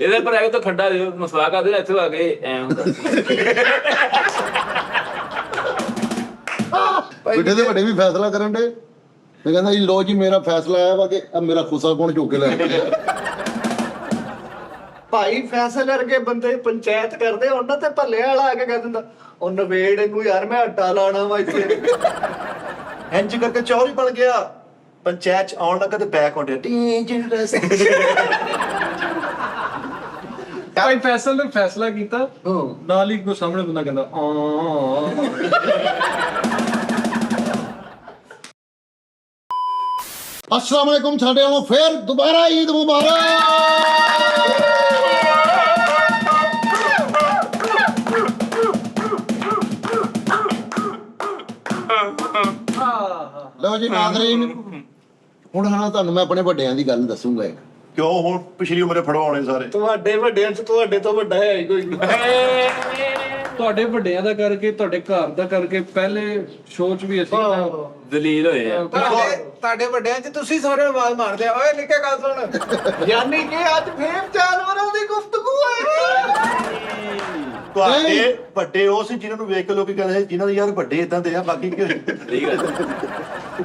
ਇਹਦੇ ਪਰ ਆਗੇ ਤਾਂ ਖੱਡਾ ਦੇ ਮਸਵਾ ਕਰਦੇ ਇੱਥੇ ਆ ਕੇ ਐ ਹੁੰਦਾ ਬਿੱਟੇ ਦੇ ਵੱਡੇ ਵੀ ਫੈਸਲਾ ਕਰਨ ਦੇ। ਮੈਂ ਕਹਿੰਦਾ ਜੀ ਲੋ ਜੀ ਮੇਰਾ ਫੈਸਲਾ ਆਇਆ ਵਾ ਕਿ ਮੇਰਾ ਖੁਸਾ ਕੌਣ ਚੁੱਕ ਕੇ ਲੈ ਭਾਈ ਫੈਸਲੇ ਕਰਕੇ ਬੰਦੇ ਪੰਚਾਇਤ ਕਰਦੇ ਉਹਨਾਂ ਤੇ ਭੱਲੇ ਵਾਲਾ ਆ ਕੇ ਕਹਿ ਦਿੰਦਾ ਉਹ ਨਵੇੜ ਇਹਨੂੰ ਯਾਰ ਮੈਂ ਅੱਡਾ ਲਾਣਾ ਵਾ ਇੱਥੇ ਇੰਜ ਕਰਕੇ ਚੌਰ ਹੀ ਬਣ ਗਿਆ। ਪੰਚਾਇਤ ਚ ਆਉਣ ਲੱਗਾ ਤੇ ਬੈਕ ਹੁੰਦੇ ਡੇਂਜਰਸ। ਭਾਈ ਫੈਸਲ ਨੇ ਫੈਸਲਾ ਕੀਤਾ ਨਾਲ ਹੀ ਕੋ ਸਾਹਮਣੇ ਬੰਦਾ ਕਹਿੰਦਾ अस्सलाम वालेकुम ਸਾਡੇ ਵੱਲੋਂ ਫੇਰ ਦੁਬਾਰਾ ਈਦ ਮੁਬਾਰਕ। ਲਓ ਜੀ ਨਾਜ਼ਰੀਨ, ਹੁਣ ਤੁਹਾਨੂੰ ਮੈਂ ਆਪਣੇ ਵੱਡਿਆਂ ਦੀ ਗੱਲ ਦੱਸੂਗਾ ਇੱਕ। ਕਿਉਂ ਹੁਣ ਪਿਛਲੀ ਉਮਰੇ ਫੜਵਾਉਣੇ ਸਾਰੇ? ਤੁਹਾਡੇ ਵੱਡਿਆਂ ਚ ਤੁਹਾਡੇ ਤੋਂ ਵੱਡਾ ਹੈ ਹੀ ਕੋਈ ਤੁਹਾਡੇ ਵੱਡਿਆਂ ਦਾ ਕਰਕੇ ਤੁਹਾਡੇ ਘਰ ਦਾ ਕਰਕੇ ਪਹਿਲੇ ਸ਼ੋਅ 'ਚ ਵੀ ਅਸੀਂ ਦਲੀਲ ਹੋਏ ਆ। ਤੁਹਾਡੇ ਵੱਡਿਆਂ ਚ ਤੁਸੀਂ ਸਾਰੇ ਆਵਾਜ਼ ਮਾਰਦੇ ਆ ਓਏ ਨਿੱਕੇ ਗੱਲ ਸੁਣ। ਯਾਨੀ ਕਿ ਅੱਜ ਫੇਰ ਜਾਨਵਰਾਂ ਦੀ ਗੁਫ਼ਤਗੂ ਹੈ। ਤੁਹਾਡੇ ਵੱਡੇ ਉਹ ਸੀ ਜਿਨ੍ਹਾਂ ਨੂੰ ਵੇਖ ਕੇ ਲੋਕੀ ਕਹਿੰਦੇ ਸੀ ਜਿਨ੍ਹਾਂ ਦੇ ਯਾਰ ਵੱਡੇ ਇਦਾਂ ਦੇ ਆ, ਬਾਕੀ ਕੀ ਸਹੀ ਗੱਲ।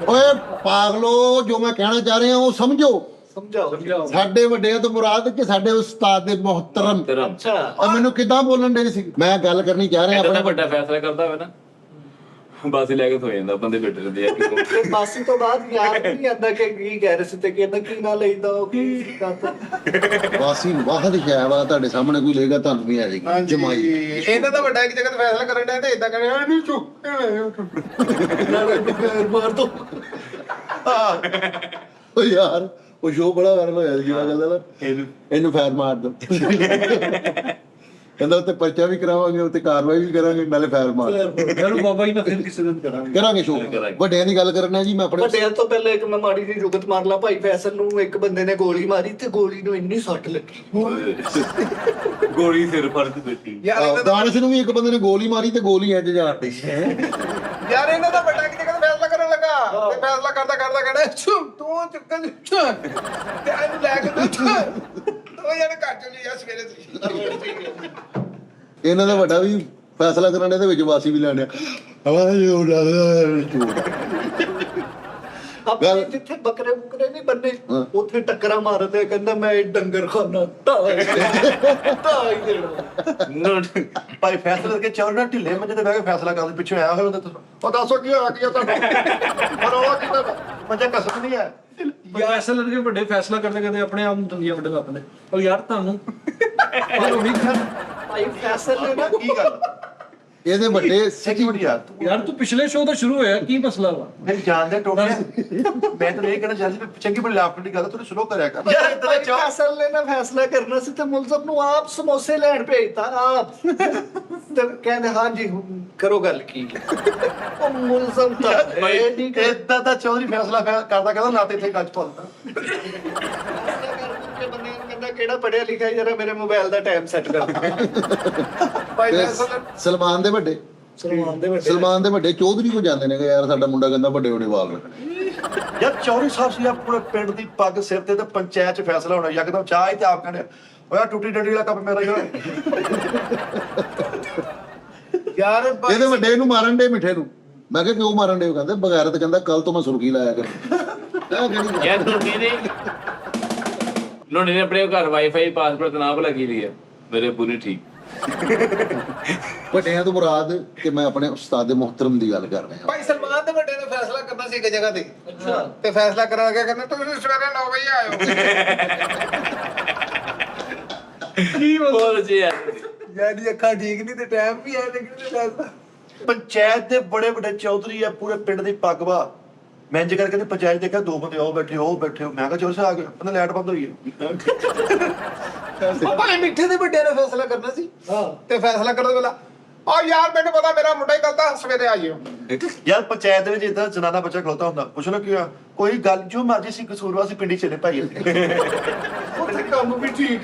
ਓਏ ਪਾਗਲੋ, ਜੋ ਮੈਂ ਕਹਿਣਾ ਚਾਹ ਰਿਹਾ ਉਹ ਸਮਝੋ। ਸਮਝਾਓ। ਸਾਡੇ ਵੱਡਿਆਂ ਤੋਂ ਮੁਰਾਦ ਕਿ ਸਾਡੇ ਉਸਤਾਦ ਦੇ ਮੁਹਤਰਮ। ਅੱਛਾ ਆ ਮੈਨੂੰ ਕਿੱਦਾਂ ਬੋਲਣ ਦੇ ਸੀ? ਮੈਂ ਗੱਲ ਕਰਨੀ ਚਾਹ ਰਿਹਾ ਆਪਣੇ ਆਪਣੇ ਵੱਡਾ ਫੈਸਲਾ ਕਰਦਾ ਹੋਵੇ ਨਾ ਬਾਸੀ ਲੈ ਕੇ ਸੋ ਜਾਂਦਾ ਬੰਦੇ ਬੈਠੇ ਰਹਿੰਦੇ ਆ। ਤੇ ਬਾਸੀ ਤੋਂ ਬਾਅਦ ਯਾਦ ਨਹੀਂ ਆਉਂਦਾ ਕਿ ਕੀ ਕਹਿ ਰਹੇ ਸੀ ਤੇ ਕਹਿੰਦਾ ਕੀ ਨਾ ਲਈਦਾ ਉਹ ਕੀ ਕਰਦਾ। ਵਾਸੀ ਵਾਹਦ ਸ਼ਾਇਦ ਵਾ ਤੁਹਾਡੇ ਸਾਹਮਣੇ ਕੋਈ ਲੇਗਾ ਤੁਹਾਨੂੰ ਵੀ ਆ ਜਾਏਗੀ ਜਮਾਈ। ਇਹਨਾਂ ਦਾ ਵੱਡਾ ਇੱਕ ਜਗ੍ਹਾ ਤੇ ਫੈਸਲਾ ਕਰਨ ਡਿਆ ਤੇ ਇਦਾਂ ਕਹਿੰਦੇ ਨਹੀਂ ਚੁੱਪ ਮਾਰ ਦੋ। ਓ ਯਾਰ ਉਹ ਸ਼ੋਅ ਬੜਾ ਵਾਇਰਲ ਹੋਇਆ ਸੀ ਜਿਹੜਾ ਕਹਿੰਦਾ ਨਾ ਇਹਨੂੰ ਫੈਰ ਮਾਰ ਦੋ। ਕਹਿੰਦਾ ਉੱਤੇ ਪਰਚਾ ਵੀ ਕਰਾਵਾਂਗੇ, ਉੱਤੇ ਕਾਰਵਾਈ ਵੀ ਕਰਾਂਗੇ, ਨਾਲੇ ਫੈਰ ਮਾਰ ਚਲੋ ਬਾਬਾ ਜੀ ਨਾਲ ਫਿਰ ਕਿਸੇ ਦਿਨ ਕਰਾਂਗੇ ਸ਼ੋਅ। ਵੱਡਿਆਂ ਦੀ ਗੱਲ ਕਰਨਾ ਜੀ। ਮੈਂ ਆਪਣੇ ਵੱਡਿਆਂ ਤੋਂ ਪਹਿਲਾਂ ਇੱਕ ਮੈਂ ਮਾੜੀ ਜਿਹੀ ਜੁਗਤ ਮਾਰ ਲਾ। ਭਾਈ ਫੈਸਲ ਨੂੰ ਇੱਕ ਬੰਦੇ ਨੇ ਗੋਲੀ ਮਾਰੀ ਤੇ ਗੋਲੀ ਨੂੰ ਇੰਨੀ ਸੱਟ ਲੱਗੀ ਗੋਲੀ ਸਿਰ ਫੜ ਕੇ ਬੈਠੀ। ਦਾਨਿਸ਼ ਨੂੰ ਵੀ ਇੱਕ ਬੰਦੇ ਨੇ ਗੋਲੀ ਮਾਰੀ ਤੇ ਗੋਲੀ ਇੰਜ ਜਾ ਪਈ। ਯਾਰ ਇਹਨਾਂ ਦਾ ਵੱਡਾ ਇੱਕ ਜਗ੍ਹਾ ਤੇ ਫੈਸਲਾ ਕਰਨ ਲੱਗਾ ਤੇ ਫੈਸਲਾ ਕਰਦਾ ਕਹਿੰਦਾ ਤੂੰ ਚੁੱਕਣ ਤੇ ਇਹਨੂੰ ਲੈ ਕੇ ਉਹ ਯਾਰ ਘਰ ਚਲੀ ਜਾ ਸਵੇਰੇ। ਇਹਨਾਂ ਦਾ ਵੱਡਾ ਵੀ ਫੈਸਲਾ ਕਰਨ ਦੇ ਵਿੱਚ ਵਾਸੀ ਵੀ ਲੈਣਿਆ। ਆਪਣੇ ਜਿੱਥੇ ਬੱਕਰੇ ਬੁਕਰੇ ਨਹੀਂ ਬੰਨੇ ਉੱਥੇ ਟੱਕਰਾਂ ਮਾਰਦੇ ਕਹਿੰਦਾ ਮੈਂ ਇਹ ਡੰਗਰ ਖਾਨਾ ਢਾਈ ਦੇਣਾ। ਭਾਈ ਫੈਸਲੇ ਕੇ ਚੌਰ ਨਾ ਢਿੱਲੇ ਮੰਜੇ ਤੇ ਬਹਿ ਕੇ ਫੈਸਲਾ ਕਰਦੇ ਪਿੱਛੇ ਆਇਆ ਹੋਇਆ ਹੁੰਦਾ। ਉਹ ਦੱਸੋ ਕੀ ਹੋਇਆ ਕੀ ਤੁਹਾਨੂੰ? ਪਰ ਉਹ ਕੀ ਮੰਜਾ ਕਸਮ ਨਹੀਂ ਹੈ। ਫੈਸਲਾ ਕਰਕੇ ਵੱਡੇ ਫੈਸਲਾ ਕਰਦੇ ਆਪਣੇ ਆਪ ਨੂੰ ਦੰਦੀਆਂ ਵੱਡੇ ਆਪਣੇ ਉਹ ਯਾਰ ਤੁਹਾਨੂੰ ਭਾਈ ਫੈਸਲ ਨੇ ਨਾ ਕੀ ਗੱਲ ਇਹਦੇ ਵੱਡੇ ਸੈਕਿੰਡ ਯਾਰ ਤੂੰ ਪਿਛਲੇ ਸ਼ੋਅ ਦਾ ਸ਼ੁਰੂ ਹੋਇਆ ਕੀ ਮਸਲਾ ਵਾ? ਮੇਰੀ ਜਾਨ ਦੇ ਟੋਟੇ ਮੈਂ ਤਾਂ ਇਹ ਕਹਿਣਾ ਚਾਹੁੰਦਾ ਵੀ ਚੰਗੀ ਬੜੀ ਲਾਫਟ ਦੀ ਗੱਲ ਤੂੰ ਸਲੋ ਕਰਿਆ ਕਰ। ਯਾਰ ਭਾਈ ਫੈਸਲ ਨੇ ਨਾ ਫੈਸਲਾ ਕਰਨਾ ਸੀ ਤੇ ਮੁਲਜ਼ਮ ਨੂੰ ਆਪ ਸਮੋਸੇ ਲੈਣ ਭੇਜਤਾ ਆਪ। ਤੇ ਕਹਿੰਦੇ ਹਾਂਜੀ ਕਰੋ ਗੱਲ ਕੀ। ਉਹ ਮੁਲਜ਼ਮ ਤਾਂ ਏਦਾਂ ਤਾਂ ਚੌਧਰੀ ਫੈਸਲਾ ਕਰਦਾ ਕਹਿੰਦਾ ਨਾ ਤੇ ਇੱਥੇ ਗੱਜ ਪਾਉਂਦਾ। ਬੰਦੇ ਨੂੰ ਕਹਿੰਦਾ ਕਿਹੜਾ ਪੜਿਆ ਲਿਖਿਆ ਜਰਾ ਮੇਰੇ ਮੋਬਾਈਲ ਦਾ ਟਾਈਮ ਸੈੱਟ ਕਰ। ਭਾਈ ਫੈਸਲ ਸਲਮਾਨ ਦੇ ਵੱਡੇ ਸਲਮਾਨ ਦੇ ਵੱਡੇ ਚੌਧਰੀ ਕੋ ਜਾਂਦੇ ਨੇ ਕਿ ਯਾਰ ਸਾਡਾ ਮੁੰਡਾ ਕਹਿੰਦਾ ਵੱਡੇ ਵੱਡੇ ਵਾਲ ਰੱਖਣੇ। ਯਾਰ ਚੌਧਰੀ ਸਾਹਿਬ ਸੀ ਪੂਰੇ ਪਿੰਡ ਦੀ ਪੱਗ ਸਿਰ ਤੇ ਪੰਚਾਇਤ ਚ ਫੈਸਲਾ ਹੋਣਾ ਯਕਦਮ ਚਾਹ ਹੀ ਤੇ ਆਪ ਕਹਿੰਦੇ ਓਏ ਟੁੱਟੀ ਡੰਡੀ ਵਾਲਾ ਕੱਪ ਮੇਰਾ ਯਾਰ ਇਹਦੇ ਵੱਡੇ ਨੂੰ ਮਾਰਨ ਦੇ ਮਿੱਠੇ ਨੂੰ। ਮੈਂ ਕਿਹਾ ਕਿਉਂ ਮਾਰਨ ਦੇ? ਕਹਿੰਦੇ ਬਗੈਰਤ ਕਹਿੰਦਾ ਕੱਲ ਤੋਂ ਮੈਂ ਸੁਰਖੀ ਲਾਇਆ ਕਰ। ਯਾਰ ਤੂੰ ਕਿਹਨੇ ਲੋਨੇ ਨੇ ਆਪਣੇ ਘਰ ਵਾਈਫਾਈ ਪਾਸਵਰਡ ਨਾ ਭਲਾ ਕੀ ਲਿਆ ਮੇਰੇ ਪੂਰੀ ਠੀਕ। ਵੱਡਿਆਂ ਤੋਂ ਮੁਰਾਦ ਕਿ ਮੈਂ ਆਪਣੇ ਉਸਤਾਦ ਦੇ ਮੁਹਤਰਮ ਦੀ ਗੱਲ ਕਰ ਰਿਹਾ। ਭਾਈ ਸਲਮਾਨ ਦੇ ਵੱਡੇ ਨੇ ਫੈਸਲਾ ਕਰਨਾ ਸੀ ਇੱਕ ਜਗ੍ਹਾ ਤੇ ਤੇ ਫੈਸਲਾ ਕਰਾ ਕੇ ਕਹਿੰਦਾ ਤੁਸੀਂ ਸਵੇਰੇ 9 ਵਜੇ ਆਇਓ। ਕੀ ਬੋਲ ਜੀ ਯਾਰ ਯਾਰ ਅੱਖਾਂ ਠੀਕ ਨਹੀਂ ਤੇ ਟਾਈਮ ਵੀ ਹੈ ਲੇਕਿਨ ਫੈਸਲਾ ਪੰਚਾਇਤ ਦੇ ਬੜੇ ਵੱਡੇ ਚੌਧਰੀ ਆ ਪੂਰੇ ਪਿੰਡ ਦੀ ਪੱਗ ਵਾ। ਮੈਂ ਇੰਜ ਕਰਕੇ ਪੰਚਾਇਤ ਦੇਖਿਆ ਦੋ ਬੰਦੇ ਉਹ ਬੈਠੇ ਮੈਂ ਕਿਹਾ ਚੋਰ ਸਾਹਿਬ ਆ ਗਏ ਕਹਿੰਦਾ ਲਾਈਟ ਬੰਦ ਹੋਈ ਹੈ। ਭਾਈ ਮਿੱਠੇ ਦੇ ਵੱਡੇ ਨੇ ਫੈਸਲਾ ਕਰਨਾ ਸੀ ਤੇ ਫੈਸਲਾ ਕਰਨ ਵੇਲਾ ਆ ਯਾਰ ਮੈਨੂੰ ਪਤਾ ਮੇਰਾ ਮੁੰਡਾ ਹੀ ਗਲਤ ਆ ਸਵੇਰੇ ਆ ਜਿਓ। ਯਾਰ ਪੰਚਾਇਤ ਦੇ ਵਿੱਚ ਇਦਾਂ ਜਨਾਨਾ ਬੱਚਾ ਖਲੋਤਾ ਹੁੰਦਾ ਪੁੱਛ ਲੋ ਕੀ ਆ ਕੋਈ ਗੱਲ ਜੋ ਮਰਜੀ ਸੀ ਕਸੂਰਵਾਰ ਸੀ ਪਿੰਡੀ ਚਲੇ ਭਾਈ ਉੱਥੇ ਕੰਮ ਵੀ ਠੀਕ।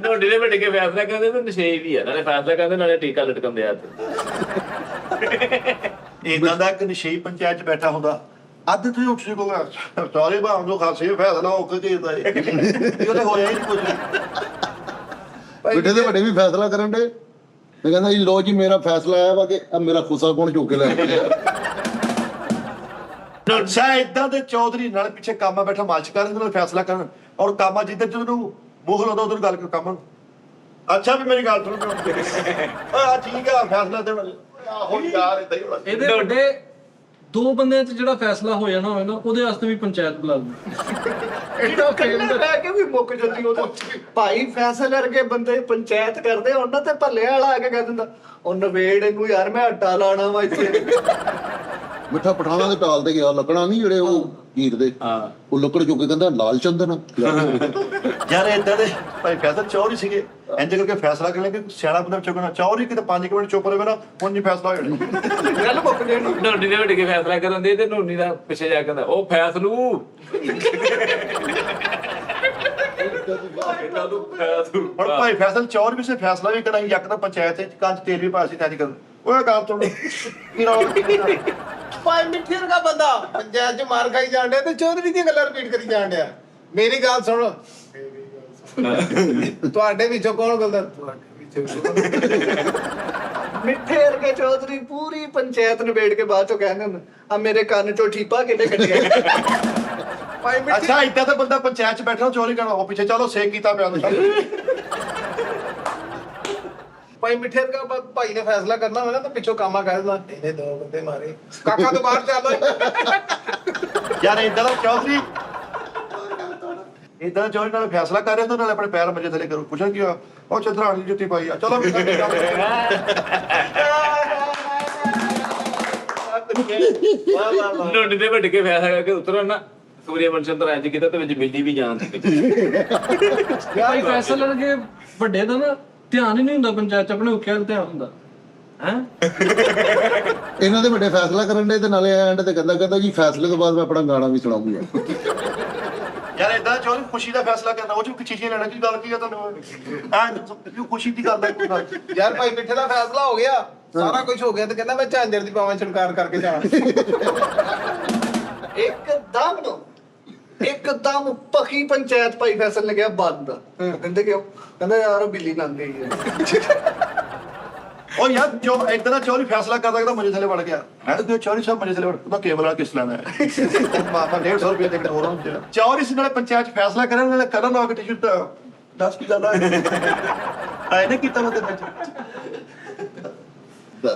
ਲੋਨੇ ਦੇ ਵੱਡੇ ਕੇ ਫੈਸਲਾ ਕਰਦੇ ਤੇ ਨਸ਼ੇ ਵੀ ਆ ਨਾਲੇ ਫੈਸਲਾ ਕਰਦੇ ਨਾਲੇ ਟੀਕਾ ਲਟਕਾਉਂਦੇ ਆ। ਇਦਾਂ ਦਾ ਇੱਕ ਨਸ਼ਈ ਪੰਚਾਇਤ ਚ ਬੈਠਾ ਹੁੰਦਾ ਅੱਧ ਤੁਸੀਂ ਉੱਠ ਸਕੋਗਾ ਸਾਰੇ ਭਾਂ ਨੂੰ ਖਾਸੇ ਫੈਸਲਾ ਹੋ ਕੇ ਕੀਤਾ ਇਹ ਉਹਦੇ ਹੋਇਆ ਹੀ ਨਹੀਂ ਕੁਝ। ਮਿੱਠੇ ਦੇ ਵੱਡੇ ਵੀ ਫੈਸਲਾ ਕਰਨ ਦੇ ਤੇ ਕਹਿੰਦਾ ਜੀ ਲੋ ਜੀ ਮੇਰਾ ਫੈਸਲਾ ਆਇਆ ਵਾ ਕਿ ਆ ਮੇਰਾ ਖੁਸਾ ਕੌਣ ਚੁੱਕ ਕੇ ਲੈ ਗਿਆ। ਅੱਛਾ ਇਦਾਂ ਦੇ ਚੌਧਰੀ ਨਾਲ ਪਿੱਛੇ ਕਾਮਾ ਬੈਠਾ ਮਾਲਸ਼ ਕਰਨ ਨਾਲ ਫੈਸਲਾ ਕਰਨ ਔਰ ਕਾਮਾ ਜਿੱਦਾਂ ਜਿਹਨੂੰ ਮੂੰਹ ਲਾਉਂਦਾ ਉਧਰ ਗੱਲ ਕਰ ਕਾਮਾ ਨੂੰ। ਅੱਛਾ ਵੀ ਮੇਰੀ ਗੱਲ ਸੁਣੋ ਆ ਠੀਕ ਆ ਫੈਸਲਾ ਦੇ ਆਹੋ ਯਾਰ ਇਦਾਂ ਹੀ ਹੋਣਾ ਇਹਦੇ ਵੱਡੇ ਦੋ ਬੰਦਿਆਂ 'ਚ ਜਿਹੜਾ ਫੈਸਲਾ ਹੋ ਜਾਣਾ ਹੋਵੇ ਨਾ ਉਹਦੇ ਵਾਸਤੇ ਵੀ ਪੰਚਾਇਤ ਬੁਲਾ ਲਓ। ਇਹਦਾ ਕਹਿੰਦਾ ਲੈ ਕੇ ਵੀ ਮੁੱਕ ਜਾਂਦੀ ਉਹ ਭਾਈ ਫੈਸਲੇ ਕਰਕੇ ਬੰਦੇ ਪੰਚਾਇਤ ਕਰਦੇ ਉਹਨਾਂ ਤੇ ਭੱਲੇ ਵਾਲਾ ਆ ਕੇ ਕਹਿ ਦਿੰਦਾ ਉਹ ਨਵੇੜ ਇਹਨੂੰ ਯਾਰ ਮੈਂ ਅੱਡਾ ਲਾਣਾ ਵਾ ਇੱਥੇ। ਮਿੱਠਾ ਪਠਾਣਾ ਦੇ ਟਾਲ ਤੇ ਗਿਆ ਲੱਕੜਾਂ ਨਹੀਂ ਜਿਹੜੇ ਉਹ ਹੀਰ ਦੇ ਉਹ ਲੱਕੜ ਚੁੱਕ ਕੇ ਕਹਿੰਦਾ ਲਾਲ ਚੰਦਨ ਯਾਰ ਇਦਾਂ ਦੇ ਭਾਈ ਫੈਸਲਾ ਚੌਰ ਹੀ ਸੀਗੇ ਇੰਜ ਕਰਕੇ ਫੈਸਲਾ ਕਰ ਕਿ ਸਿਆਣਾ ਬੰਦਾ ਚੁੱਕਣਾ ਚੌਰ ਹੀ ਕਿਤੇ 5 ਮਿੰਟ ਚੁੱਪ ਰਹੇ ਨਾ ਹੁਣ ਨਹੀਂ ਫੈਸਲਾ ਹੋ ਜਾਣਾ ਗੱਲ ਮੁੱਕ ਜੇ ਨੋਨੀ ਦੇ ਵੱਡੇ ਕੇ ਫੈਸਲਾ ਕਰਨ ਦੇ ਤੇ ਨੋਨੀ ਦਾ ਪਿੱਛੇ ਜਾ ਕੇ ਕਹਿੰਦਾ ਉਹ ਫੈਸਲੂ ਹੁਣ ਭਾਈ ਫੈਸਲ ਚੌਰ ਵੀ ਸੇ ਫੈਸਲਾ ਵੀ ਕਰਾਈ ਯੱਕ ਤਾਂ ਪੰਚਾਇਤ ਚ ਕੰਚ ਤੇਲ ਵੀ ਪਾਸੀ ਤਾਂ ਕਰ ਉਹ ਕੰਮ ਤੋਂ ਕੀ ਰੌਲਾ ਭਾਈ ਮਿੱਠੇ ਵਰਗਾ ਬੰਦਾ ਪੰਚਾਇਤ ਚ ਮਾਰ ਖਾਈ ਜਾਣ ਡਿਆ ਤੇ ਚੌਧਰੀ ਦੀਆਂ ਗੱਲਾਂ ਰਿਪੀਟ ਕਰੀ ਜਾਣ ਡਿਆ। ਮੇਰੀ ਗੱਲ ਸੁਣੋ ਤੁਹਾਡੇ ਵਿੱਚੋਂ ਕੌਣ ਗਲਤ ਤੁਹਾਡੇ ਵਿੱਚੋਂ ਮਿੱਠੇ ਵਰਗੇ ਚੌਧਰੀ ਪੂਰੀ ਪੰਚਾਇਤ ਨਿਬੇੜ ਕੇ ਬਾਅਦ ਚੋਂ ਕਹਿੰਦੇ ਹੁੰਦੇ ਆ ਮੇਰੇ ਕੰਨ ਚੋਂ ਠੀਪਾ ਕਿੰਨੇ ਕੱਢਿਆ। ਭਾਈ ਮਿੱਠੇ ਅੱਛਾ ਇਦਾਂ ਤਾਂ ਬੰਦਾ ਪੰਚਾਇਤ ਚ ਬੈਠਾ ਚੋਰੀ ਕਰਨਾ ਉਹ ਪਿੱਛੇ ਚਲੋ ਸੇਕ ਕੀਤਾ ਪਿਆ ਉਹਨੂੰ ਭਾਈ ਮਿੱਠੇ ਵਰਗਾ ਭਾਈ ਨੇ ਫੈਸਲਾ ਕਰਨਾ ਹੋਵੇ ਨਾ ਤਾਂ ਪਿੱਛੋਂ ਕਾਮਾ ਕਹਿ ਦਿੰਦਾ ਇਹਨੇ 2 ਬੰਦੇ ਮਾਰੇ ਕਾਕਾ ਤੋਂ ਬਾਹਰ ਚੱਲ ਯਾਰ ਇਦਾਂ ਦਾ ਚੌਧਰੀ ਇਦਾਂ ਦਾ ਚੌਧਰੀ ਨਾਲ ਫੈਸਲਾ ਕਰ ਰਿਹਾ ਤਾਂ ਨਾਲ ਆਪਣੇ ਪੈਰ ਮੰਜੇ ਥੱਲੇ ਕਰੋ ਪੁੱਛਣ ਕੀ ਹੋਇਆ ਉਹ ਚੰਦਰਾਣੀ ਜੁੱਤੀ ਪਾਈ ਆ ਚਲੋ ਵਾਹ ਵਾਹ ਵਾਹ ਨੋਨੀ ਦੇ ਵੱਡੇ ਕੇ ਫੈਸਲਾ ਕਰਕੇ ਉਤਰਨ ਨਾ ਸੂਰਿਆ ਵੰਸ਼ੰਤਰ ਇੰਜ ਕੀਤਾ ਤੇ ਵਿੱਚ ਬਿਜਲੀ ਵੀ ਜਾਣ ਦੀ ਭਾਈ ਫੈਸਲਾ ਕਰਕੇ ਵੱਡੇ ਦਾ ਨਾ ਧਿਆਨ ਹੀ ਨਹੀਂ ਹੁੰਦਾ ਪੰਚਾਇਤ 'ਚ ਆਪਣੇ ਉੱਕਿਆਂ ਦਾ ਧਿਆਨ ਹੁੰਦਾ ਹੈ। ਇਹਨਾਂ ਦੇ ਵੱਡੇ ਫੈਸਲਾ ਕਰਨ ਦੇ ਤੇ ਨਾਲੇ ਐਂਡ ਤੇ ਕਹਿੰਦਾ ਜੀ ਫੈਸਲੇ ਤੋਂ ਬਾਅਦ ਮੈਂ ਆਪਣਾ ਗਾਣਾ ਵੀ ਸੁਣਾਉਂਗਾ। ਯਾਰ ਇਦਾਂ ਚੌਧਰੀ ਖੁਸ਼ੀ ਦਾ ਫੈਸਲਾ ਕਰਨਾ ਉਹ ਚ ਕਿ ਚੀਜ਼ਾਂ ਲੈਣਾ ਕੀ ਗੱਲ ਕੀ ਆ ਤੁਹਾਨੂੰ ਆ ਖੁਸ਼ੀ ਦੀ ਗੱਲ ਹੈ ਕੋਈ ਗੱਲ ਯਾਰ ਭਾਈ ਮਿੱਠੇ ਦਾ ਫੈਸਲਾ ਹੋ ਗਿਆ ਸਾਰਾ ਕੁਝ ਹੋ ਗਿਆ ਤੇ ਕਹਿੰਦਾ ਮੈਂ ਝਾਂਜਰ ਦੀ ਪਾਵਾਂ ਛਣਕਾਰ ਕਰਕੇ ਜਾਵਾਂ। ਇੱਕਦਮ ਪੱਕੀ ਪੰਚਾਇਤ ਭਾਈ ਫੈਸਲ ਨੇ ਕਿਹਾ ਬੰਦ। ਕਹਿੰਦੇ ਕਿਉਂ? ਕਹਿੰਦਾ ਯਾਰ ਉਹ ਬਿੱਲੀ ਲੰਘ ਗਈ ਹੈ। ਉਹ ਯਾਰ ਜੋ ਇਦਾਂ ਦਾ ਚੌਧਰੀ ਫੈਸਲਾ ਕਰਦਾ ਕਿ ਮੰਜੇ ਥੱਲੇ ਵੜ ਗਿਆ ਮੈਂ ਤਾਂ ਚੌਧਰੀ ਸਾਹਿਬ ਮੰਜੇ ਥੱਲੇ ਵੜ ਉਹਦਾ ਕੇਬਲ ਵਾਲਾ ਕਿਸ ਲੈਣਾ ਹੈ ਮਾਪਾ 150 ਰੁਪਏ ਦੇ ਕੇ ਹੋਰ ਹੁੰਦਾ ਚੌਧਰੀ ਸੀ ਨਾਲੇ ਪੰਚਾਇਤ ਫੈਸਲਾ ਕਰਨ ਨਾਲੇ ਕਰਨ ਲਾ ਕੇ ਟੀ-ਸ਼ਰਟ ਦੱਸ ਕੀ ਗੱਲ ਹੈ ਆਏ ਨੇ ਕੀਤਾ ਮੈਂ ਤੇ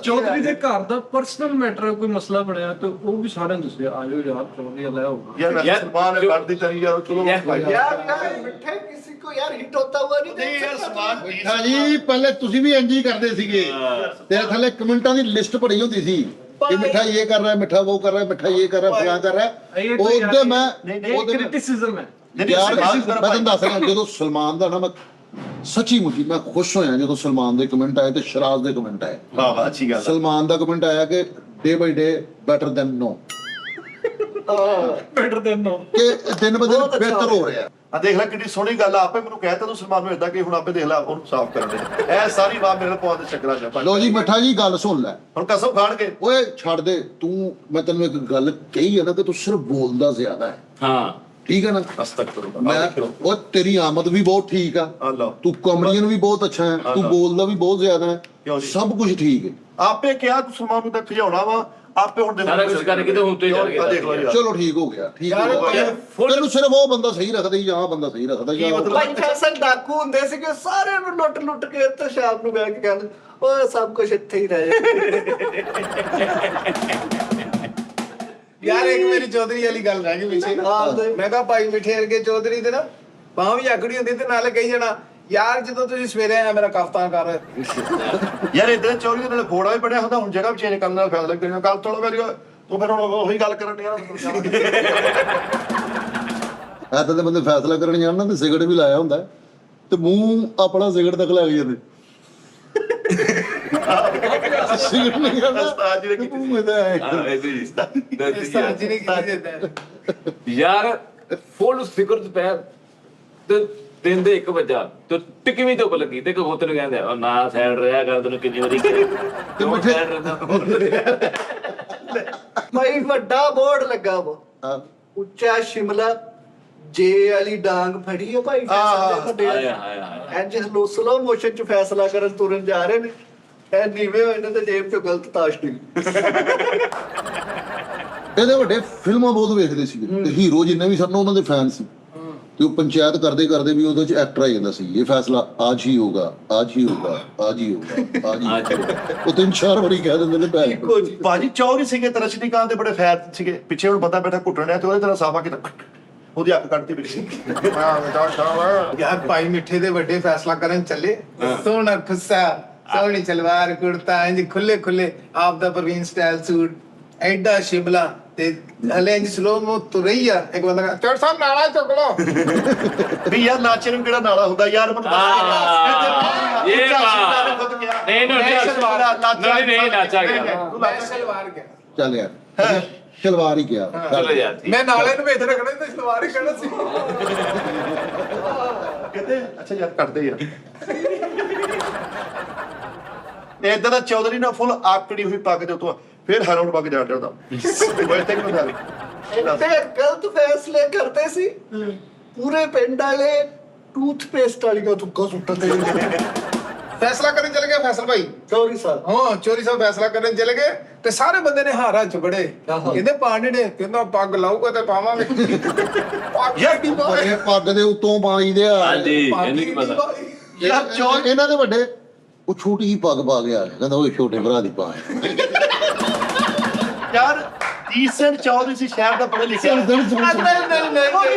ਚੌਧਰੀ ਦੇ ਘਰ ਦਾ ਪਰਸਨਲ ਮੈਟਰ ਕੋਈ ਮਸਲਾ ਬਣਿਆ ਤੇ ਉਹ ਵੀ ਸਾਰਿਆਂ ਨੂੰ ਦੱਸਿਆ ਆਜੋ ਯਾਰ ਚੌਧਰੀ ਲੈ ਆਓ ਯਾਰ ਸਲਮਾਨ ਨੇ ਕੱਢ ਦਿੱਤਾ ਯਾਰ ਚਲੋ यार मिठे किसी को यार हिट होता हुआ नहीं देख ਯਾਰ सकता। ਸਲਮਾਨ ਮਿੱਠਾ ਜੀ ਪਹਿਲੇ ਤੁਸੀਂ ਵੀ ਇੰਜ ਹੀ ਕਰਦੇ ਸੀਗੇ ਤੇਰੇ ਥੱਲੇ ਕਮੈਂਟਾਂ ਦੀ ਲਿਸਟ ਭਰੀ ਹੁੰਦੀ ਸੀ ਕਿ ਮਿੱਠਾ ਇਹ ਕਰ ਰਿਹਾ ਮਿੱਠਾ ਉਹ ਕਰ ਰਿਹਾ ਮਿੱਠਾ ਇਹ ਕਰ ਰਿਹਾ ਫਲਾਂ ਕਰ ਰਿਹਾ ਉਹਦੇ ਮੈਂ ਉਹਦੇ ਕ੍ਰਿਟਿਸਿਜ਼ਮ ਹੈ। ਯਾਰ ਮੈਂ ਤੁਹਾਨੂੰ ਦੱਸ ਰਿਹਾ ਜਦੋਂ ਸਲਮਾਨ ਦਾ ਨਾ ਮੈਂ ਸੱਚੀ ਮੁੱਚੀ ਮੈਂ ਖੁਸ਼ ਹੋਇਆ ਜਦੋਂ ਸਲਮਾਨ ਦੇ ਕਮੈਂਟ ਆਏ ਤੇ ਸ਼ਰਾਜ਼ ਦੇ ਕਮੈਂਟ ਆਏ। ਵਾਹ ਵਾਹ ਅੱਛੀ ਗੱਲ ਸਲਮਾਨ ਦਾ ਕਮੈਂਟ ਆਇਆ ਕਿ ਡੇ ਬਾਈ ਡੇ ਬੈਟਰ ਦੈਨ ਨੋ ਬੈਟਰ ਦੈਨ ਨੋ ਕਿ ਦਿਨ ਬ ਦਿਨ ਬਿਹਤਰ ਹੋ ਰਿਹਾ। ਆ ਦੇਖ ਲੈ ਕਿੰਨੀ ਸੋਹਣੀ ਗੱਲ ਆ ਆਪੇ ਮੈਨੂੰ ਕਹਿਤਾ ਤੂੰ ਸਲਮਾਨ ਨੂੰ ਇਦਾਂ ਕਿ ਹੁਣ ਆਪੇ ਦੇਖ ਲੈ ਉਹਨੂੰ ਸਾਫ਼ ਕਰ ਦੇ ਇਹ ਸਾਰੀ ਬਾਤ ਮੇਰੇ ਨਾਲ ਪਵਾ ਦੇ ਚੱਕਰਾਂ ਚ ਲੋ ਜੀ ਮਿੱਠਾ ਜੀ ਗੱਲ ਸੁਣ ਲੈ ਹੁਣ ਕਸਮ ਖਾਣ ਕੇ ਓਏ ਛੱਡ ਦੇ ਤੂੰ ਮੈਂ ਤੈਨੂੰ ਇੱਕ ਗੱਲ ਕਹੀ ਹੈ ਨਾ ਕਿ ਤੂੰ ਸਿਰਫ ਬੋਲਦਾ ਜ਼ਿਆਦਾ ਹੈ ਹਾਂ ਠੀਕ ਹੈ ਨਾ ਅਸਤਕ ਕਰੂਗਾ ਮੈਂ ਉਹ ਤੇਰੀ ਆਮਦ ਵੀ ਬਹੁਤ ਠੀਕ ਆ ਅੱਲਾ ਤੂੰ ਕਾਮੇਡੀਅਨ ਵੀ ਬਹੁਤ ਅੱਛਾ ਹੈ ਤੂੰ ਬੋਲਦਾ ਵੀ ਬਹੁਤ ਜ਼ਿਆਦਾ ਕਿਉਂ ਹੈ ਜੀ? ਸਭ ਕੁਝ ਠੀਕ ਹੈ ਆਪੇ ਕਿਹਾ ਤੂੰ ਸਲਮਾਨ ਨੂੰ ਤਾਂ ਖਿਜਾਉਣਾ ਵਾ ਆਪੇ ਹੁਣ ਦੇ ਸਾਰਾ ਕੁਛ ਕਰਕੇ ਤੇ ਹੁਣ ਤੋਂ ਹੀ ਚੱਲ ਗਿਆ। ਦੇਖ ਲਓ ਯਾਰ ਚਲੋ ਠੀਕ ਹੋ ਗਿਆ ਠੀਕ ਹੋ ਗਿਆ ਤੈਨੂੰ ਸਿਰਫ ਉਹ ਬੰਦਾ ਸਹੀ ਰੱਖਦਾ ਹੀ ਆਹ ਬੰਦਾ ਸਹੀ ਰੱਖਦਾ ਕੀ ਮਤਲਬ? ਭਾਈ ਫੈਸਲ ਡਾਕੂ ਹੁੰਦੇ ਸੀ ਕਿ ਸਾਰਿਆਂ ਨੂੰ ਲੁੱਟ ਕੇ ਤੇ ਸ਼ਾਮ ਨੂੰ ਬਹਿ ਕੇ ਕਹਿੰਦੇ ਓਏ ਸਭ ਕੁਝ ਇੱਥੇ ਹੀ ਰਹਿ ਯਾਰ ਇੱਕ ਮੇਰੀ ਚੌਧਰੀ ਵਾਲੀ ਗੱਲ ਰਹਿ ਗਈ ਪਿੱਛੇ ਮੈਂ ਕਿਹਾ ਭਾਈ ਮਿੱਠੇ ਵਰਗੇ ਚੌਧਰੀ ਦੇ ਨਾ ਬਾਹ ਵੀ ਆਕੜੀ ਹੁੰਦੀ ਤੇ ਨਾਲੇ ਕਹੀ ਜਾਣਾ ਯਾਰ ਜਦੋਂ ਤੁਸੀਂ ਸਵੇਰੇ ਆਇਆ ਮੇਰਾ ਕਫਤਾਨ ਕਰ ਯਾਰ ਇਦਾਂ ਚੌਰੀ ਦੇ ਨਾਲ ਫੋੜਾ ਵੀ ਬਣਿਆ ਹੁੰਦਾ ਹੁਣ ਜਗ੍ਹਾ ਵੀ ਚੇਂਜ ਕਰਨ ਨਾਲ ਫੈਸਲਾ ਕਰਨਾ ਕੱਲ ਤੋੜੋ ਮੇਰੀ ਤੂੰ ਫਿਰ ਹੁਣ ਉਹੀ ਗੱਲ ਕਰਨ ਯਾਰ ਐਦਾਂ ਦੇ ਬੰਦੇ ਫੈਸਲਾ ਕਰਨ ਜਾਣ ਨਾ ਤੇ ਸਿਗਰਟ ਵੀ ਲਾਇਆ ਹੁੰਦਾ ਤੇ ਮੂੰਹ ਆਪਣਾ ਸਿਗਰਟ ਤੱਕ ਲੱਗ ਜਾਂਦੇ ਸਿਗਰਟ ਨਹੀਂ ਕਰਦਾ ਉਸਤਾਦ ਜੀ ਨੇ ਕੀਤੀ ਮੂੰਹ ਇਹਦਾ ਹੈ ਸਾਜੀ ਨੇ ਕੀ ਦਿੱਤਾ ਯਾਰ ਫੁੱਲ ਫਿਕਰ ਤੇ ਪੈ ਤੇ ਦਿਨ ਦੇ 1 ਵਜਾ ਤੇ ਟਿਕਵੀਂ ਧੁੱਪ ਲੱਗੀ ਤੇ ਕਬੂਤਰ ਨੂੰ ਕਹਿੰਦੇ ਆ ਨਾ ਸਾਈਡ ਰਿਹਾ ਕਰ ਤੈਨੂੰ ਕਿੰਨੀ ਵਾਰੀ ਤੇ ਮਿੱਠੇ- ਸਾਈਡ ਰਹਿੰਦਾ ਭਾਈ ਵੱਡਾ ਬੋਰਡ ਲੱਗਾ ਵਾ ਹਾਂ ਉੱਚਾ ਸ਼ਿਮਲਾ ਜੇ ਵਾਲੀ ਡਾਂਗ ਫੜੀ ਹੈ ਭਾਈ ਫੈਸਲੇ ਵੱਡੇ ਆਇਆ ਆਇਆ ਐਂਜ ਸਲੋ ਮੋਸ਼ਨ ਚ ਫੈਸਲਾ ਕਰਨ ਤੁਰਨ ਜਾ ਰਹੇ ਨੇ ਐ ਨੀਵੇਂ ਹੋਏ ਨੇ ਤੇ ਜੇਬ ਚੋਂ ਗਲਤ ਤਾਸ਼ ਨਹੀਂ ਇਹਦੇ ਵੱਡੇ ਫਿਲਮਾਂ ਬਹੁਤ ਵੇਖਦੇ ਸੀਗੇ ਤੇ ਹੀਰੋ ਜਿੰਨੇ ਵੀ ਸਨ ਉਹਨਾਂ ਦੇ ਫੈਨ ਸੀ ਤੇ ਉਹ ਪੰਚਾਇਤ ਕਰਦੇ ਕਰਦੇ ਵੀ ਉਹਦੇ ਚ ਐਕਟਰ ਆ ਜਾਂਦਾ ਸੀ ਇਹ ਫੈਸਲਾ ਅੱਜ ਹੀ ਹੋਗਾ ਅੱਜ ਹੀ ਹੋਗਾ ਅੱਜ ਹੀ ਹੋਗਾ ਅੱਜ ਹੀ ਹੋਗਾ ਉਹ ਤਿੰਨ ਚਾਰ ਵਾਰੀ ਕਹਿ ਦਿੰਦੇ ਨੇ ਭੈਣ ਇੱਕੋ ਜੀ ਭਾਜੀ ਚੌਰੀ ਸੀਗੇ ਤੇ ਰਜਨੀਕਾਂਤ ਦੇ ਬੜੇ ਫੈਨ ਸੀਗੇ ਪਿੱਛੇ ਹੁਣ ਬੰਦਾ ਬੈਠਾ ਘੁੱਟਣ ਰਿਹਾ ਤੇ ਉਹਦੇ ਤਰ੍ਹਾਂ ਸਾਫਾ ਕੀਤਾ ਉਹਦੀ ਅੱਖ ਕੱਢਤੀ ਬਿਲਕੁਲ ਯਾਰ ਭਾਈ ਮਿੱਠੇ ਦੇ ਵੱਡੇ ਫੈਸਲਾ ਕਰਨ ਚੱਲੇ ਸੋਹਣਾ ਖੁੱਸਾ ਸੋਹਣੀ ਸਲਵਾਰ ਕੁੜਤਾ ਇੰਜ ਖੁੱਲੇ ਖੁੱਲੇ ਆਪ ਦਾ ਪ੍ਰਵੀਨ ਸਟਾਈਲ ਸੂਟ ਐਡਾ ਸ਼ਿਮਲਾ ਤੇ ਹਲੇ ਇੰਜ ਸਲੋ ਮੋ ਤੁਰਈਆ ਇੱਕ ਬੰਦਾ ਕਹਿੰਦਾ ਚੜ ਸਾਹਿਬ ਨਾਲਾ ਚੁੱਕ ਲੋ ਵੀ ਯਾਰ ਨਾਚੇ ਨੂੰ ਕਿਹੜਾ ਨਾਲਾ ਹੁੰਦਾ ਯਾਰ ਮੈਨੂੰ ਇਹ ਨਹੀਂ ਨਹੀਂ ਨਾਚਾ ਗਿਆ ਮੈਂ ਸਲਵਾਰ ਗਿਆ ਚੱਲ ਯਾਰ ਸ਼ਲਵਾਰ ਹੀ ਗਿਆ ਚਲੋ ਯਾਰ ਮੈਂ ਨਾਲੇ ਨੂੰ ਵੇਚ ਰੱਖਣਾ ਤੇ ਸਲਵਾਰ ਹੀ ਕਹਿਣਾ ਸੀ ਕਹਿੰਦੇ ਅੱਛਾ ਯਾਰ ਕੱਢਦੇ ਯਾਰ ਇਦਾਂ ਦਾ ਚੌਧਰੀ ਨਾਲ ਫੁੱਲ ਆਕੜੀ ਹੋਈ ਪੱਗ ਦੇ ਉੱਤੋਂ ਫਿਰ ਹਰਾਉਣ ਪੱਗ ਜਾ ਡਰਦਾ ਬੜੇ ਤੱਕ ਨੂੰ ਤੇ ਗਲਤ ਫੈਸਲੇ ਕਰਦੇ ਸੀ ਪੂਰੇ ਪਿੰਡ ਵਾਲੇ ਟੂਥਪੇਸਟ ਵਾਲੀਆਂ ਤੁੱਕਾ ਸੁੱਟਦੇ ਫੈਸਲਾ ਕਰਨ ਚਲੇ ਗਿਆ ਫੈਸਲ ਭਾਈ ਚੌਰੀ ਸਾਹਿਬ ਹਾਂ ਚੋਰੀ ਸਾਹਿਬ ਫੈਸਲਾ ਕਰਨ ਚਲੇ ਗਏ ਤੇ ਸਾਰੇ ਬੰਦੇ ਨੇ ਹਾਰਾ ਚ ਬੜੇ ਕਹਿੰਦੇ ਪਾਣੀ ਨੇ ਕਹਿੰਦਾ ਪੱਗ ਲਾਊਗਾ ਤੇ ਪਾਵਾਂਗੇ ਯਾਰ ਬੜੇ ਪੱਗ ਦੇ ਉੱਤੋਂ ਪਾਈ ਦੇ ਆ ਹਾਂਜੀ ਇਹਨੂੰ ਕੀ ਪਤਾ ਯਾਰ ਚੌਰ ਇਹਨਾਂ ਦੇ ਵੱਡੇ ਉਹ ਛੋਟੀ ਹੀ ਪੱਗ ਪਾ ਗਿਆ ਕਹਿੰਦਾ ਉਹ ਛੋਟੇ ਭਰਾ ਦੀ ਪਾ ਯਾਰ ਡੀਸੈਂਟ ਚੌਧਰੀ ਸੀ ਸ਼ਹਿਰ ਦਾ ਪੜ੍ਹਿਆ ਲਿਖਿਆ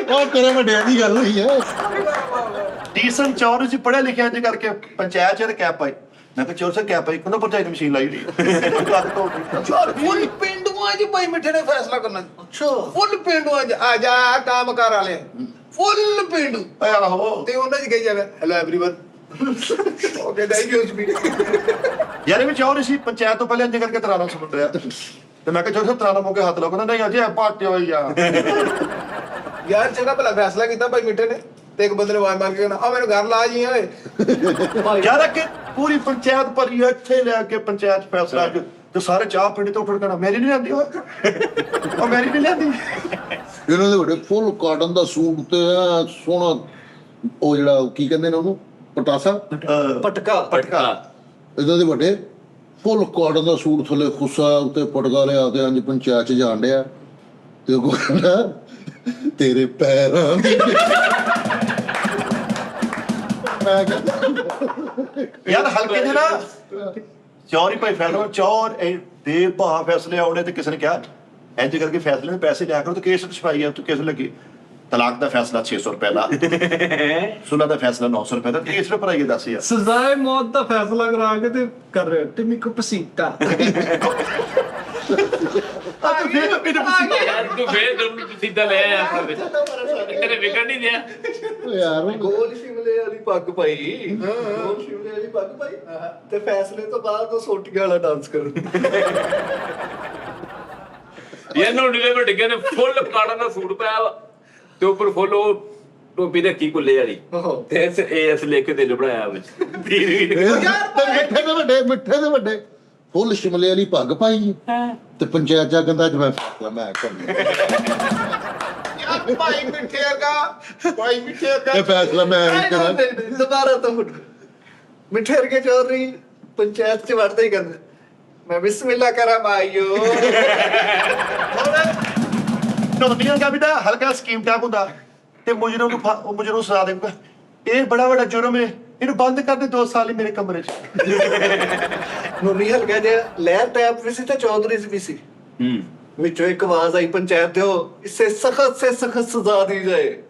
ਉਹ ਤੇਰੇ ਵੱਡਿਆਂ ਦੀ ਗੱਲ ਹੋਈ ਹੈ ਡੀਸੈਂਟ ਚੌਧਰੀ ਸੀ ਪੜ੍ਹਿਆ ਲਿਖਿਆ ਜੇ ਕਰਕੇ ਪੰਚਾਇਤ ਚ ਕੈਪ ਪਾਈ ਮੈਂ ਕਿਹਾ ਚੋਰ ਸੇ ਕੈਪ ਪਾਈ ਕਹਿੰਦਾ ਪੰਚਾਇਤ ਮਸ਼ੀਨ ਲਾਈ ਹੋਈ ਫੁੱਲ ਪਿੰਡੂਆਂ ਚ ਭਾਈ ਮਿੱਠੇ ਨੇ ਫੈਸਲਾ ਕਰਨਾ ਅੱਛਾ ਫੁੱਲ ਪਿੰਡੂਆਂ ਚ ਆ ਜਾ ਕੰਮ ਕਰ ਵਾਲੇ ਫੁੱਲ ਪਿੰਡੂ ਆਹੋ ਤੇ ਉਹਨਾਂ ਚ ਕਹੀ ਜਾਵੇ hello everyone okay thank you speak ਯਾਰ ਇਹ ਵੀ ਚੌਧਰੀ ਸੀ ਪੰਚਾਇਤ ਤੋਂ ਪਹਿਲੇ ਇੰਜ ਕਰਕੇ ਤਰਾਨਾ ਸੁਣ ਰਿਹਾ ਤੇ ਮੈਂ ਕਿਹਾ ਚੋਰ ਸੇ ਤਰਾਨਾ ਮੋਕੇ ਹੱਥ ਲਾਓ ਕਹਿੰਦਾ ਨਹੀਂ ਅਜੇ ਪਾਟੇ ਹੋਈ ਆ ਯਾਰ ਚੰਗਾ ਭਲਾ ਫੈਸਲਾ ਕੀਤਾ ਭਾਈ ਮਿੱਠੇ ਨੇ ਤੇ ਇੱਕ ਬੰਦੇ ਨੇ ਆਵਾਜ਼ ਮਾਰ ਕੇ ਕਹਿੰਦਾ ਆ ਮੈਨੂੰ ਘਰ ਲਾ ਜੀ ਓਏ ਯਾਰ ਕਿ ਪੂਰੀ ਪੰਚਾਇਤ ਭਰੀ ਇੱਥੇ ਲੈ ਕੇ ਪੰਚਾਇਤ ਫੈਸਲਾ ਤੇ ਸਾਰੇ ਚਾਹ ਪੀਣੇ ਤੋਂ ਉੱਠ ਕੇ ਮੇਰੀ ਨਹੀਂ ਆਂਦੀ ਉਹ ਮੇਰੀ ਨਹੀਂ ਲੈਂਦੀ ਇਹਨਾਂ ਦੇ ਵੱਡੇ ਫੁੱਲ ਕਾਟਨ ਦਾ ਸੂਟ ਤੇ ਐਂ ਸੋਹਣਾ ਉਹ ਜਿਹੜਾ ਕੀ ਕਹਿੰਦੇ ਨੇ ਉਹਨੂੰ ਪਟਾਸਾ ਪਟਕਾ ਇਹਨਾਂ ਦੇ ਵੱਡੇ ਫੁੱਲ ਕਾਟਨ ਦਾ ਸੂਟ ਥੱਲੇ ਖੁੱਸਾ ਉੱਤੇ ਪਟਕਾ ਲਿਆ ਤੇ ਅੰਜ ਪੰਚਾਇਤ ਚ ਜਾਣ ਡਿਆ ਤੇ ਉਹ ਕਹਿੰਦਾ ਤੇਰੇ ਪੈਰਾਂ ਦੀ ਮੈਂ ਕਹਿੰਦਾ ਯਾਰ ਹਲਕੇ ਦੇ ਨਾ ਚੌਰੀ ਭਾਈ ਫੈਸਲਾ ਚੌਰ ਦੇ ਭਾ ਫੈਸਲੇ ਆਉਣੇ ਤੇ ਕਿਸੇ ਨੇ ਕਿਹਾ ਇੰਜ ਕਰਕੇ ਫੈਸਲੇ ਦੇ ਪੈਸੇ ਲਿਆ ਕਰੋ ਤੇ ਕੇਸ ਛਪਾਈ ਆ ਤੂੰ ਕੇਸ ਲੱਗੀ ਤਲਾਕ ਦਾ ਫੈਸਲਾ 600 ਰੁਪਏ ਦਾ ਸੁਲਾ ਦਾ ਫੈਸਲਾ 900 ਰੁਪਏ ਦਾ ਕੇਸ ਤੇ ਭਰਾਈਏ ਦੱਸ ਯਾਰ ਸਜ਼ਾਏ ਮੌਤ ਦਾ ਫੈਸਲਾ ਕਰਾ ਕੇ ਤੇ ਕਰ ਰਹੇ ਤੇ ਮੇਕੋ ਪਸੀਤਾ ਯਾਰ ਤੂੰ ਫੇਰ ਤੂੰ ਸਿੱਧਾ ਲੈ ਆਇਆ ਆਪਣਾ ਵਿੱਚ ਤੇਰੇ ਵਿਕਣ ਨਹੀਂ ਦਿਆ ਯਾਰ ਗੋਲ ਸ਼ਿਮਲੇ ਵਾਲੀ ਪੱਗ ਪਾਈ ਗੋਲ ਸ਼ਿਮਲੇ ਵਾਲੀ ਪੱਗ ਪਾਈ ਤੇ ਫੈਸਲੇ ਤੋਂ ਬਾਅਦ ਉਹ ਸੋਟੀਆਂ ਵਾਲਾ ਡਾਂਸ ਕਰਨ ਇਹ ਨੂੰ ਢਿਲੇ ਵੱਡੇ ਨੇ ਫੁੱਲ ਕਾਟਨ ਦਾ ਸੂਟ ਪਾਇਆ ਵਾ ਤੇ ਉੱਪਰ ਫੁੱਲ ਉਹ ਟੋਪੀ ਰੱਖੀ ਕੁੱਲੇ ਵਾਲੀ ਤੇ ਇਸ ਲਿਖ ਕੇ ਦਿਲ ਬਣਾਇਆ ਵਿੱਚ ਮਿੱਠੇ ਦੇ ਵੱਡੇ ਫੁੱਲ ਸ਼ਿਮਲੇ ਵਾਲੀ ਪੱਗ ਪਾਈ ਤੇ ਪੰਚਾਇਤ ਜਾ ਕਹਿੰਦਾ ਅੱਜ ਮੈਂ ਫੈਸਲਾ ਮੈਂ ਕਰਨਾ ਯਾਰ ਭਾਈ ਮਿੱਠੇ ਵਰਗਾ ਇਹ ਫੈਸਲਾ ਮੈਂ ਹੀ ਕਰਾਂ ਦੁਬਾਰਾ ਤੋਂ ਮਿੱਠੇ ਵਰਗੇ ਚੌਧਰੀ ਪੰਚਾਇਤ ਚ ਵੜਦੇ ਹੀ ਕਰਦੇ ਮੈਂ ਬਿਸਮਿਲ੍ਲਾ ਕਰਾਂ ਮਾਈਓ ਨੌਕਰੀਆਂ ਦਾ ਵੀ ਤਾਂ ਹਲਕਾ ਸਕੀਮ ਟੈਪ ਹੁੰਦਾ ਤੇ ਮੁਜਰਮ ਨੂੰ ਸਜ਼ਾ ਦੇਊਗਾ ਇਹ ਬੜਾ ਵੱਡਾ ਜੁਰਮ ਹੈ ਇਹਨੂੰ ਬੰਦ ਕਰ ਦੇ 2 ਸਾਲ ਹੀ ਮੇਰੇ ਕਮਰੇ 'ਚ ਨੂਨੀ ਹਲਕਾ ਜਿਹਾ ਲਹਿਰ ਟੈਪ ਵੀ ਸੀ ਤੇ ਚੌਧਰੀ ਵੀ ਸੀ ਵਿੱਚੋਂ ਇੱਕ ਆਵਾਜ਼ ਆਈ ਪੰਚਾਇਤ ਦਿਓ ਇਸੇ ਸਖਤ ਸੇ ਸਖਤ ਸਜ਼ਾ ਦੀ ਜਾਏ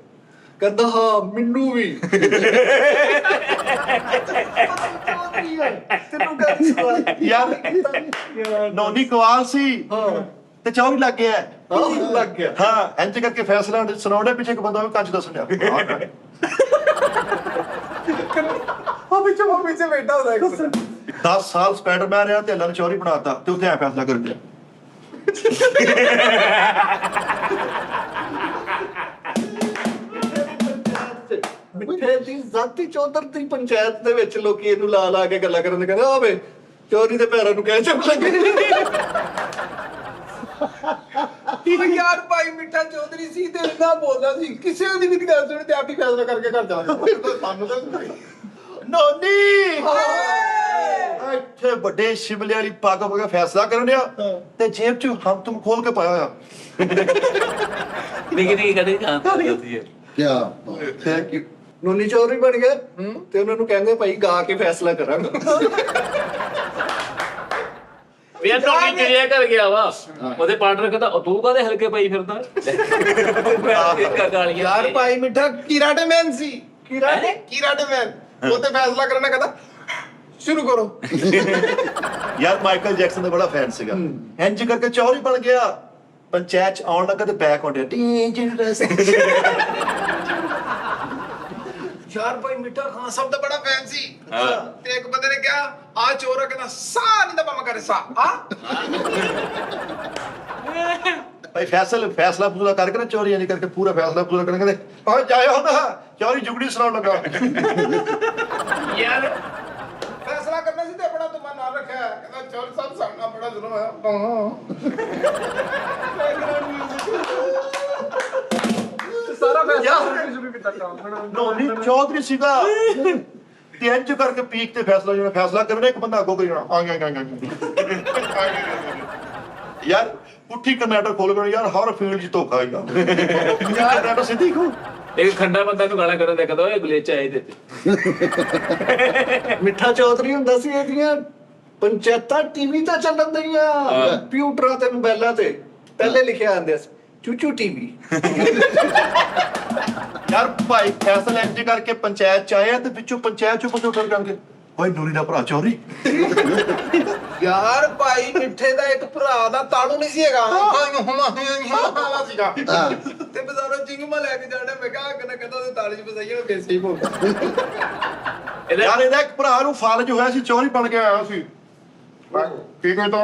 ਕਹਿੰਦਾ ਹਾਂ ਮੈਨੂੰ ਵੀ ਤੈਨੂੰ ਗੱਲ ਯਾਰ ਨੌਨੀ ਕਵਾਲ ਸੀ ਤੇ ਚੌਵੀ ਲੱਗ ਗਿਆ ਲੱਗ ਗਿਆ ਹਾਂ ਇੰਜ ਕਰਕੇ ਫੈਸਲਾ ਸੁਣਾਉਣੇ ਪਿੱਛੇ ਇੱਕ ਬੰਦਾ ਕੰਚ ਦੱਸਣ ਡਿਆ ਉਹ ਪਿੱਛੇ ਬੈਠਾ ਹੁੰਦਾ ਇੱਕ 10 ਸਾਲ ਸਪਾਈਡਰਮੈਨ ਰਿਹਾ ਤੇ ਅੱਲਾ ਨੇ ਚੌਰੀ ਬਣਾਤਾ ਤੇ ਉੱਥੇ ਆ ਫੈਸਲਾ ਕਰ ਲਿਆ ਮਿੱਠੇ ਦੀ ਜ਼ਾਤੀ ਚੌਧਰ ਦੀ ਪੰਚਾਇਤ ਦੇ ਵਿੱਚ ਲੋਕੀ ਇਹਨੂੰ ਲਾ ਲਾ ਕੇ ਗੱਲਾਂ ਕਰਨ ਦੇ ਕਹਿੰਦੇ ਆਵੇ ਚੋਰੀ ਦੇ ਪੈਰਾਂ ਨੂੰ ਕਹਿ ਚੱਪ ਲੱਗੇ ਯਾਰ ਭਾਈ ਮਿੱਠਾ ਚੌਧਰੀ ਸੀ ਤੇ ਇੰਨਾ ਬੋਲਦਾ ਸੀ ਕਿਸੇ ਦੀ ਵੀ ਨੀ ਗੱਲ ਸੁਣੀ ਤੇ ਆਪ ਹੀ ਫੈਸਲਾ ਕਰਕੇ ਘਰ ਚਲਾ ਜਾਂਦਾ ਸਾਨੂੰ ਤਾਂ ਨੋਨੀ ਇੱਥੇ ਵੱਡੇ ਸ਼ਿਮਲੇ ਵਾਲੀ ਪੱਗ ਪਾ ਕੇ ਫੈਸਲਾ ਕਰਨ ਡਿਆ ਤੇ ਜੇਬ 'ਚ ਹਮ ਤੁਮ ਖੋਲ ਕੇ ਪਾਇਆ ਹੋਇਆ ਨਿੱਕੀ ਕਦੇ ਖਾਂਦੀ ਹੁੰਦੀ ਹੈ ਕਿਆ ਥੈਂਕ ਯੂ ਨੋਨੀ ਚੌਧਰੀ ਬਣ ਗਏ ਤੇ ਉਹਨਾਂ ਨੂੰ ਕਹਿੰਦੇ ਭਾਈ ਗਾ ਕੇ ਫੈਸਲਾ ਕਰਾਂਗਾ ਵੀ ਇਹ ਤਾਂ ਚਿੜੀਆ ਕਰ ਗਿਆ ਵਾ ਉਹਦੇ ਪਾਰਟਨਰ ਕਹਿੰਦਾ ਉਹ ਤੂੰ ਕਾਹਦੇ ਹਲਕੇ ਪਾਈ ਫਿਰਦਾ ਇੱਕ ਗਾਲੀਆਂ ਯਾਰ ਭਾਈ ਮਿੱਠਾ ਕੀਰਾਟੇ ਮੈਨ ਸੀ ਕੀਰਾਟੇ ਮੈਨ ਉਹ ਤੇ ਫੈਸਲਾ ਕਰਨਾ ਕਹਿੰਦਾ ਸ਼ੁਰੂ ਕਰੋ ਯਾਰ ਮਾਈਕਲ ਜੈਕਸਨ ਦਾ ਬੜਾ ਫੈਨ ਸੀਗਾ ਇੰਜ ਕਰਕੇ ਚੌਧਰੀ ਬਣ ਗਿਆ ਪੰਚਾਇਤ 'ਚ ਆਉਣ ਲੱਗਾ ਤੇ ਬੈਕ ਹੁੰਦਿਆ ਡੇਂਜਰਸ ਯਾਰ ਭਾਈ ਮਿੱਠਾ ਖਾਨ ਸਭ ਦਾ ਬੜਾ ਫੈਨ ਸੀ ਤੇ ਇੱਕ ਬੰਦੇ ਨੇ ਕਿਹਾ ਆ ਚੋਰ ਆ ਕਹਿੰਦਾ ਸਾਹ ਨਹੀਂ ਦਾ ਪਾਮਾ ਕਰੇ ਸਾਹ ਆ ਭਾਈ ਫੈਸਲਾ ਪੂਰਾ ਕਰਕੇ ਨਾ ਚੋਰੀਆਂ ਨਹੀਂ ਕਰਕੇ ਪੂਰਾ ਫੈਸਲਾ ਪੂਰਾ ਕਰਨ ਕਹਿੰਦੇ ਓਏ ਜਾਇਆ ਹੁੰਦਾ ਚੋਰੀ ਜੁਗੜੀ ਸੁਣਾਉਣ ਲੱਗਾ ਯਾਰ ਫੈਸਲਾ ਕਰਨਾ ਸੀ ਤੇ ਆਪਣਾ ਤੁਮਾ ਨਾਮ ਰੱਖਿਆ ਕਹਿੰਦਾ ਚੋਰ ਸਾਹਿਬ ਸਾਹਮਣਾ ਬੜਾ ਜ਼ੁਲਮ ਹੈ ਸਾਰਾ ਫੈਸਲਾ ਸ਼ੁਰੂ ਕੀਤਾ ਕੰਮ ਨੋਨੀ ਚੌਧਰੀ ਸੀਗਾ ਤੇ ਇੰਜ ਕਰਕੇ ਪੀਕ ਤੇ ਫੈਸਲਾ ਜਿਹੜਾ ਫੈਸਲਾ ਕਰਨਾ ਇੱਕ ਬੰਦਾ ਅੱਗੋਂ ਕਰੀ ਜਾਣਾ ਆ ਗਿਆ ਯਾਰ ਪੁੱਠੀ ਕਨੈਕਟਰ ਖੋਲ ਕੇ ਯਾਰ ਹਰ ਫੀਲਡ 'ਚ ਧੋਖਾ ਹੈਗਾ ਯਾਰ ਕਨੈਕਟਰ ਸਿੱਧੀ ਖੋ ਇੱਕ ਖੰਡਾ ਬੰਦਾ ਨੂੰ ਗਾਲਾਂ ਕਰਨ ਦੇ ਕਹਿੰਦਾ ਓਏ ਗਲੇਚ ਆਏ ਤੇ ਮਿੱਠਾ ਚੌਧਰੀ ਹੁੰਦਾ ਸੀ ਇਹਦੀਆਂ ਪੰਚਾਇਤਾਂ ਟੀਵੀ ਤੇ ਚੱਲਣ ਦਈਆਂ ਕੰਪਿਊਟਰਾਂ ਤੇ ਮੋਬਾਈਲਾਂ ਤੇ ਪਹਿਲੇ ਲਿਖਿਆ ਆਂਦੇ ਸੀ ਚੂਚੂ ਟੀਵੀ ਯਾਰ ਭਾਈ ਫੈਸਲਾ ਇੰਜ ਕਰਕੇ ਪੰਚਾਇਤ 'ਚ ਆਇਆ ਤੇ ਵਿੱਚੋਂ ਪੰਚਾਇਤ 'ਚੋਂ ਕੰਪਿਊਟਰ ਕਰਕੇ ਓਏ ਨੂਰੀ ਦਾ ਭਰਾ ਚੌਧਰੀ ਯਾਰ ਭਾਈ ਮਿੱਠੇ ਦਾ ਇੱਕ ਭਰਾ ਦਾ ਤਾੜੂ ਨਹੀਂ ਸੀ ਹੈਗਾ ਵਾਲਾ ਸੀਗਾ ਤੇ ਬਜ਼ਾਰੋਂ ਚਿੰਗਮਾ ਲੈ ਕੇ ਜਾਣਾ ਮੈਂ ਕਿਹਾ ਕਹਿੰਦਾ ਉਹਦੇ ਤਾਲੀ 'ਚ ਫਸਾਈਏ ਵੈਸੇ ਹੀ ਭੋਗ ਯਾਰ ਇਹਦਾ ਇੱਕ ਭਰਾ ਨੂੰ ਫਾਲਜ ਹੋਇਆ ਸੀ ਚੌਧਰੀ ਬਣ ਕੇ ਆਇਆ ਸੀ ਕੀ ਕਹਿੰਦਾ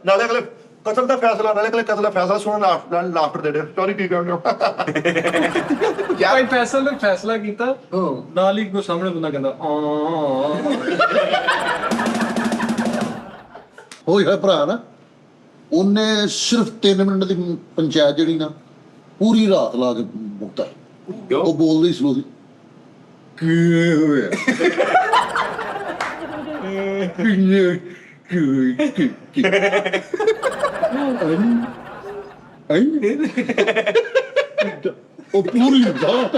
ਨਾਲੇ ਅਗਲੇ ਕਤਲ ਦਾ ਫੈਸਲਾ ਕਤਲ ਦਾ ਫੈਸਲਾ ਸੁਣਨ ਨਾਲ ਲਾਫਟਰ ਦੇ ਦੇ ਚੌਧਰੀ ਕੀ ਕਹਿੰਦਾ ਯਾਰ ਫੈਸਲਾ ਕੀਤਾ ਨਾਲ ਹੀ ਕੋ ਸਾਹਮਣੇ ਬੰਦਾ ਕਹਿੰਦਾ ਹੋਈ ਹੋਇਆ ਭਰਾ ਨਾ ਉਹਨੇ ਸਿਰਫ 3 ਮਿੰਟ ਦੀ ਪੰਚਾਇਤ ਜਿਹੜੀ ਨਾ ਪੂਰੀ ਰਾਤ ਲਾ ਕੇ ਮੁੱਕਤਾ ਉਹ ਬੋਲਦੀ ਸਲੋ ਸੀ ਕੀ ਹੋਇਆ ਉਹ ਪੂਰੀ ਰਾਤ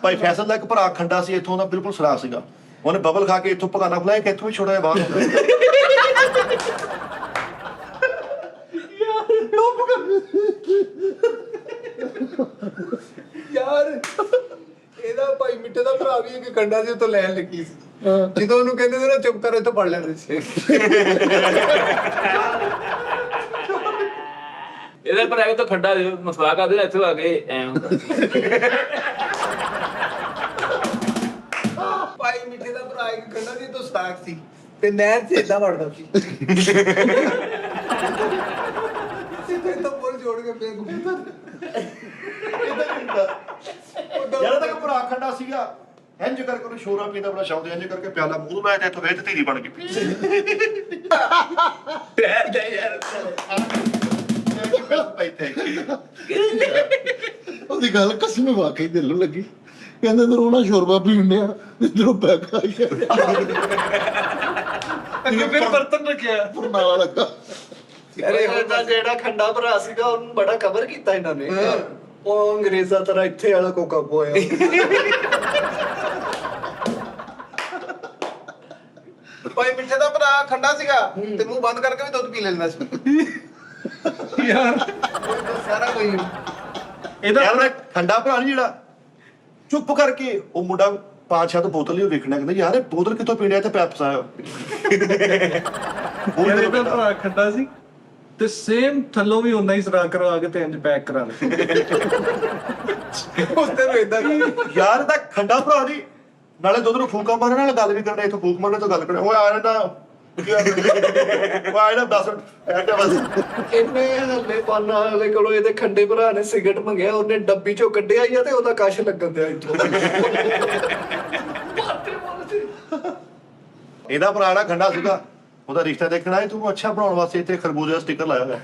ਭਾਈ ਫੈਸਲ ਦਾ ਇੱਕ ਭਰਾ ਖੰਡਾ ਸੀ ਇੱਥੋਂ ਦਾ ਬਿਲਕੁਲ ਸਰਾ ਸੀਗਾ ਉਹਨੇ ਬਬਲ ਖਾ ਕੇ ਇੱਥੋਂ ਪਕਾਨਾ ਖਲਾਇਆ ਕਿ ਇੱਥੋਂ ਵੀ ਛੋਟਾ ਜਿਹਾ ਬਾਹਰ ਹੁੰਦਾ ਯਾਰ ਇਹਦਾ ਭਾਈ ਮਿੱਠੇ ਦਾ ਭਰਾ ਵੀ ਇੱਕ ਕੰਡਾ ਸੀ ਉਤੋਂ ਲੈਣ ਲੱਗੀ ਸੀ ਜਦੋਂ ਉਹਨੂੰ ਕਹਿੰਦੇ ਸੀ ਨਾ ਚੁੱਪ ਕਰ ਇੱਥੋਂ ਪੜ ਲੈਂਦੇ ਸੀ ਇਹਦੇ ਪਰ ਆਏ ਤਾਂ ਖੱਡਾ ਦੇ ਮਸਲਾ ਕਰਦੇ ਇੱਥੇ ਆ ਕੇ ਐ ਹੁੰਦਾ ਭਾਈ ਮਿੱਠੇ ਦਾ ਭਰਾ ਇੱਕ ਕੰਡਾ ਸੀ ਤੋਂ ਸਟਾਕ ਸੀ ਤੇ ਨਹਿਰ 'ਚ ਏਦਾਂ ਵੜਦਾ ਸੀ ਸਿੱਧੇ ਤੋਂ ਬੋਲ ਜੋੜ ਕੇ ਫੇਰ ਯਾਰ ਤੱਕ ਭਰਾ ਖੰਡਾ ਸੀਗਾ ਇੰਜ ਕਰਕੇ ਉਹਨੂੰ ਸ਼ੋਰਾ ਪੀਂਦਾ ਬੜਾ ਸ਼ੌਕ ਇੰਜ ਕਰਕੇ ਪਿਆਲਾ ਮੂੰਹ ਲਾਇਆ ਤੇ ਇੱਥੋਂ ਵੇਚ ਧੀਰੀ ਬਣ ਗਈ ਉਹਦੀ ਗੱਲ ਕਸਮ ਵਾਕਈ ਦਿਲ ਨੂੰ ਲੱਗੀ ਕਹਿੰਦੇ ਤੇ ਰੋਣਾ ਸ਼ੋਰਬਾ ਪੀਣ ਆ ਇਧਰੋਂ ਪੈਕ ਆ ਗਿਆ ਅੱਗੇ ਫਿਰ ਬਰਤਨ ਰੱਖਿਆ ਪੁਰਨਾਲਾ ਲੱਗਾ ਅਰੇ ਉਹਦਾ ਜਿਹੜਾ ਖੰਡਾ ਭਰਾ ਸੀਗਾ ਉਹਨੂੰ ਬੜਾ ਕਵਰ ਕੀਤਾ ਇਹਨਾਂ ਨੇ ਉਹ ਅੰਗਰੇਜ਼ਾਂ ਤਰ੍ਹਾਂ ਇੱਥੇ ਵਾਲਾ ਕੋਕਾ ਪੋਇਆ ਭਾਈ ਮਿੱਠੇ ਦਾ ਭਰਾ ਖੰਡਾ ਸੀਗਾ ਤੇ ਮੂੰਹ ਬੰਦ ਕਰਕੇ ਵੀ ਦੁੱਧ ਪੀ ਲੈਂਦਾ ਸੀ ਯਾਰ ਸਾਰਾ ਕੋਈ ਇਹਦਾ ਯਾਰ ਖੰਡਾ ਭਰਾ ਨਹੀਂ ਜਿਹੜਾ ਚੁੱਪ ਕਰਕੇ ਉਹ ਮੁੰਡਾ 5-7 ਬੋਤਲ ਹੀ ਵੇਖਣਾ ਕਹਿੰਦਾ ਯਾਰ ਇਹ ਬੋਤਲ ਕਿੱਥੋਂ ਪੀਣਿਆ ਤੇ ਪੈਪ ਫਸਾਇਆ ਯਾਰ ਇਹਦਾ ਭਰਾ ਖੱਡਾ ਸੀ ਤੇ ਸੇਮ ਥੱਲੋਂ ਵੀ ਉਹਨਾਂ ਹੀ ਸਰਾ ਕਰਵਾ ਕੇ ਤੇ ਇੰਜ ਪੈਕ ਕਰਾ ਲੈ ਉਸ ਤੇ ਵੇਦਾ ਯਾਰ ਇਹਦਾ ਖੰਡਾ ਭਰਾ ਨਹੀਂ ਨਾਲੇ ਦੁੱਧ ਨੂੰ ਫੂਕਾ ਮਾਰਨ ਨਾਲ ਗੱਲ ਵੀ ਕਰਨਾ ਇੱਥੋਂ ਫੂਕ ਮਾਰਨੇ ਤੋਂ ਗੱਲ ਕਰਨਾ ਉਹ ਆ ਰਿਹਾ ਉਹ ਆ ਰਿਹਾ 10 ਮਿੰਟ ਬਸ ਇਹਨੇ ਹੱਲੇ ਪਾਨਾ ਵਾਲੇ ਕੋਲੋਂ ਇਹਦੇ ਖੰਡੇ ਭਰਾ ਨੇ ਸਿਗਰਟ ਮੰਗਿਆ ਉਹਨੇ ਡੱਬੀ ਚੋਂ ਕੱਢਿਆ ਹੀ ਆ ਤੇ ਉਹਦਾ ਕਸ਼ ਲੱਗਣ ਦਿਆ ਇੱਥੋਂ ਇਹਦਾ ਭਰਾ ਜਿਹੜਾ ਖੰਡਾ ਸੀਗਾ ਉਹਦਾ ਰਿਸ਼ਤਾ ਦੇਖਣ ਆਏ, ਤੂੰ ਅੱਛਾ ਬਣਾਉਣ ਵਾਸਤੇ ਇੱਥੇ ਖਰਬੂਜੇ ਦਾ ਸਟicker ਲਾਇਆ ਹੋਇਆ।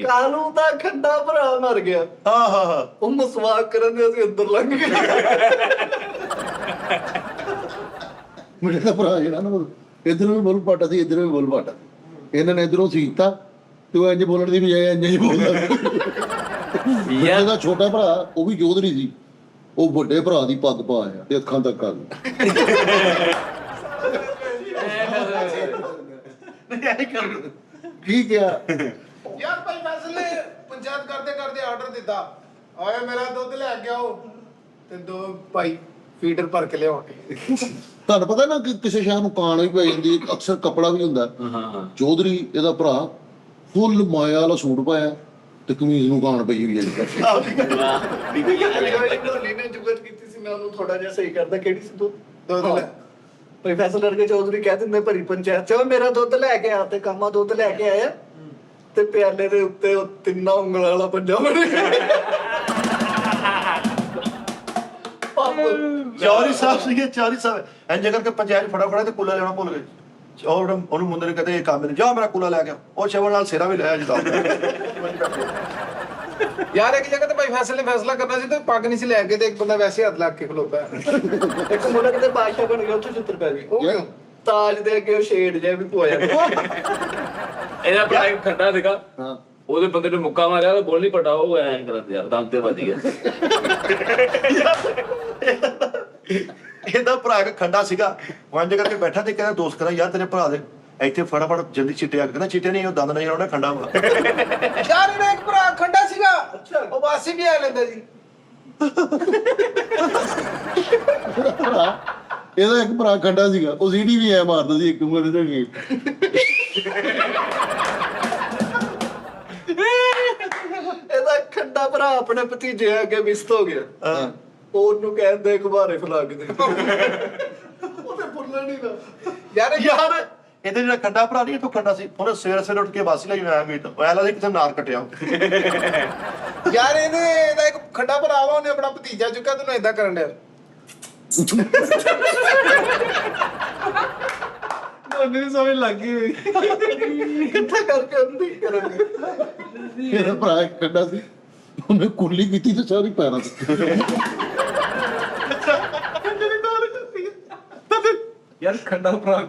ਕਾਲੂ ਦਾ ਖੰਡਾ ਭਰਾ ਮਰ ਗਿਆ। ਹਾਂ ਹਾਂ ਹਾਂ ਉਹ ਮਸਵਾਕ ਕਰਨ ਦੇ ਅਸੀਂ ਅੰਦਰ ਲੰਘ ਗਏ। ਮੇਰੇ ਦਾ ਭਰਾ ਜਿਹੜਾ ਨਾ ਇਧਰ ਵੀ ਬੋਲ ਪਾਟਾ ਸੀ, ਇਧਰ ਵੀ ਬੋਲ ਪਾਟਾ ਸੀ। ਇਹਨਾਂ ਨੇ ਇਧਰੋਂ ਸੀਤਾ ਤੇ ਉਹ ਇੰਜ ਬੋਲਣ ਦੀ ਬਜਾਏ ਇੰਜ ਹੀ ਬੋਲਦਾ। ਯਾਰ ਇਹਦਾ ਛੋਟਾ ਭਰਾ ਉਹ ਵੀ ਚੌਧਰੀ ਸੀ, ਉਹ ਵੱਡੇ ਭਰਾ ਦੀ ਪੱਗ ਪਾ ਆਇਆ ਤੇ ਅੱਖਾਂ ਤੱਕ ਆ ਗਈ। ਕੀ ਕਿਹਾ? ਯਾਰ ਭਾਈ ਫੈਸਲੇ ਪੰਚਾਇਤ ਕਰਦੇ ਕਰਦੇ ਆਰਡਰ ਦਿੱਤਾ, ਆਏ ਮੇਰਾ ਦੁੱਧ ਲੈ ਕੇ ਆਓ ਤੇ 2 ਭਾਈ ਫੀਡਰ ਭਰ ਕੇ ਲਿਆਉਣਗੇ। ਤੁਹਾਨੂੰ ਪਤਾ ਨਾ ਕਿ ਕਿਸੇ ਸ਼ਹਿਰ ਨੂੰ ਕਾਣ ਵੀ ਪੈ ਜਾਂਦੀ, ਅਕਸਰ ਕੱਪੜਾ ਵੀ ਹੁੰਦਾ। ਹਾਂ ਚੌਧਰੀ ਇਹਦਾ ਭਰਾ ਫੁੱਲ ਮਾਇਆ ਵਾਲਾ ਸੂਟ ਪਾਇਆ ਤੇ ਕਮੀਜ਼ ਨੂੰ ਕਾਣ ਪਈ ਹੋਈ ਹੈ। ਢੋਲੀ ਨੇ ਜੁਗਤ ਕੀਤੀ ਸੀ, ਮੈਂ ਉਹਨੂੰ ਥੋੜਾ ਜਿਹਾ ਸਹੀ ਕਰਦਾ। ਕਿਹੜੀ ਸੀ ਤੂੰ? ਦੁੱਧ ਲੈ ਭਾਈ ਫੈਸਲਾ ਕਰਕੇ ਚੌਧਰੀ ਕਹਿ ਦਿੰਦੇ ਭਰੀ ਪੰਚਾਇਤ ਚ ਮੇਰਾ ਦੁੱਧ ਲੈ ਕੇ ਆ, ਤੇ ਕਾਮਾ ਦੁੱਧ ਲੈ ਕੇ ਆਇਆ ਤੇ ਪਿਆਲੇ ਦੇ ਉੱਤੇ ਉਹ 3 ਉਂਗਲਾਂ ਵਾਲਾ ਪੰਜਾ ਬਣਿਆ। ਚੌਧਰੀ ਸਾਹਿਬ ਸੀਗੇ, ਚੌਧਰੀ ਸਾਹਿਬ ਇੰਜ ਕਰਕੇ ਪੰਚਾਇਤ ਫਟਾਫਟ ਤੇ ਕੂਲਾ ਲੈਣਾ ਭੁੱਲ ਗਏ। ਉਹ ਉਹਨੂੰ ਮੁੰਡੇ ਨੇ ਕਹਿੰਦੇ ਇਹ ਕੰਮ ਨਹੀਂ, ਜਾ ਮੇਰਾ ਕੂਲਾ ਲੈ ਕੇ ਆ। ਉਹ ਸ਼ਵਲ ਨਾਲ ਸਿਰਾ ਵੀ ਲਿਆ ਜਿੱਦਾਂ। ਯਾਰ ਇੱਕ ਜਗ੍ਹਾ ਤੇ ਭਾਈ ਫੈਸਲੇ ਨੇ ਫੈਸਲਾ ਕਰਨਾ ਸੀ ਤੇ ਪੱਗ ਨਹੀਂ ਸੀ ਲੈ ਕੇ, ਤੇ ਇੱਕ ਬੰਦਾ ਵੈਸੇ ਹੱਥ ਲਾ ਕੇ ਖਲੋਤਾ। ਇੱਕ ਮੁਲਕ ਦੇ ਬਾਦਸ਼ਾਹ ਬਣ ਗਿਆ, ਉੱਥੇ ਚਿੱਤਰ ਪੈ ਗਈ। ਉਹ ਕਿਉਂ? ਤਾਜ ਦੇ ਅੱਗੇ ਉਹ ਸ਼ੇਡ ਜਿਹਾ ਵੀ ਪੋਇਆ। ਇਹਦਾ ਭਰਾ ਇੱਕ ਖੱਡਾ ਸੀਗਾ, ਹਾਂ ਉਹਦੇ ਬੰਦੇ ਨੂੰ ਮੁੱਕਾ ਮਾਰਿਆ ਤਾਂ ਬੋਲ ਨਹੀਂ ਪਟਾ, ਉਹ ਐਂ ਕਰਨ ਯਾਰ ਦਮ ਤੇ ਵੱਜ ਗਿਆ। ਇਹਦਾ ਭਰਾ ਇੱਕ ਖੰਡਾ ਸੀਗਾ, ਉਹ ਇੰਜ ਕਰਕੇ ਬੈਠਾ ਤੇ ਕਹਿੰਦਾ ਦੋਸਤ ਕਹਿੰਦਾ ਯਾਰ ਤੇਰੇ ਭਰਾ ਦੇ ਇੱਥੇ ਫਟਾਫਟ ਜਲਦੀ ਚਿੱਟੇ ਆ। ਕਹਿੰਦਾ ਚਿੱਟੇ ਨਹੀਂ, ਉਹ ਦੰਦ ਨਹੀਂ ਆਉਣਾ, ਖੰਡਾ ਵਾ। ਯਾਰ ਇਹਦਾ ਇੱਕ ਭਰਾ ਖੰਡਾ ਸੀਗਾ, ਉਹ ਵਾਸੀ ਵੀ ਆ ਲੈਂਦਾ ਜੀ। ਇਹਦਾ ਇੱਕ ਭਰਾ ਖੰਡਾ ਸੀਗਾ, ਉਹ ਸੀਡੀ ਵੀ ਐ ਮਾਰਦਾ ਸੀ ਇੱਕ ਉਂਗਲ ਤੇ ਗੇਟ। ਇਹਦਾ ਖੰਡਾ ਭਰਾ ਆਪਣੇ ਭਤੀਜੇ ਅੱਗੇ ਮਿਸਤ ਹੋ ਗਿਆ। ਉਹਨੂੰ ਕਹਿੰਦੇ ਗੁਬਾਰੇ ਫਲਾ ਕੇ ਦੇ। ਉਹਦੇ ਬੁੱਲਣ ਨਹੀਂ ਦਾ। ਯਾਰ ਯਾਰ ਇਹਦੇ ਜਿਹੜਾ ਖੰਡਾ ਭਰਾ ਨਹੀਂ, ਇੱਥੋਂ ਖੰਡਾ ਸੀ, ਉਹਨੇ ਸਵੇਰੇ ਸਵੇਰੇ ਉੱਠ ਕੇ ਬਾਸੀ ਲਈ ਆਇਆ ਮੀਟ, ਉਹ ਐ ਲੱਗਦਾ ਕਿਸੇ ਨਾਰ ਕੱਟਿਆ। ਯਾਰ ਇਹਦਾ ਇੱਕ ਖੰਡਾ ਭਰਾ ਵਾ, ਉਹਨੇ ਆਪਣਾ ਭਤੀਜਾ ਚੁੱਕਿਆ, ਤੈਨੂੰ ਏਦਾਂ ਕਰਨ ਡਿਆ। ਉਹਨੇ ਸਮਝ ਲੱਗ ਗਈ ਹੋਈ। ਕਿੱਥੇ ਕਰਕੇ ਉਹਨੂੰ ਕਰਾਂਗੇ। ਇਹਦਾ ਭਰਾ ਇੱਕ ਖੰਡਾ ਸੀ, ਉਹਨੇ ਕੁਰਲੀ ਕੀਤੀ ਤੇ ਸਾਰੀ ਪੈਰਾਂ ਤੇ। ਯਾਰ ਖੰਡਾ ਭਰਾ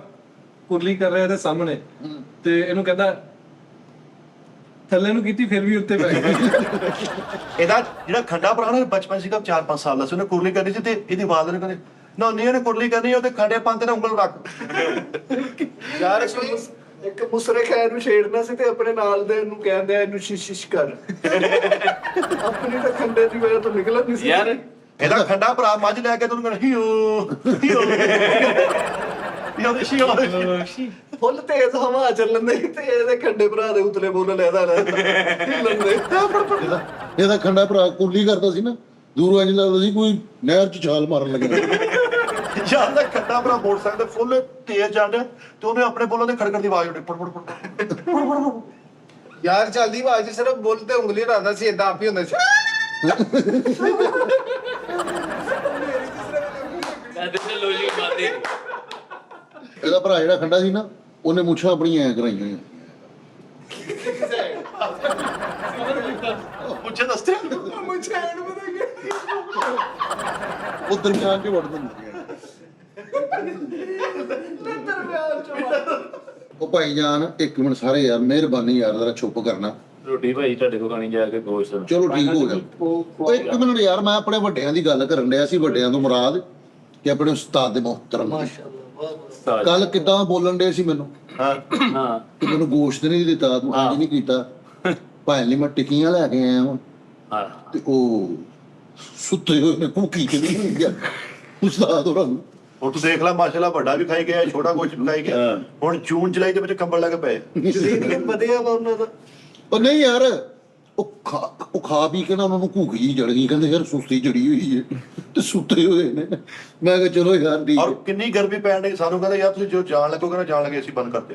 ਕੁਰਲੀ ਕਰ ਰਿਹਾ ਇਹਦੇ ਸਾਹਮਣੇ, ਤੇ ਇਹਨੂੰ ਕਹਿੰਦਾ ਥੱਲੇ ਨੂੰ ਕੀਤੀ, ਫਿਰ ਵੀ ਉੱਤੇ ਪੈ ਗਿਆ। ਇਹਦਾ ਜਿਹੜਾ ਖੰਡਾ ਭਰਾ ਨਾ ਬਚਪਨ ਸੀਗਾ 4-5 ਸਾਲ ਦਾ ਸੀ, ਉਹਨੇ ਕੁਰਲੀ ਕਰਨੀ ਸੀ ਤੇ ਇਹਦੀ ਆਵਾਜ਼ ਨੇ ਕਹਿੰਦੇ ਨਾ ਨਹੀਂ ਉਹਨੇ ਕੁਰਲੀ ਕਰਨੀ, ਉਹਦੇ ਖੰਡੇ ਪੰਨ ਤੇ ਨਾ ਉਂਗਲ ਰੱਖ। ਯਾਰ ਇੱਕ ਮੁਸਰੇ ਖੈਰ ਨੂੰ ਛੇੜਨਾ ਸੀ ਤੇ ਆਪਣੇ ਨਾਲ ਦੇ ਨੂੰ ਕਹਿੰਦੇ ਆ ਇਹਨੂੰ ਸ਼ਿਸ਼ ਕਰ। ਆਪਣੀ ਤਾਂ ਖੰਡੇ ਦੀ ਵਜ੍ਹਾ ਤੋਂ ਨਿਕਲ ਨਹੀਂ ਸੀ। ਯਾਰ ਇਹਦਾ ਖੰਡਾ ਭਰਾ ਮੱਝ ਲੈ ਕੇ ਤੁਹਾਨੂੰ ਕਹਿੰਦਾ ਹੀਓ ਹੀਓ ਸ਼ੀਓ। ਫੁੱਲ ਤੇਜ਼ ਹਵਾ ਚੱਲਣ ਦੇ ਤੇ ਇਹਦੇ ਖੰਡੇ ਭਰਾ ਦੇ ਉਤਲੇ ਬੋਲ ਲੈਦਾ ਨਾ ਹਿੱਲਣ ਦੇ। ਇਹਦਾ ਖੰਡਾ ਭਰਾ ਕੁਰਲੀ ਕਰਦਾ ਸੀ ਨਾ, ਦੂਰੋਂ ਇੰਜ ਲੱਗਦਾ ਸੀ ਕੋਈ ਨਹਿਰ 'ਚ ਛਾਲ ਮਾਰਨ ਲੱਗਾ। ਯਾਰ ਦਾ ਖੰਡਾ ਭਰਾ ਮੋਟਰਸਾਈਕਲ ਤੇ ਫੁੱਲ ਤੇਜ਼ ਜਾਂਦਾ ਤੇ ਉਹਨੇ ਆਪਣੇ ਬੋਲਾਂ ਦੇ ਖੜਕਣ ਦੀ ਆਵਾਜ਼ ਉੱਠੀ ਫੜ ਫੜ ਫੜ। ਯਾਰ ਚੱਲਦੀ ਆਵਾਜ਼ ਸਿਰਫ ਬੁੱਲ ਤੇ ਉਂਗਲੀ ਹਰਾਉਂਦਾ ਸੀ, ਏਦਾਂ ਆਪ ਹੀ ਹੁੰਦਾ ਸੀ। ਕਹਿੰਦੇ ਨੇ ਲੋਜੀ ਮਾਰਦੇ। ਇਹਦਾ ਭਰਾ ਜਿਹੜਾ ਖੰਡਾ ਸੀ ਨਾ, ਉਹਨੇ ਮੁੱਛਾਂ ਆਪਣੀਆਂ ਐ ਕਰਾਈਆਂ ਹੋਈਆਂ। ਪੁੱਛੇ ਦੱਸਦੇ ਉਹ ਦਰਮਿਆਨ 'ਚ ਵੜ ਦਿੰਦੇ ਸੀ। ਉਹ ਭਾਈ ਜਾਨ ਇੱਕ ਮਿੰਟ ਸਾਰੇ ਯਾਰ, ਮਿਹਰਬਾਨੀ ਯਾਰ ਜ਼ਰਾ ਚੁੱਪ ਕਰਨਾ। ਰੋਟੀ ਭਾਈ ਤੁਹਾਡੇ ਕੋਲ ਖਾਣੀ ਜਾ ਕੇ ਗੋਸ਼ਤ। ਚਲੋ ਠੀਕ ਹੋ ਗਿਆ। ਉਹ ਇੱਕ ਮਿੰਟ ਯਾਰ, ਮੈਂ ਆਪਣੇ ਵੱਡਿਆਂ ਦੀ ਗੱਲ ਕਰਨ ਡਿਆ ਸੀ, ਵੱਡਿਆਂ ਤੋਂ ਮੁਰਾਦ ਕਿ ਆਪਣੇ ਉਸਤਾਦ ਦੇ ਮੁਹਤਰਮ। ਮਾਸ਼ਾਅੱਲਾ। ਕੱਲ ਕਿੱਦਾਂ ਬੋਲਣ ਡੇ ਸੀ ਮੈਨੂੰ, ਹਾਂ ਹਾਂ ਕਿ ਮੈਨੂੰ ਗੋਸ਼ਤ ਨਹੀਂ ਦਿੱਤਾ, ਤੂੰ ਅੱਜ ਨਹੀਂ ਕੀਤਾ। ਭਾਈ ਲਈ ਮੈਂ ਟਿੱਕੀਆਂ ਲੈ ਕੇ ਆਇਆ ਹਾਂ ਹਾਂ ਤੇ ਉਹ ਸੁੱਤੇ ਹੋਏ ਨੇ ਭੁੱਖੀ ਕਿ ਨਹੀਂ ਗਿਆ ਉਸਤਾਦ ਹੋਰਾਂ ਨੂੰ। ਹੁਣ ਤੂੰ ਦੇਖ ਲੈ ਮਾਸ਼ਾਅੱਲਾ ਵੱਡਾ ਵੀ ਖਾਈ ਗਿਆ, ਛੋਟਾ ਕੁਝ ਵੀ ਖਾਈ ਗਿਆ। ਹੁਣ ਜੂਨ ਜੁਲਾਈ ਦੇ ਵਿੱਚ ਕੰਬਲ ਲੈ ਕੇ ਪਏ। ਸਰੀਰ ਵਧੀਆ ਵਾ ਉਹਨਾਂ ਦਾ। ਉਹ ਨਹੀਂ ਯਾਰ, ਉਹ ਖਾ ਪੀ ਕੇ ਨਾ ਉਹਨਾਂ ਨੂੰ ਭੁੱਖ ਜੀ ਚੜ ਗਈ, ਕਹਿੰਦੇ ਯਾਰ ਸੁਸਤੀ ਚੜੀ ਹੋਈ ਹੈ ਤੇ ਸੁੱਤੇ ਹੋਏ ਨੇ। ਮੈਂ ਕਿਹਾ ਚਲੋ ਯਾਰ ਠੀਕ ਔਰ ਹੈ। ਕਿੰਨੀ ਗਰਮੀ ਪੈਣ ਡਈ, ਸਾਨੂੰ ਕਹਿੰਦੇ ਯਾਰ ਤੁਸੀਂ ਜੋ ਜਾਣ ਲੱਗੋਗੇ ਨਾ, ਜਾਣ ਲੱਗੇ ਅਸੀਂ ਬੰਦ ਕਰਦੇ।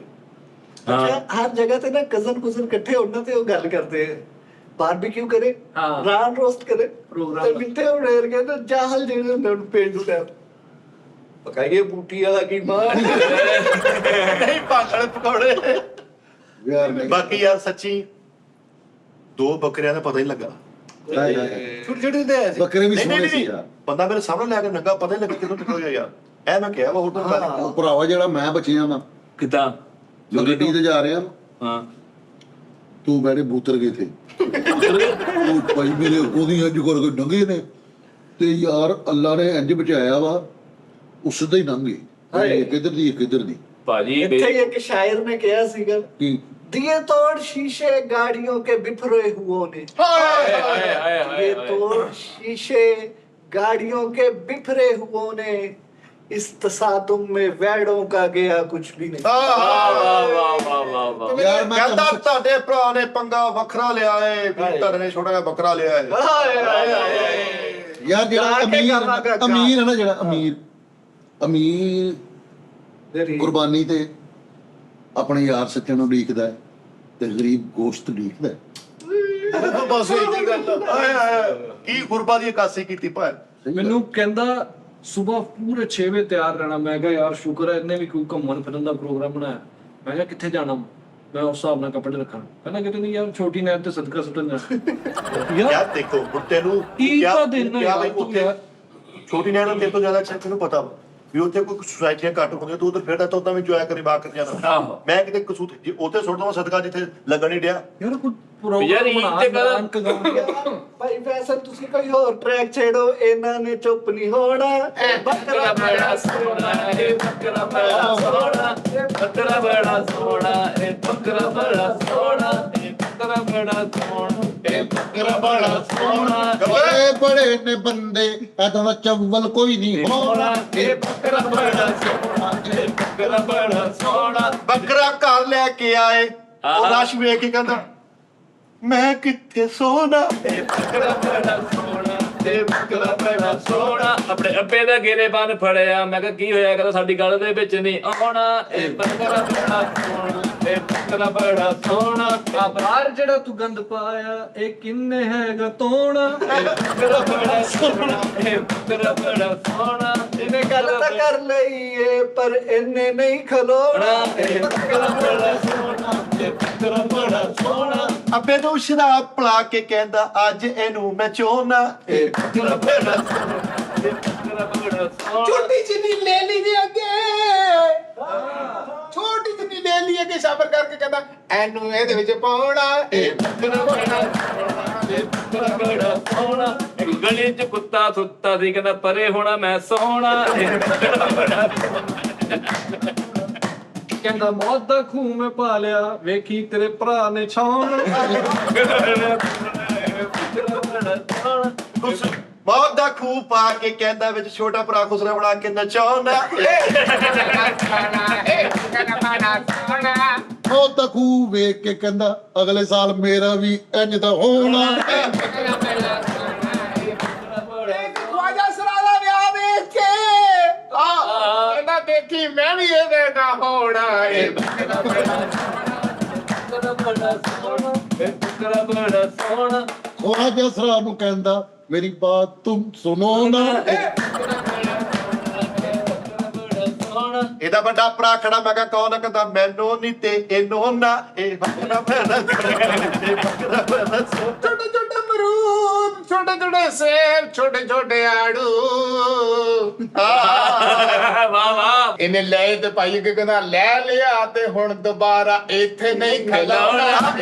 ਅੱਛਾ, ਹਰ ਜਗ੍ਹਾ ਤੇ ਨਾ ਕਜ਼ਨ ਇਕੱਠੇ ਹੋਣ ਤੇ ਉਹ ਗੱਲ ਕਰਦੇ ਆ ਬਾਰਬੀਕਿਊ ਕਰੇ ਹਾਂ। ਰਾਨ ਰੋਸਟ ਕਰੇ ਪ੍ਰੋਗਰਾਮ ਤੇ ਮਿੱਠੇ ਉਡੇਰ ਕੇ ਤੇ ਜਾਹਲ ਜਿਹੜੇ ਹੁੰਦੇ ਉਹਨੂੰ ਪੇਂਡੂ ਟੈਪ ਪਕਾਈਏ ਬੂਟੀ ਵਾਲਾ ਕੀ ਮਾਰ ਨਹੀਂ ਭਾਂਗੜੇ ਪਕੌੜੇ ਯਾਰ ਨਹੀਂ ਬਾਕੀ ਯਾਰ ਸੱਚੀ 2 ਬੱਕਰਿਆਂ ਦਾ ਪਤਾ ਹੀ ਨਹੀਂ ਲੱਗਾ ਹਾਏ, ਹਾਏ। ਛੋਟੇ ਛੋਟੇ ਹੁੰਦੇ ਆ ਬੱਕਰੇ ਵੀ ਨਹੀਂ, ਸੋਹਣੇ ਨਹੀਂ, ਸੀ ਨਹੀਂ। ਯਾਰ ਬੰਦਾ ਮੇਰੇ ਸਾਹਮਣੇ ਲੈ ਕੇ ਨੰਗਾ ਪਤਾ ਹੀ ਲੱਗਾ ਕਿਦੋਂ ਟਿਕੋਇਆ ਯਾਰ ਐ ਮੈਂ ਕਿਹਾ ਵਾ ਹੋਰ ਤਾਂ ਗੱਲ ਉਹ ਭਰਾਵਾ ਜਿਹੜਾ ਮੈਂ ਬਚਿਆ ਨਾ ਕਿਦਾਂ ਜੋ ਗੱਡੀ ਤੇ ਜਾ ਰਿਹਾ ਹਾਂ ਤੂੰ ਬੈਠੇ ਬੂਤਰ ਗਏ ਥੇ ਉਹ ਭਾਈ ਮੇਰੇ ਉਹਦੀ ਇੰਜ ਕਰਕੇ ਡੰਗੇ ਨੇ ਤੇ ਯਾਰ ਅੱਲਾ ਨੇ ਇੰਜ ਬਚਾਇਆ ਵਾ ਉਸ ਸਿੱਧਾ ਹੀ ਲੰਘ ਗਏ ਇੱਕ ਇੱਧਰ ਦੀ ਇੱਕ ਇੱਧਰ ਦੀ ਭਾਜੀ ਇੱਥੇ ਹੀ ਇੱਕ ਸ਼ਾਇਰ ਨੇ ਕਿਹਾ ਸੀਗਾ ਕੀ दिए तोड़ शीशे गाड़ियों के बिफरे हुओं ने दिए तोड़ शीशे गाड़ियों के बिफरे हुओं ने इस तसादुम में वैड़ों का गया कुछ भी नहीं ਵਾਹ ਵਾਹ ਵਾਹ ਵਾਹ ਵਾਹ ਯਾਰ ਮੈਂ ਕਹਿੰਦਾ ਤੁਹਾਨੂੰ ਤੁਹਾਡੇ ਭਰਾ ਨੇ ਪੰਗਾ ਵੱਖਰਾ ਲਿਆ ਏ ਤੁਹਾਡੇ ਨੇ ਛੋਟਾ ਜਿਹਾ ਬੱਕਰਾ ਲਿਆ ਏ ਯਾਰ ਜਿਹੜਾ ਗਾ ਕੇ ਅਮੀਰ ਗਾਵਾਂਗਾ, ਗਾ। ਅਮੀਰ ਹੈ ਨਾ ਜਿਹੜਾ ਅਮੀਰ ਕੁਰਬਾਨੀ ਤੇ ਆਪਣੇ ਯਾਰ ਸੱਚਿਆਂ ਨੂੰ ਉਡੀਕਦਾ ਹੈ ਤੇ ਗਰੀਬ ਗੋਸ਼ਤ ਉਡੀਕਦਾ ਹੈ बस एक ही गल ਕੀ ਗੁਰਬਾ ਦੀ ਕਾਸੀ ਕੀਤੀ ਭਾਈ ਸਹੀ ਗੱਲ। ਮੈਨੂੰ ਕਹਿੰਦਾ ਸਵੇਰ ਪੂਰੇ 6 ਵਜੇ ਤਿਆਰ ਰਹਿਣਾ ਮੈਂ ਕਿਹਾ ਯਾਰ ਸ਼ੁਕਰ ਹੈ ਇਹਨੇ ਵੀ ਕੋਈ ਘੁੰਮਣ ਫਿਰਨ ਦਾ ਪ੍ਰੋਗਰਾਮ ਬਣਾਇਆ ਮੈਂ ਕਿਹਾ ਕਿੱਥੇ ਜਾਣਾ ਮੈਂ ਉਸ ਹਿਸਾਬ ਨਾਲ ਕੱਪੜੇ ਰੱਖਾਂ ਕਹਿੰਦਾ ਕਿਤੇ ਨਹੀਂ ਯਾਰ ਛੋਟੀ ਨਹਿਰ ਤੇ ਸਦਕਾ ਸੁੱਟਣ ਜਾਣਾ ਯਾਰ ਯਾਰ ਦੇਖੋ ਬੁੱਤੇ ਨੂੰ ਕੀ ਤਾਂ ਦਿਨ ਹੈ ਕਿਆ ਬਈ ਯਾਰ ਤੂੰ ਉੱਥੇ ਯਾਰ। ਛੋਟੀ ਨੈਣਾ ਤੇਰੇ ਤੋਂ ਜ਼ਿਆਦਾ ਅੱਛਾ ਤੈਨੂੰ ਪਤਾ ਵਾ ਵੀ ਉੱਥੇ ਕੋਈ ਸੁਸਾਇਟੀਆਂ ਘੱਟ ਹੁੰਦੀਆਂ ਤੂੰ ਉਧਰ ਫਿਰਦਾ ਤਾਂ ਉਦਾਂ ਵੀ ਜੋਇਆ ਕਰੀ ਬਾਕ ਕਰ ਜਾਣਾ ਆਹੋ। ਮੈਂ ਕਿਤੇ ਕਸੂਤ ਜੇ ਉੱਥੇ ਸੁੱਟ ਦਵਾਂ ਸਦਕਾ ਜਿੱਥੇ ਲੱਗਣ ਨਹੀਂ ਡਿਆ ਯਾਰ ਕੋਈ ਯਾਰ ਪ੍ਰੋਗਰਾਮ ਇਹ ਤੇ ਗੱਲ- ਅੰਕ ਗਾਉਂਦਾ ਭਾਈ ਫੈਸਲ ਤੁਸੀਂ ਕੋਈ ਹੋਰ ਟਰੈਕ ਛੇੜੋ ਇਹਨਾਂ ਨੇ ਚੁੱਪ ਨਹੀਂ ਹੋਣਾ ਬੱਕਰਾ ਬੜਾ ਸੋਹਣਾ ਇਹ ਬੱਕਰਾ ਬੜਾ ਸੋਹਣਾ ਇਹ ਬੱਕਰਾ ਬੜਾ ਸੋਹਣਾ ਇਹ ਬੱਕਰਾ ਬੜਾ ਸੋਹਣਾ ਇਹ ਬੱਕਰਾ ਬੜਾ ਸੋਹਣਾ ਇਹ ਬੱਕਰਾ ਬੜਾ ਸੋਹਣਾ ਬੜੇ ਬੜੇ ਨੇ ਬੰਦੇ ਐਦਾਂ ਦਾ ਚੱਵਲ ਕੋਈ ਨਹੀਂ ਹੋਣਾ ਇਹ ਬੱਕਰਾ ਬੜਾ ਸੋਹਣਾ ਇਹ ਬੱਕਰਾ ਬੜਾ ਸੋਹਣਾ ਬੱਕਰਾ ਘਰ ਲੈ ਕੇ ਆਏ ਉਹ ਰਸ਼ ਵੇਖ ਕੇ ਕਹਿੰਦਾ ਮੈਂ ਕਿੱਥੇ ਸੋਣਾ ਇਹ ਬੱਕਰਾ ਬੜਾ ਸੋਹਣਾ ਇਹ ਬੱਕਰਾ ਬੜਾ ਸੋਹਣਾ ਆਪਣੇ ਅੱਬੇ ਦਾ ਗੇਰੇਬਾਨ ਫੜਿਆ ਮੈਂ ਕਿਹਾ ਕੀ ਹੋਇਆ ਕਹਿੰਦਾ ਸਾਡੀ ਗੱਲ ਦੇ ਵਿੱਚ ਨਹੀਂ ਆਉਣਾ ਇਹ ਬੱਕਰਾ ਬੜਾ ਸੋਹਣਾ ਇਹ ਬੱਕਰਾ ਬੜਾ ਸੋਹਣਾ ਆ ਬਾਹਰ ਜਿਹੜਾ ਤੂੰ ਗੰਦ ਪਾਇਆ ਇਹ ਕਿੰਨੇ ਹੈਗਾ ਤੋਣਾ ਇਹ ਬੱਕਰਾ ਬੜਾ ਸੋਹਣਾ ਇਹ ਬੱਕਰਾ ਬੜਾ ਸੋਹਣਾ ਇਹਨੇ ਗੱਲ ਤਾਂ ਕਰ ਲਈ ਏ ਪਰ ਇਹਨੇ ਨਹੀਂ ਖਲੋਣਾ ਇਹ ਬੱਕਰਾ ਬੜਾ ਸੋਹਣਾ ਇਹ ਬੱਕਰਾ ਬੜਾ ਸੋਹਣਾ ਅੱਬੇ ਨੂੰ ਸ਼ਰਾਬ ਪਿਲਾ ਕੇ ਕਹਿੰਦਾ ਅੱਜ ਇਹਨੂੰ ਮੈਂ ਚੋਣਾ ਇਹ ਬੱਕਰਾ ਬੜਾ ਸੋਹਣਾ ਇਹ ਬੱਕਰਾ ਬੜਾ ਸੋਹਣਾ ਛੋਟੀ ਜਿਹੀ ਲੈ ਲਈ ਦੇ ਅੱਗੇ ਛੋਟੀ ਜਿਹੀ ਲੈ ਲਈ ਅੱਗੇ ਸ਼ਾਬਰ ਕਰਕੇ ਕਹਿੰਦਾ ਐਨੂੰ ਇਹਦੇ ਵਿੱਚ ਪਾਉਣਾ ਇਹ ਬੱਕਰਾ ਬੜਾ ਸੋਹਣਾ ਇਹ ਬੱਕਰਾ ਬੜਾ ਸੋਹਣਾ ਇੱਕ ਗਲੀ 'ਚ ਕੁੱਤਾ ਸੁੱਤਾ ਸੀ ਕਹਿੰਦਾ ਪਰੇ ਹੋਣਾ ਮੈਂ ਸੋਹਣਾ ਇਹ ਬੱਕਰਾ ਬੜਾ ਸੋਹਣਾ ਕਹਿੰਦਾ ਮੌਤ ਦਾ ਖੂਹ ਮੈਂ ਪਾ ਲਿਆ ਵੇਖੀ ਤੇਰੇ ਭਰਾ ਨੇ ਛਾਉਣ ਕੁਛ ਬਹੁਤ ਦਾ ਖੂਹ ਪਾ ਕੇ ਕਹਿੰਦਾ ਵਿੱਚ ਛੋਟਾ ਭਰਾ ਖੁਸਰਾ ਬਣਾ ਕੇ ਨਚਾਉਣਾ ਉਹ ਤਾਂ ਖੂਹ ਵੇਖ ਕੇ ਕਹਿੰਦਾ ਅਗਲੇ ਸਾਲ ਮੇਰਾ ਵੀ ਇੰਜ ਦਾ ਹੋਣਾ ਖਵਾਜਾ ਸਰਾ ਦਾ ਵਿਆਹ ਵੇਖ ਕੇ ਕਹਿੰਦਾ ਦੇਖੀ ਮੈਂ ਵੀ ਇਹਦੇ ਦਾ ਹੋਣਾ ਇਹ ਬੱਕਰਾ ਬੜਾ ਸੋਹਣਾ ਇਹ ਬੱਕਰਾ ਬੜਾ ਸੋਹਣਾ ਉਹ ਜਸਰਾ ਨੂੰ ਕਹਿੰਦਾ ਮੇਰੀ ਬਾਤ ਤੁਮ ਸੁਨੋ ਨਾ ਇਹਦਾ ਵੱਡਾ ਭਰਾ ਖੜਾ ਮੈਂ ਕਿਹਾ ਕੌਣ ਆ? ਕਹਿੰਦਾ ਮੈਨੂੰ ਨਹੀਂ ਤੇ ਇਹਨੂੰ ਨਾ ਇਹ ਬੱਕਰਾ ਬੜਾ ਇਹ ਬੱਕਰਾ ਬੜਾ ਸੋਹਣਾ। ਛੋਟੇ ਛੋਟੇ ਅਮਰੂਦ ਛੋਟੇ ਛੋਟੇ ਸੇਬ ਛੋਟੇ ਛੋਟੇ ਆੜੂ ਵਾਹ ਵਾਹ ਇਹਨੇ ਲੈ ਤੇ ਭਾਈ ਕਿ ਕਹਿੰਦਾ ਲੈ ਲਿਆ ਤੇ ਹੁਣ ਦੁਬਾਰਾ ਇੱਥੇ ਨਹੀਂ ਖਲਾਉਣਾ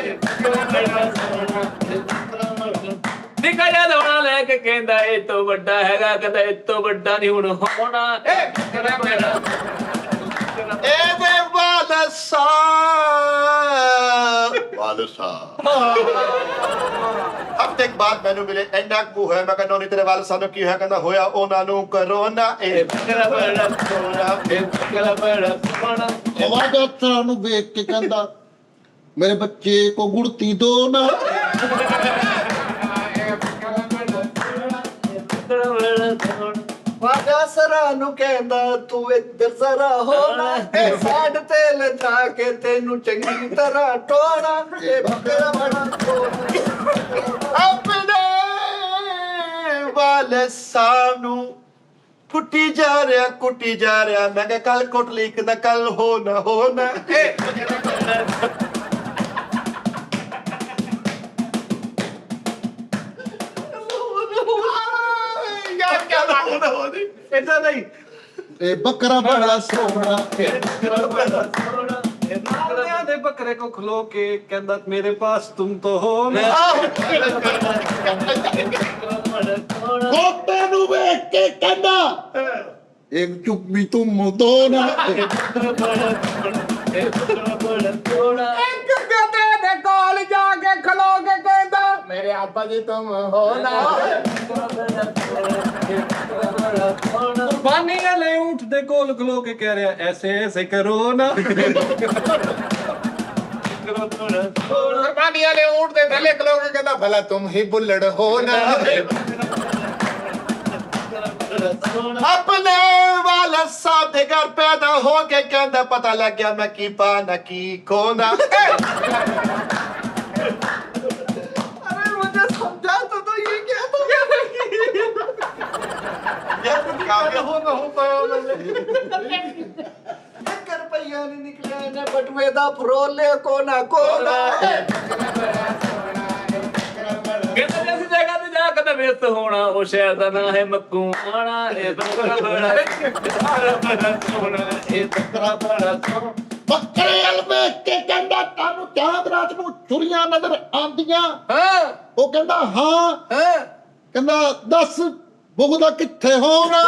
ਨਿੱਕਾ ਜਿਹਾ ਦੋਣਾ ਲੈ ਕੇ ਕਹਿੰਦਾ ਇਹ ਤੋਂ ਵੱਡਾ ਹੈਗਾ ਕਹਿੰਦਾ ਇਹ ਤੋਂ ਵੱਡਾ ਨਹੀਂ ਹੁਣ ਹੋਣਾ ਇਹ ਬੱਕਰਾ ਬੜਾ ਇਹਦੇ ਵਾਲਸਾ ਹਫ਼ਤੇ ਬਾਅਦ ਮੈਨੂੰ ਮਿਲੇ ਇੰਨਾ ਕੁ ਹੋਇਆ ਮੈਂ ਕਹਿੰਦਾ ਨਹੀਂ ਤੇਰੇ ਵਾਲਸਾ ਨੂੰ ਕੀ ਹੋਇਆ ਕਹਿੰਦਾ ਹੋਇਆ ਉਹਨਾਂ ਨੂੰ ਕਰੋਨਾ ਇਹ ਬੱਕਰਾ ਬੜਾ ਸੋਹਣਾ ਇਹ ਬੱਕਰਾ ਬੜਾ ਸੋਹਣਾ ਉਹ ਜਸਰਾ ਨੂੰ ਵੇਖ ਕੇ ਕਹਿੰਦਾ ਮੇਰੇ ਬੱਚੇ ਕੋ ਗੁੜਤੀ ਦੋ ਨਾ ਬੱਕਰਾ ਬੜਾ ਸੋਹਣਾ ਵਾਜਾ ਆਸਰਾ ਨੂੰ ਕਹਿੰਦਾ ਤੂੰ ਇੱਧਰ ਜ਼ਰਾ ਹੋਣਾ ਇਹ ਸਾਡ ਤੇ ਲਿਜਾ ਕੇ ਤੈਨੂੰ ਚੰਗੀ ਤਰ੍ਹਾਂ ਟੋਣਾ ਇਹ ਬੱਕਰਾ ਬੜਾ ਆਪਣੇ ਵਾਲੇ ਸਾਨੂੰ ਕੁੱਟੀ ਜਾ ਰਿਹਾ ਮੈਂ ਕਿਹਾ ਕੱਲ ਕੁੱਟ ਲਈ ਕਹਿੰਦਾ ਕੱਲ ਹੋ ਨਾ ਯਾਰ ਕੀ ਬਾਤ ਏਦਾਂ ਨਹੀਂ ਇਹ ਬੱਕਰਾ ਬੜਾ ਸੋਹਣਾ ਆਲਿਆਂ ਦੇ ਬੱਕਰੇ ਕੋ ਖਲੋ ਕੇ ਕਹਿੰਦਾ ਮੇਰੇ ਪਾਸ ਤੁਮ ਤੋ ਹੋ ਨਾ ਕੋਪੇ ਨੂੰ ਵੇਖ ਕੇ ਕਹਿੰਦਾ ਇੱਕ ਚੁੱਪੀ ਤੁਮ ਦੋ ਨਾ ਇੱਕ ਗਧੇ ਦੇ ਕੋਲ ਜਾ ਕੇ ਖਲੋ ਕੇ ਕਹਿੰਦਾ ਮੇਰੇ ਆਬਾ ਜੀ ਤੁਮ ਹੋ ਨਾ ਕੁਰਬਾਨੀ ਵਾਲੇ ਊਂਠ ਦੇ ਕੋਲ ਖਲੋ ਕੇ ਕਹਿ ਰਿਹਾ ਐਸੇ ਐਸੇ ਕਰੋ ਨਾ ਕੁਰਬਾਨੀ ਵਾਲੇ ਊਂਟ ਦੇ ਥੱਲੇ ਖਲੋ ਕੇ ਕਹਿੰਦਾ ਭਲਾ ਤੁਮ ਹੀ ਬੁੱਲੜ ਹੋ ਨਾ ਆਪਣੇ ਵਾਲਾ ਸਾਹਿਬ ਦੇ ਘਰ ਪੈਦਾ ਹੋ ਕੇ ਕਹਿੰਦਾ ਪਤਾ ਲੱਗ ਗਿਆ ਮੈਂ ਕੀ ਪਾਣਾ ਕੀ ਕੋਨਾ अरे मुझे समझा तो ये क्या तो ਯਾਰ ਕੁਝ ਕਾਗਜ਼ होना होता है एक रुपया नहीं निकला ने बटवे दा फरोले कोना कोना ਕਹਿੰਦਾ ਜੇ ਅਸੀਂ ਜਗ੍ਹਾ ਤੇ ਜਾ ਕੇ ਵਿਅਸਤ ਹੋਣਾ ਉਹ ਸ਼ਹਿਰ ਦਾ ਨਾਂ ਹੈ ਮੱਕੂ ਆਣਾ ਇਹ ਬੱਕਰਾ ਬੜਾ ਸੋਹਣਾ ਇਹ ਬੱਕਰਾ ਬੜਾ ਸੋਹਣਾ ਬੱਕਰੇ ਵੱਲ ਵੇਖ ਕੇ ਕਹਿੰਦਾ ਤੁਹਾਨੂੰ ਚਾਂਦ ਰਾਤ ਨੂੰ ਚੁਰੀਆਂ ਨਜ਼ਰ ਆਉਂਦੀਆਂ हाँ ਉਹ ਕਹਿੰਦਾ ਹਾਂ हाँ ਕਹਿੰਦਾ ਦੱਸ ਬੁਗਦਾ ਕਿੱਥੇ ਹੋਣਾ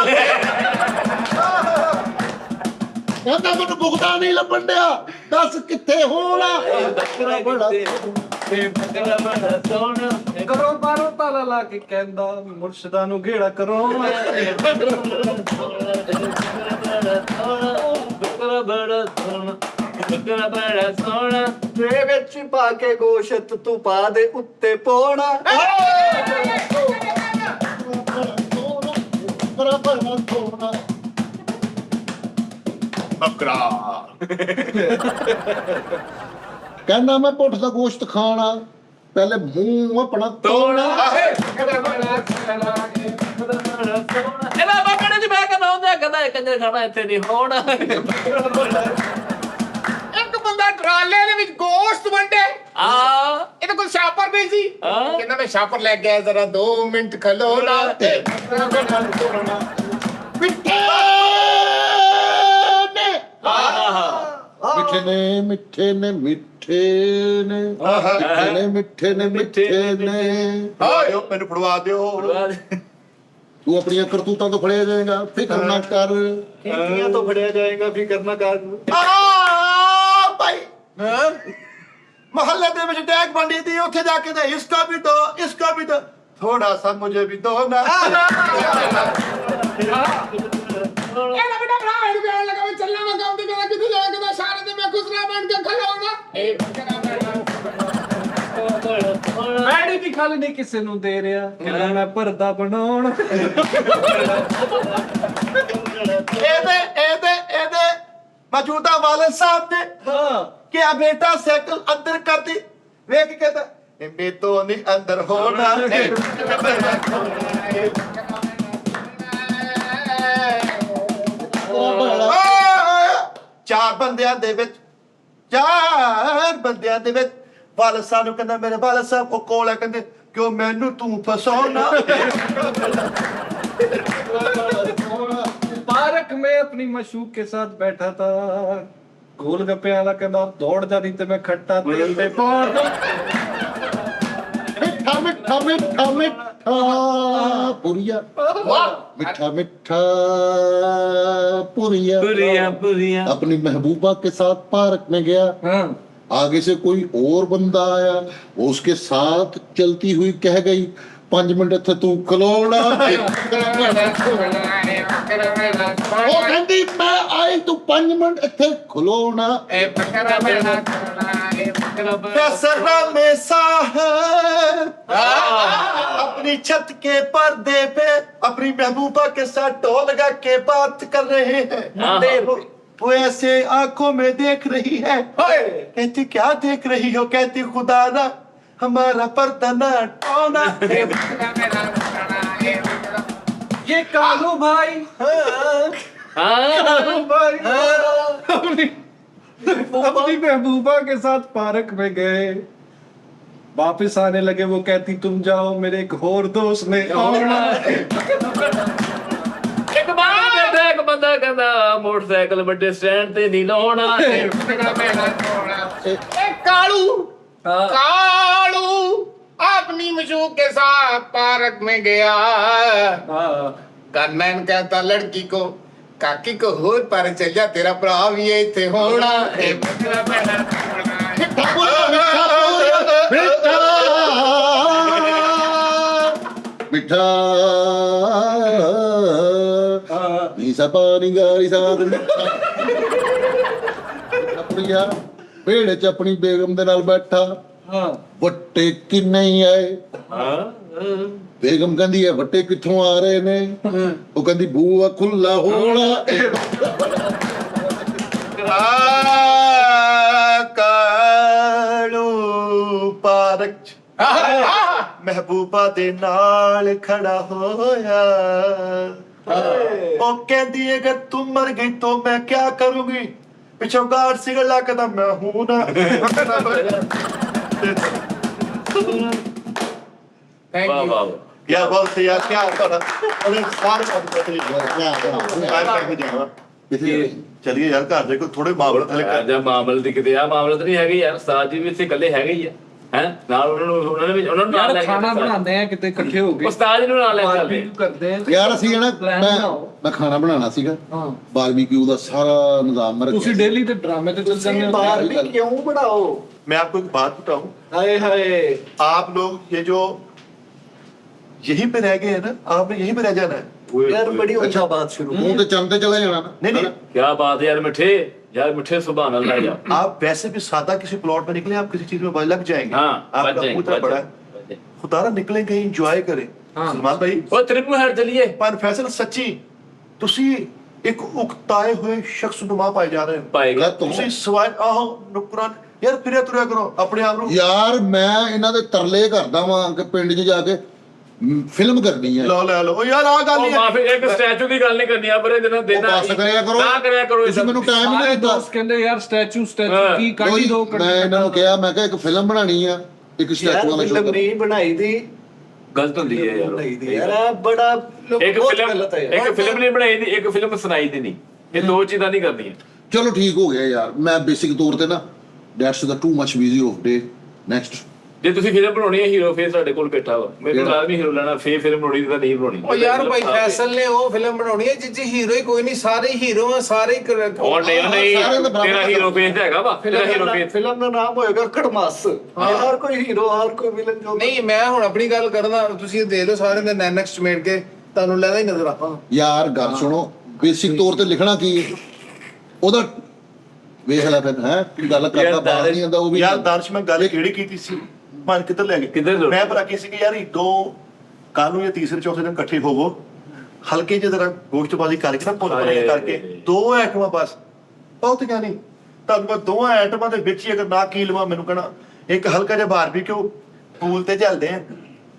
ਕਹਿੰਦਾ ਮੈਨੂੰ ਬੁਗਦਾ ਨਹੀਂ ਲੱਭਣ ਡਿਆ ਦੱਸ ਕਿੱਥੇ ਹੋਣਾ ਬੱਕਰਾ ਬੜਾ ਇਹ ਬੱਕਰਾ ਬੜਾ ਸੋਹਣਾ ਕਰੋ ਬਾਰੋ ਤਾਲਾ ਲਾ ਕੇ ਕਹਿੰਦਾ ਮੁਰਸ਼ਿਦਾਂ ਨੂੰ ਘੇੜਾ ਕਰੋ ਬੱਕਰਾ ਬੜਾ ਸੋਹਣਾ ਬੱਕਰਾ ਬੜਾ ਸੋਹਣਾ ਤੇ ਵਿੱਚ ਪਾ ਕੇ ਗੋਸ਼ਤ ਤੂੰ ਪਾ ਦੇ ਉੱਤੇ ਪੋਣਾ ਬੱਕਰਾ ਬੜਾ ਸੋਹਣਾ बकरा ਕਹਿੰਦਾ ਮੈਂ ਪੁੱਠ ਦਾ ਗੋਸ਼ਤ ਖਾਣਾ ਪਹਿਲੇ ਮੂੰਹ ਆਪਣਾ ਤੋੜਨਾ ਇਹਦਾ ਬੱਕਰੇ ਚ ਬਹਿ ਕੇ ਨਾ ਹੁੰਦਾ ਕਹਿੰਦਾ ਇਹ ਕੰਜਰ ਖਾਣਾ ਇੱਥੇ ਨਹੀਂ ਹੋਣਾ ਇੱਕ ਬੰਦਾ ਟਰਾਲੇ ਦੇ ਵਿੱਚ ਗੋਸ਼ਤ ਵੰਡੇ ਆ ਇਹਦੇ ਕੋਲ ਸ਼ਾਪਰ ਵੀ ਸੀ ਹਾਂ। ਕਹਿੰਦਾ ਮੈਂ ਸ਼ਾਪਰ ਲੈ ਕੇ ਆਇਆ ਜ਼ਰਾ 2 ਮਿੰਟ ਖਲੋ ਨਾ ਮਿੱਠੇ ਨੇ ਮਿੱਠੇ ਨੇ ਮਿੱਠੇ ਨੇ ਮਿੱਠੇ ਨੇ ਮਿੱਠੇ ਨੇ ਦਿਓ ਮੈਨੂੰ ਫੜਵਾ ਦਿਓ ਤੂੰ ਆਪਣੀਆਂ ਕਰਤੂਤਾਂ ਤੋਂ ਫੜਿਆ ਜਾਏਗਾ ਫਿਕਰ ਨਾ ਕਰ ਕੀਤੀਆਂ ਤੋਂ ਫੜਿਆ ਜਾਏਗਾ ਫਿਕਰ ਨਾ ਕਰ ਭਾਈ मोहल्ले ਦੇ ਵਿੱਚ ਟੈਗ ਬੰਦੀ ਦੀ ਉੱਥੇ ਜਾ ਕੇ ਦੇ ਇਸਕਾ ਵੀ ਦੋ ਥੋੜਾ ਸਾ ਮੁਝੇ ਵੀ ਦੋ ਨਾ ਇਹਦਾ ਬੇਟਾ ਭਰਾ ਇਹਨੂੰ ਕਹਿਣ ਲੱਗਾ ਮੈਂ ਚੱਲਣਾ ਮੈਂ ਕੰਮ ਤੇ ਕਹਿੰਦਾ ਕਿੱਥੇ ਜਾ ਕੇ ਦਾ ਸ਼ਾਰੇ ਤੇ ਮੈਂ ਖੁਸਰਾ ਬਣ ਕੇ ਖਲੋਣਾ ਇਹ ਬੱਕਰਾ ਮੈਡੀ ਦੀ ਖਾਲੀ ਨਹੀਂ ਕਿਸੇ ਨੂੰ ਦੇ ਰਿਹਾ ਕਹਿੰਦਾ ਮੈਂ ਪਰਦਾ ਬਣਾਉਣ ਇਹਦੇ ਮੌਜੂਦਾ ਵਾਲਿਦ ਸਾਹਿਬ ਨੇ ਹਾਂ ਕਿਹਾ ਬੇਟਾ ਸਾਈਕਲ ਅੰਦਰ ਕਰਦੀ ਵੇਖ ਕੇ ਕਹਿੰਦਾ ਇਹ ਮੇ ਤੋਂ ਨਹੀਂ ਅੰਦਰ ਹੋਣਾ ਚਾਰ ਬੰਦਿਆਂ ਦੇ ਵਿੱਚ ਵਾਲਿਦ ਸਾਹਿਬ ਨੂੰ ਕਹਿੰਦਾ ਮੇਰੇ ਵਾਲਿਦ ਸਾਹਿਬ ਕੋ ਕੋਲ ਹੈ ਕਹਿੰਦੇ ਕਿਉਂ ਮੈਨੂੰ ਤੂੰ ਫਸਾਉਣਾ पार्क में अपनी मशूक के साथ बैठा था गोलगप्पे वाला कहता दौड़ जा रही तो मैं खट्टा तेल पे पार ਮਿੱਠਾ ਮਿੱਠਾ ਮਿੱਠਾ ਮਿੱਠਾ ਪੁਰੀਆ ਮਿੱਠਾ ਮਿੱਠਾ पुरिया पुरिया अपनी महबूबा के साथ पार्क में गया हाँ आगे से कोई और बंदा आया वो उसके साथ चलती हुई कह गई 5 मिनट इत्थे तू खलोना वो कहती मैं आई तू 5 मिनट इत्थे खलोना फैसला में साहब अपनी छत के पर्दे पे अपनी महबूबा के साथ ढोल लगा के बात कर रहे हैं वो ऐसे आंखों में देख रही है कहती क्या देख रही हो कहती खुदा ना हमारा पर्दा ना टोना ये कालू भाई अपनी महबूबा के साथ पार्क में गए, वापस आने लगे, वो कहती तुम जाओ मेरे एक और दोस्त ने आना। ਇੱਕ ਬੰਦਾ ਕਹਿੰਦਾ ਮੋਟਰਸਾਈਕਲ ਵੱਡੇ ਸਟੈਂਡ ਤੇ ਨਹੀਂ ਲਾਉਣਾ कालू कालू अपनी मशूक के साथ पार्क में गया। गनमैन कहता लड़की को काकी को होर पर चल जा तेरा भरा भी है इथे होना। मिठा नीसा पानी गारी साध अपनी यार ਵੇੜੇ ਚ ਆਪਣੀ ਬੇਗਮ ਦੇ ਨਾਲ ਬੈਠਾ ਵੱਟੇ ਕਿੰਨੇ ਹੀ ਆਏ ਬੇਗਮ ਕਹਿੰਦੀ ਹੈ ਵੱਟੇ ਕਿੱਥੋਂ ਆ ਰਹੇ ਨੇ ਉਹ ਕਹਿੰਦੀ ਬੂਆ ਖੁੱਲਾ ਹੋਣਾ ਕਾਲੂ ਪਾਰਕ ਚ ਮਹਿਬੂਬਾ ਦੇ ਨਾਲ ਖੜਾ ਹੋਇਆ ਉਹ ਕਹਿੰਦੀ ਅਗਰ ਤੂੰ ਮਰ ਗਈ ਤਾਂ ਮੈਂ ਕੀ ਕਰੂੰਗੀ ਪਿੱਛੋਂ ਗਾਰਡ ਸਿਗਲ ਲਾ ਕੇ ਤਾਂ ਮੈਂ ਹੂੰ ਨਾ थैंक ਵਾਹ यू। ਵਾਹ ਯਾਰ ਬਹੁਤ ਯਾਰ ਕੀ ਕਰਾਂ ਉਹਨੇ ਸਾਰੇ ਕੰਮ ਚਲਿਏ ਯਾਰ ਘਰ ਦੇ ਕੋਈ ਥੋੜੇ ਮਾਮਲੇ ਥਲੇ ਕਰ ਜਾਂ ਮਾਮਲੇ ਦੀ ਕਿਤੇ ਆ ਮਾਮਲੇ ਤਾਂ ਨਹੀਂ ਹੈਗੇ ਯਾਰ ਉਸਤਾਦ ਜੀ ਵੀ ਇੱਥੇ ਇਕੱਲੇ ਹੈਗੇ ਹੀ ਆ ਹੈ ਨਾਲ ਉਹਨਾਂ ਨੂੰ ਲੈ ਯਾਰ ਕੇ ਖਾਣਾ ਬਣਾਉਂਦੇ ਆ ਕਿਤੇ ਇਕੱਠੇ ਹੋ ਕੇ, ਉਸਤਾਦ ਜੀ ਨੂੰ ਨਾਲ ਲੈ ਕੇ ਚੱਲਦੇ ਬਾਰਬੀਕਿਊ ਕਰਦੇ ਆ। ਯਾਰ ਅਸੀਂ ਨਾ Plan ਬਣਾਓ। ਮੈਂ ਖਾਣਾ ਬਣਾਉਣਾ ਸੀਗਾ ਹਾਂ ਬਾਰਬੀਕਿਊ ਦਾ ਸਾਰਾ ਨਿਜ਼ਾਮ ਮੈਂ ਤੁਸੀਂ ਰੱਖਿਆ ਡੇਲੀ ਤੇ ਡਰਾਮੇ ਤੇ ਚੱਲ ਜਾਂਦੇ ਹੋ। बाहर भी क्यों बढ़ाओ? मैं आपको एक बात बताऊं हाय हाय आप लोग ये जो यहीं पे रह गए हैं ना आपने यहीं पे रह जाना है यार बड़ी ऊंचा बात शुरू ਤੂੰ ਤੇ ਚੰਦ ਤੇ ਚਲੇ ਜਾਣਾ ਨਾ नहीं नहीं ਕੀ ਬਾਤ ਹੈ ਯਾਰ ਮਿੱਠੇ ਸੁਭਾਨ ਅੱਲਾਹ ਯਾਰ आप वैसे भी सादा किसी प्लॉट में निकले आप किसी चीज में लग जाएंगे हाँ, आपका बच जाएंगे, कबूतर बच बड़ा जाएंगे। है खुदारा निकले कहीं एंजॉय करें सलमान भाई ਉਹ ਤ੍ਰਿਪੂ ਹੈਡ ਚਲੀਏ पर फैसल सच्ची ਤੁਸੀਂ ਇੱਕ ਉਕਤਾਏ ਹੋਏ ਸ਼ਖਸ ਨੁਮਾ ਪਾਏ ਜਾ ਰਹੇ ਹੋ ਪਾਏਗਾ ਤੁਸੀਂ ਸਵਾਲ ਆਹੋ ਨੁਕਰਾਨ ਯਾਰ ਫਿਰਿਆ ਤੁਰਿਆ ਕਰੋ ਆਪਣੇ ਆਪ ਨੂੰ ਯਾਰ ਮੈਂ ਇਹਨਾਂ ਦੇ ਤਰਲੇ ਕਰਦਾ ਵਾਂ ਕਿ ਪਿੰਡ 'ਚ ਜਾ ਕੇ ਫਿਲਮ ਕਰਨੀ ਹੈ ਲਓ ਲੈ ਲਓ ਯਾਰ ਆ ਗੱਲ ਉਹ ਨਹੀਂ ਮਾਫੀ ਇੱਕ ਸਟੈਚੂ ਦੀ ਗੱਲ ਨਹੀਂ ਕਰਨੀ ਆ ਪਰ ਇਹਦੇ ਦੇਣਾ ਬਸ ਕਰਿਆ ਕਰੋ ਨਾ ਕਰਿਆ ਕਰੋ ਤੁਸੀਂ ਮੈਨੂੰ ਟਾਈਮ ਸਾਰੇ ਨਹੀਂ ਦਿੱਤਾ ਦੋਸਤ ਕਹਿੰਦੇ ਯਾਰ ਸਟੈਚੂ ਕੀ ਕੱਢ ਕੋਈ ਦੋ ਮੈਂ ਇਹਨਾਂ ਨੂੰ ਕਿਹਾ ਮੈਂ ਕਿਹਾ ਇੱਕ ਫਿਲਮ ਬਣਾਉਣੀ ਆ ਇੱਕ ਸਟੈਚੂਆਂ ਦਾ यार ਸ਼ੋਅ फिल्म नहीं बनाई थी ਗਲਤ ਹੁੰਦੀ ਹੈ ਯਾਰ बनाई थी यार आप बड़ा ਇੱਕ बहुत ਫਿਲਮ गलत है ਇੱਕ ਫਿਲਮ ਨਹੀਂ ਬਣਾਈ ਦੀ ਇੱਕ ਫਿਲਮ ਸੁਣਾਈ ਦੀ ਨਹੀਂ ਇਹ ਦੋ ਚੀਜ਼ਾਂ ਨਹੀਂ ਕਰਨੀਆਂ ਚਲੋ ਠੀਕ ਹੋ ਗਿਆ ਯਾਰ ਮੈਂ ਬੇਸਿਕ ਤੌਰ ਤੇ ਨਾ that's the too much busy of day next ਜੇ ਤੁਸੀਂ ਫਿਲਮ ਬਣਾਉਣੀ ਹੈ ਹੀਰੋ ਫੇਸ ਸਾਡੇ ਕੋਲ ਬੈਠਾ ਵਾ ਮੇਰੇ ਕੋਲ ਆਦਮੀ ਹੀਰੋ ਲੈਣਾ ਫੇਰ ਫਿਲਮ ਬਣਾਉਣੀ ਤਾਂ ਨਹੀਂ ਬਣਾਉਣੀ ਉਹ ਯਾਰ ਭਾਈ ਫੈਸਲ ਨੇ ਉਹ ਫਿਲਮ ਬਣਾਉਣੀ ਹੈ ਜਿੱਚ ਹੀਰੋ ਹੀ ਕੋਈ ਨਹੀਂ ਸਾਰੇ ਹੀਰੋ ਆ ਸਾਰੇ ਉਹ ਨਹੀਂ ਉਹ ਨਹੀਂ ਸਾਰਿਆਂ ਦਾ ਬਰਾਬਰ ਤੇਰਾ ਹੀਰੋ ਫੇਸ ਹੈਗਾ ਵਾ ਤੇਰਾ ਹੀਰੋ ਫੇਸ फिल्म का नाम होएगा खड़मास हर कोई हीरो हर कोई विलन जो ਨਹੀਂ ਮੈਂ ਹੁਣ ਆਪਣੀ ਗੱਲ ਕਰਦਾ ਤੁਸੀਂ ਦੇ ਲਓ ਸਾਰਿਆਂ ਦੇ ਨੈਕਸਟ ਮੇਟ ਕੇ ਤੁਹਾਨੂੰ ਲੈਦਾ ਹੀ ਨਜ਼ਰ ਆਪਾਂ ਯਾਰ ਗੱਲ ਸੁਣੋ ਬੇਸਿਕ ਤੌਰ ਤੇ ਲਿਖਣਾ ਕੀ ਹੈ ਉਹਦਾ ਵੇਖ ਲੈ ਫਿਰ ਹੈ ਗੱਲ ਕਰਦਾ ਬਾਹਰ ਨਹੀਂ ਆਉਂਦਾ ਉਹ ਵੀ ਯਾਰ ਦਰਸ਼ ਮੈਂ ਗੱਲ ਕਿਹੜੀ ਕੀਤੀ ਸੀ ਮਨ ਕਿੱਧਰ ਲੈ ਕਿੱਧਰ ਗਏ ਲੋ? ਮੈਂ ਪਰ ਕੀ ਸੀ ਕਿ ਯਾਰ ਦੋ ਕੱਲ ਨੂੰ ਜਾਂ ਤੀਸਰੇ ਚੌਥੇ ਦਿਨ ਇਕੱਠੇ ਹੋਵੋ ਹਲਕੇ ਜਿਹੇ ਜਰਾ ਗੋਸ਼ਤਬਾਜ਼ੀ ਕਰਕੇ ਨਾ ਪੁੱਲ ਪਰੇ ਕਰਕੇ ਦੋ ਐਟਮਾਂ ਬਸ ਬਹੁਤ ਕਿਆ ਨਹੀਂ ਤੁਹਾਨੂੰ ਮੈਂ ਦੋਵਾਂ ਐਟਮਾਂ ਦੇ ਵਿੱਚ ਹੀ ਅਗਰ ਨਾ ਕੀ ਲਵਾਂ ਮੈਨੂੰ ਕਹਣਾ ਇੱਕ ਹਲਕਾ ਜਿਹਾ ਬਾਰਬੀਕਿਊ ਪੂਲ ਤੇ ਚੱਲਦੇ ਆ